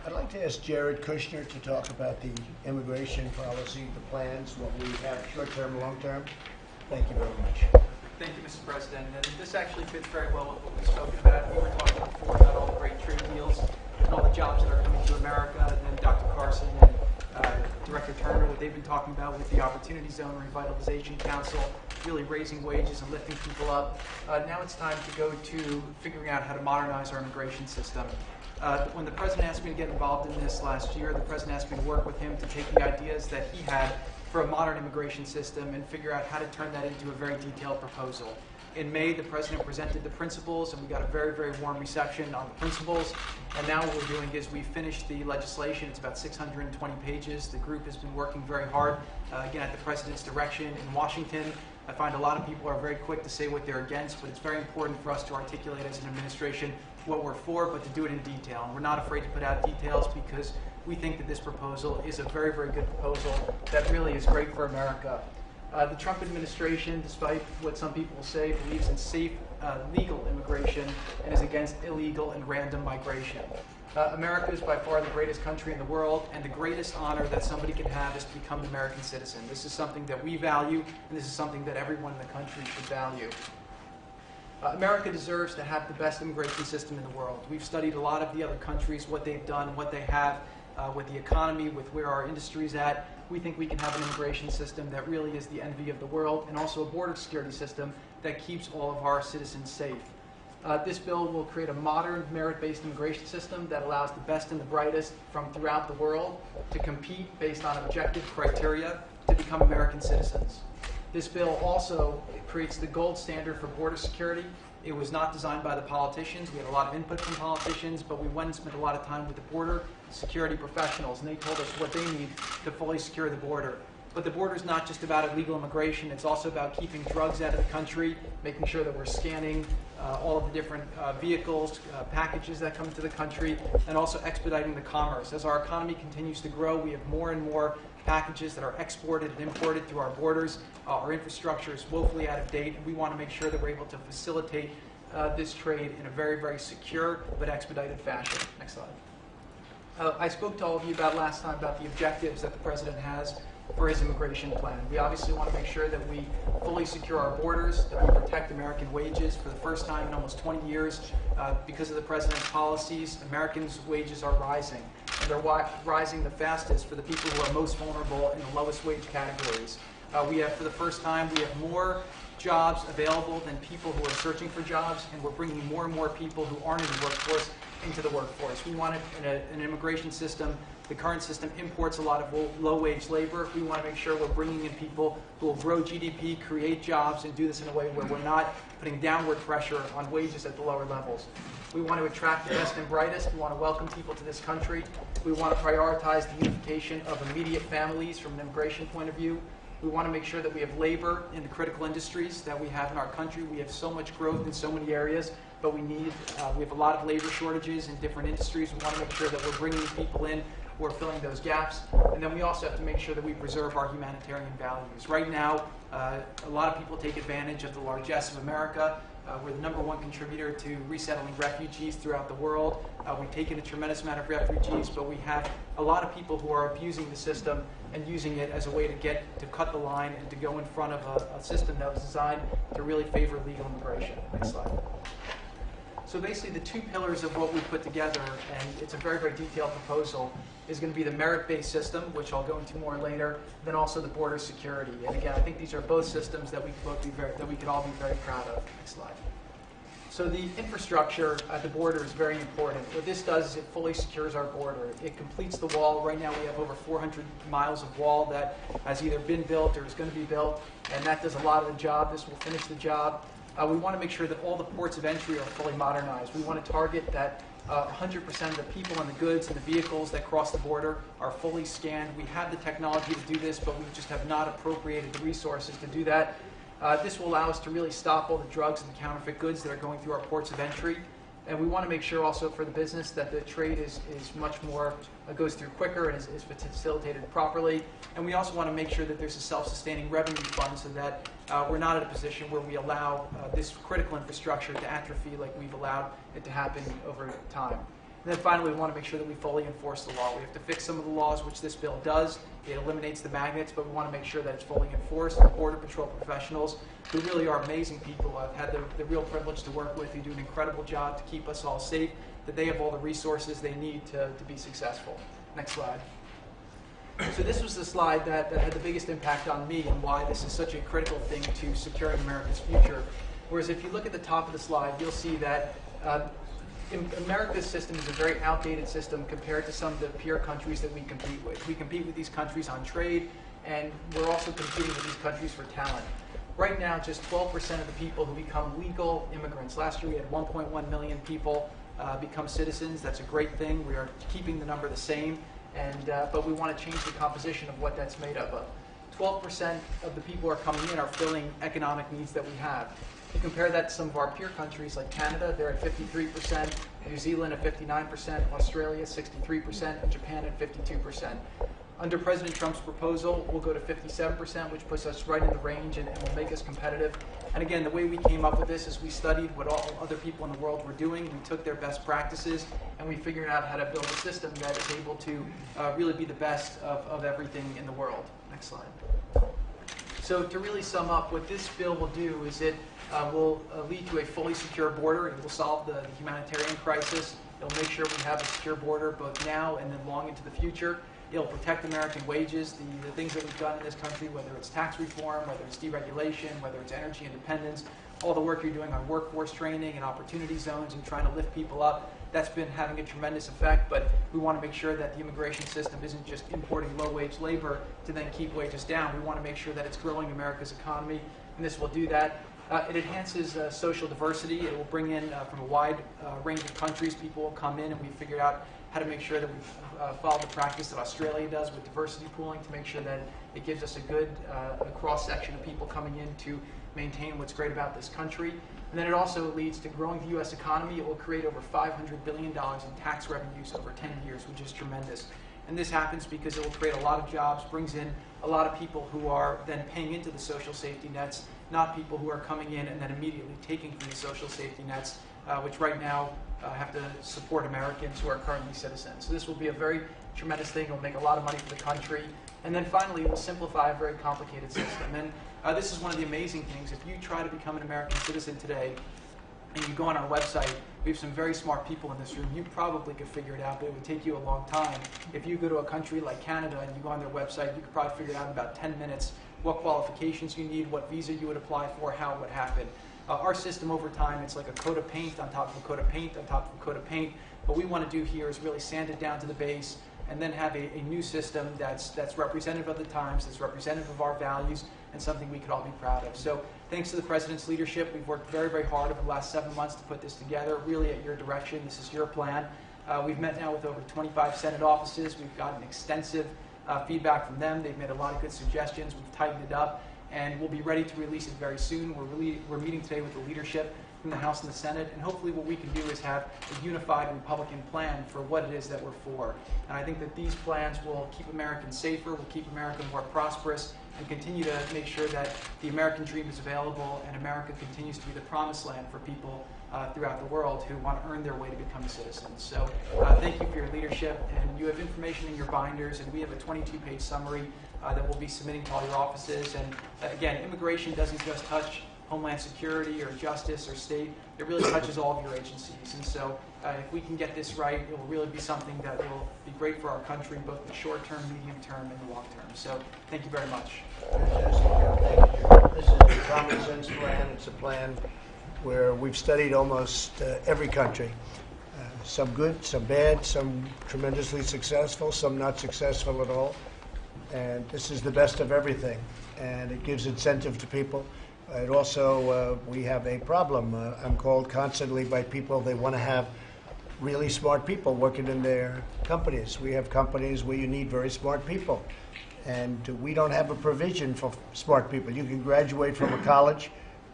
[SPEAKER 1] I'd like to ask Jared Kushner to talk about the immigration policy, the plans, what we have short-term, long-term. Thank you very much.
[SPEAKER 2] Thank you, Mr. President. And this actually fits very well with what we've spoken about. We were talking before about all the great trade deals and all the jobs that are coming to America. And then Dr. Carson and Director Turner, what they've been talking about with the Opportunity Zone Revitalization Council, really raising wages and lifting people up. Now it's time to go to figuring out how to modernize our immigration system. When the President asked me to get involved in this last year, the President asked me to work with him to take the ideas that he had for a modern immigration system and figure out how to turn that into a very detailed proposal. In May, the President presented the principles, and we got a very, very warm reception on the principles. And now what we're doing is we finished the legislation. It's about 620 pages. The group has been working very hard, again, at the President's direction in Washington. I find a lot of people are very quick to say what they're against, but it's very important for us to articulate as an administration what we're for, but to do it in detail. And we're not afraid to put out details because we think that this proposal is a very, very good proposal that really is great for America. The Trump administration, despite what some people say, believes in safe, legal immigration and is against illegal and random migration. America is by far the greatest country in the world, and the greatest honor that somebody can have is to become an American citizen. This is something that we value, and this is something that everyone in the country should value. America deserves to have the best immigration system in the world. We've studied a lot of the other countries, what they've done, what they have with the economy, with where our industry's at. We think we can have an immigration system that really is the envy of the world, and also a border security system that keeps all of our citizens safe. This bill will create a modern, merit-based immigration system that allows the best and the brightest from throughout the world to compete based on objective criteria to become American citizens. This bill also creates the gold standard for border security. It was not designed by the politicians. We had a lot of input from politicians, but we went and spent a lot of time with the border security professionals, and they told us what they need to fully secure the border. But the border is not just about illegal immigration. It's also about keeping drugs out of the country, making sure that we're scanning all of the different vehicles, packages that come into the country, and also expediting the commerce. As our economy continues to grow, we have more and more packages that are exported and imported through our borders. Our infrastructure is woefully out of date, and we want to make sure that we're able to facilitate this trade in a very, very secure but expedited fashion. Next slide. I spoke to all of you about last time about the objectives that the President has for his immigration plan. We obviously want to make sure that we fully secure our borders, that we protect American wages. For the first time in almost 20 years, because of the President's policies, Americans' wages are rising. And they're rising the fastest for the people who are most vulnerable in the lowest wage categories. For the first time, we have more jobs available than people who are searching for jobs, and we're bringing more and more people who aren't in the workforce into the workforce. We want an immigration system. The current system imports a lot of low-wage labor. We want to make sure we're bringing in people who will grow GDP, create jobs, and do this in a way where we're not putting downward pressure on wages at the lower levels. We want to attract the best and brightest. We want to welcome people to this country. We want to prioritize the unification of immediate families from an immigration point of view. We want to make sure that we have labor in the critical industries that we have in our country. We have so much growth in so many areas, but we have a lot of labor shortages in different industries. We want to make sure that we're bringing people in who are filling those gaps. And then we also have to make sure that we preserve our humanitarian values. Right now, a lot of people take advantage of the largesse of America. We're the #1 contributor to resettling refugees throughout the world. We've taken a tremendous amount of refugees, but we have a lot of people who are abusing the system and using it as a way to cut the line and to go in front of a system that was designed to really favor legal immigration. Next slide. So basically the two pillars of what we put together, and it's a very, very detailed proposal, is going to be the merit-based system, which I'll go into more later, then also the border security. And again, I think these are both systems that we could all be very proud of. Next slide. So the infrastructure at the border is very important. What this does is it fully secures our border. It completes the wall. Right now we have over 400 miles of wall that has either been built or is going to be built, and that does a lot of the job. This will finish the job. We want to make sure that all the ports of entry are fully modernized. We want to target that 100% of the people and the goods and the vehicles that cross the border are fully scanned. We have the technology to do this, but we just have not appropriated the resources to do that. This will allow us to really stop all the drugs and the counterfeit goods that are going through our ports of entry. And we want to make sure also for the business that the trade is much more, goes through quicker and is facilitated properly. And we also want to make sure that there's a self-sustaining revenue fund so that we're not in a position where we allow this critical infrastructure to atrophy like we've allowed it to happen over time. And then finally, we want to make sure that we fully enforce the law. We have to fix some of the laws, which this bill does. It eliminates the magnets, but we want to make sure that it's fully enforced. The Border Patrol professionals, who really are amazing people, I've had the real privilege to work with, who do an incredible job to keep us all safe, that they have all the resources they need to be successful. Next slide. So this was the slide that had the biggest impact on me and why this is such a critical thing to securing America's future. Whereas if you look at the top of the slide, you'll see that America's system is a very outdated system compared to some of the peer countries that we compete with. We compete with these countries on trade, and we're also competing with these countries for talent. Right now, just 12% of the people who become legal immigrants. Last year we had 1.1 million people become citizens. That's a great thing. We are keeping the number the same, but we want to change the composition of what that's made up of. 12% of the people who are coming in are filling economic needs that we have. You compare that to some of our peer countries like Canada, they're at 53%, New Zealand at 59%, Australia 63%, and Japan at 52%. Under President Trump's proposal, we'll go to 57%, which puts us right in the range and will make us competitive. And again, the way we came up with this is we studied what all other people in the world were doing. We took their best practices, and we figured out how to build a system that is able to really be the best of everything in the world. Next slide. So to really sum up, what this bill will do is it will lead to a fully secure border. It will solve the humanitarian crisis. It'll make sure we have a secure border both now and then long into the future. It'll protect American wages, the things that we've done in this country, whether it's tax reform, whether it's deregulation, whether it's energy independence, all the work you're doing on workforce training and opportunity zones and trying to lift people up. That's been having a tremendous effect, but we want to make sure that the immigration system isn't just importing low-wage labor to then keep wages down. We want to make sure that it's growing America's economy, and this will do that. It enhances social diversity. It will bring in from a wide range of countries. People will come in, and we figured out how to make sure that we follow the practice that Australia does with diversity pooling to make sure that it gives us a good cross-section of people coming in to maintain what's great about this country. And then it also leads to growing the U.S. economy. It will create over $500 billion in tax revenues over 10 years, which is tremendous. And this happens because it will create a lot of jobs, brings in a lot of people who are then paying into the social safety nets, not people who are coming in and then immediately taking from the social safety nets, which right now have to support Americans who are currently citizens. So this will be a very tremendous thing. It will make a lot of money for the country. And then finally, it will simplify a very complicated system. And this is one of the amazing things. If you try to become an American citizen today, and you go on our website, we have some very smart people in this room. You probably could figure it out, but it would take you a long time. If you go to a country like Canada and you go on their website, you could probably figure it out in about 10 minutes what qualifications you need, what visa you would apply for, how it would happen. Our system over time, it's like a coat of paint on top of a coat of paint on top of a coat of paint. What we want to do here is really sand it down to the base and then have a new system that's representative of the times, that's representative of our values, and something we could all be proud of. So thanks to the President's leadership, we've worked very, very hard over the last 7 months to put this together, really at your direction. This is your plan. We've met now with over 25 Senate offices. We've gotten extensive feedback from them. They've made a lot of good suggestions. We've tightened it up, and we'll be ready to release it very soon. We're meeting today with the leadership from the House and the Senate, and hopefully what we can do is have a unified Republican plan for what it is that we're for. And I think that these plans will keep Americans safer, will keep America more prosperous, and continue to make sure that the American dream is available and America continues to be the promised land for people throughout the world who want to earn their way to become citizens. So thank you for your leadership, and you have information in your binders, and we have a 22-page summary that we'll be submitting to all your offices. And again, immigration doesn't just touch Homeland Security or Justice or State. It really touches all of your agencies. And so if we can get this right, it will really be something that will be great for our country, both in the short term, medium term, and the long term. So thank you very much.
[SPEAKER 1] Thank you. This is a common sense plan. It's a plan where we've studied almost every country. Some good, some bad, some tremendously successful, some not successful at all. And this is the best of everything. And it gives incentive to people. It also, we have a problem. I'm called constantly by people, they want to have really smart people working in their companies. We have companies where you need very smart people. And we don't have a provision for smart people. You can graduate from a college,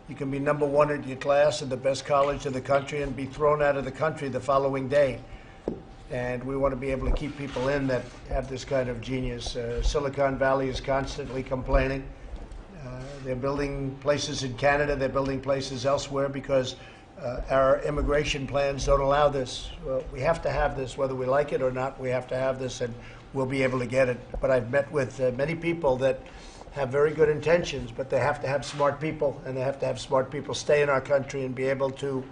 [SPEAKER 1] you can be number one in your class in the best college in the country and be thrown out of the country the following day. And we want to be able to keep people in that have this kind of genius. Silicon Valley is constantly complaining. They're building places in Canada, they're building places elsewhere because our immigration plans don't allow this. Well, we have to have this, whether we like it or not, we have to have this, and we'll be able to get it. But I've met with many people that have very good intentions, but they have to have smart people, and they have to have smart people stay in our country and be able to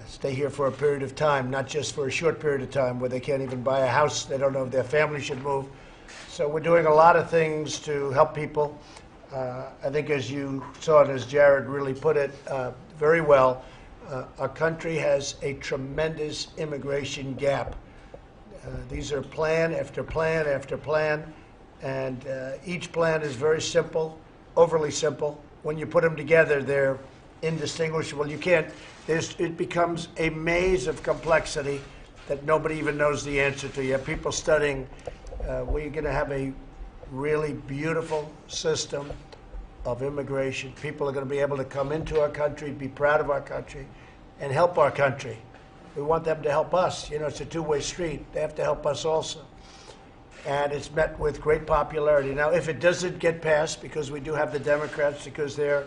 [SPEAKER 1] stay here for a period of time, not just for a short period of time where they can't even buy a house, they don't know if their family should move. So we're doing a lot of things to help people. I think as you saw it, as Jared really put it very well, our country has a tremendous immigration gap. These are plan after plan after plan, and each plan is very simple, overly simple. When you put them together, they're indistinguishable. You can't, it becomes a maze of complexity that nobody even knows the answer to. You have people studying, we're going to have a really beautiful system of immigration. People are going to be able to come into our country, be proud of our country, and help our country. We want them to help us. You know, it's a two-way street. They have to help us also. and it's met with great popularity. Now, if it doesn't get passed, because we do have the Democrats, because they're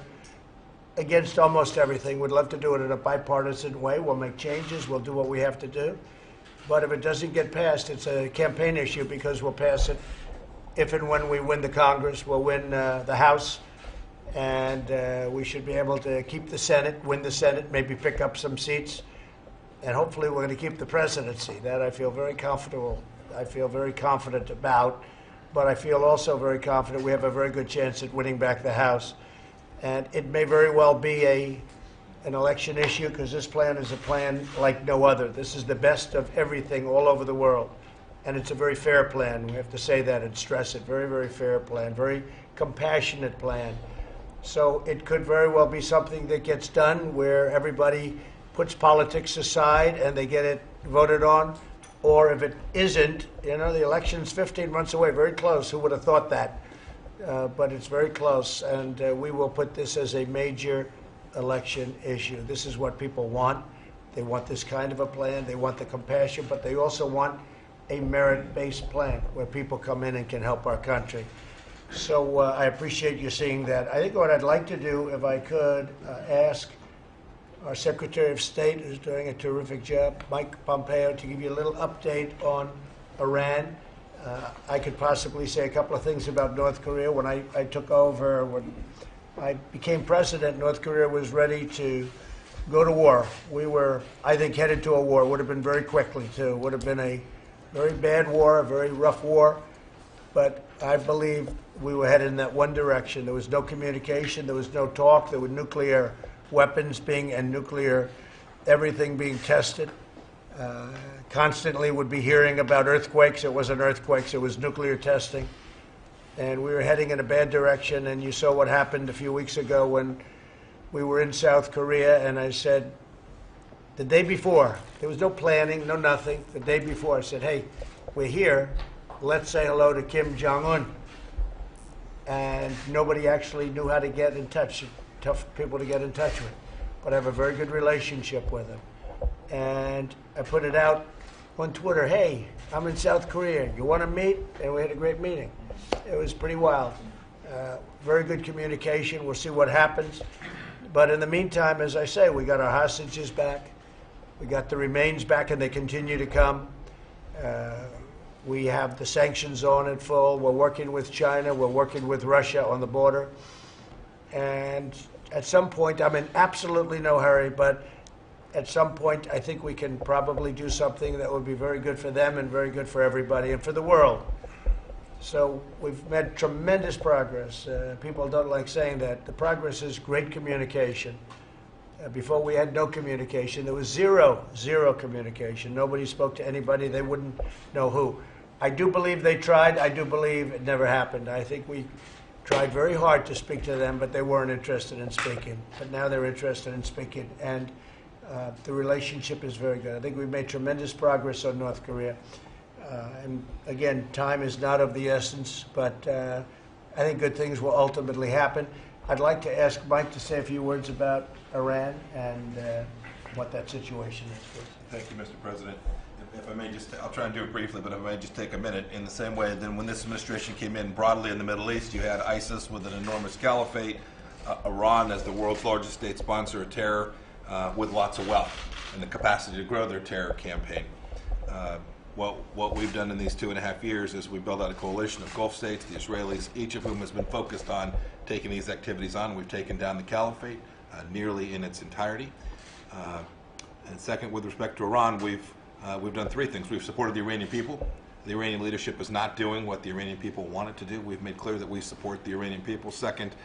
[SPEAKER 1] against almost everything, we'd love to do it in a bipartisan way. We'll make changes. We'll do what we have to do. But if it doesn't get passed, it's a campaign issue, because we'll pass it if and when we win the Congress. We'll win the House, and we should be able to keep the Senate, win the Senate, maybe pick up some seats, and hopefully we're going to keep the presidency. That I feel very comfortable. I feel very confident about, but I feel also very confident we have a very good chance at winning back the House. And it may very well be an election issue, because this plan is a plan like no other. This is the best of everything all over the world. And it's a very fair plan. We have to say that and stress it. Very, very fair plan, very compassionate plan. So it could very well be something that gets done where everybody puts politics aside and they get it voted on. Or if it isn't, you know, the election's 15 months away, very close. Who would have thought that? But it's very close, and we will put this as a major election issue. This is what people want. They want this kind of a plan. They want the compassion, but they also want a merit-based plan where people come in and can help our country. So I appreciate you seeing that. I think what I'd like to do, if I could, ask our Secretary of State, who's doing a terrific job, Mike Pompeo, to give you a little update on Iran. I could possibly say a couple of things about North Korea. When I took over, when I became president, North Korea was ready to go to war. We were, I think, headed to a war. It would have been very quickly, too. It would have been a very bad war, a very rough war. But I believe we were headed in that one direction. There was no communication. There was no talk. There were nuclear weapons and nuclear everything being tested. Constantly would be hearing about earthquakes. It wasn't earthquakes. It was nuclear testing. And we were heading in a bad direction. And you saw what happened a few weeks ago when we were in South Korea. And I said, the day before, there was no planning, no nothing. The day before, I said, hey, we're here. Let's say hello to Kim Jong-un. And nobody actually knew how to get in touch. Tough people to get in touch with. But I have a very good relationship with him. And I put it out on Twitter, hey, I'm in South Korea. You want to meet? And we had a great meeting. It was pretty wild. Very good communication. We'll see what happens. But in the meantime, as I say, we got our hostages back. We got the remains back, and they continue to come. We have the sanctions on in full. We're working with China. We're working with Russia on the border. And at some point, I'm in absolutely no hurry, but at some point, I think we can probably do something that would be very good for them and very good for everybody and for the world. So we've made tremendous progress. People don't like saying that. The progress is great communication. Before we had no communication. There was zero communication. Nobody spoke to anybody. They wouldn't know who. I do believe they tried. I do believe it never happened. I think we tried very hard to speak to them, but they weren't interested in speaking. But now they're interested in speaking, and the relationship is very good. I think we've made tremendous progress on North Korea. And again, time is not of the essence, but I think good things will ultimately happen. I'd like to ask Mike to say a few words about Iran and what that situation is, please.
[SPEAKER 3] Thank you, Mr. President. If I may just, I'll try and do it briefly, but if I may just take a minute. In the same way that when this administration came in broadly in the Middle East, you had ISIS with an enormous caliphate, Iran as the world's largest state sponsor of terror with lots of wealth and the capacity to grow their terror campaign. What we've done in these 2.5 years is we built out a coalition of Gulf states, the Israelis, each of whom has been focused on taking these activities on. We've taken down the caliphate nearly in its entirety. And second, with respect to Iran, we've done three things. We've supported the Iranian people. The Iranian leadership is not doing what the Iranian people want it to do. We've made clear that we support the Iranian people. Second,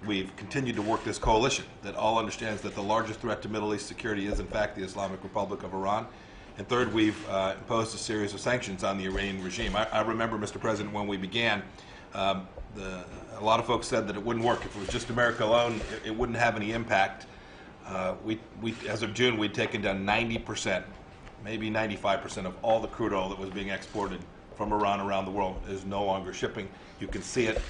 [SPEAKER 3] we've continued to work this coalition that all understands that the largest threat to Middle East security is, in fact, the Islamic Republic of Iran. And third, we've imposed a series of sanctions on the Iranian regime. I remember, Mr. President, when we began, a lot of folks said that it wouldn't work. If it was just America alone, it wouldn't have any impact. As of June, we'd taken down 90%, maybe 95% of all the crude oil that was being exported from Iran around the world is no longer shipping. You can see it.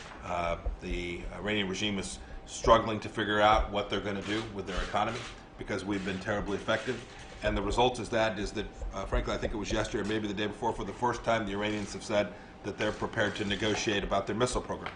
[SPEAKER 3] The Iranian regime is struggling to figure out what they're going to do with their economy because we've been terribly effective. And the result is that, frankly, I think it was yesterday or maybe the day before, for the first time, the Iranians have said that they're prepared to negotiate about their missile program.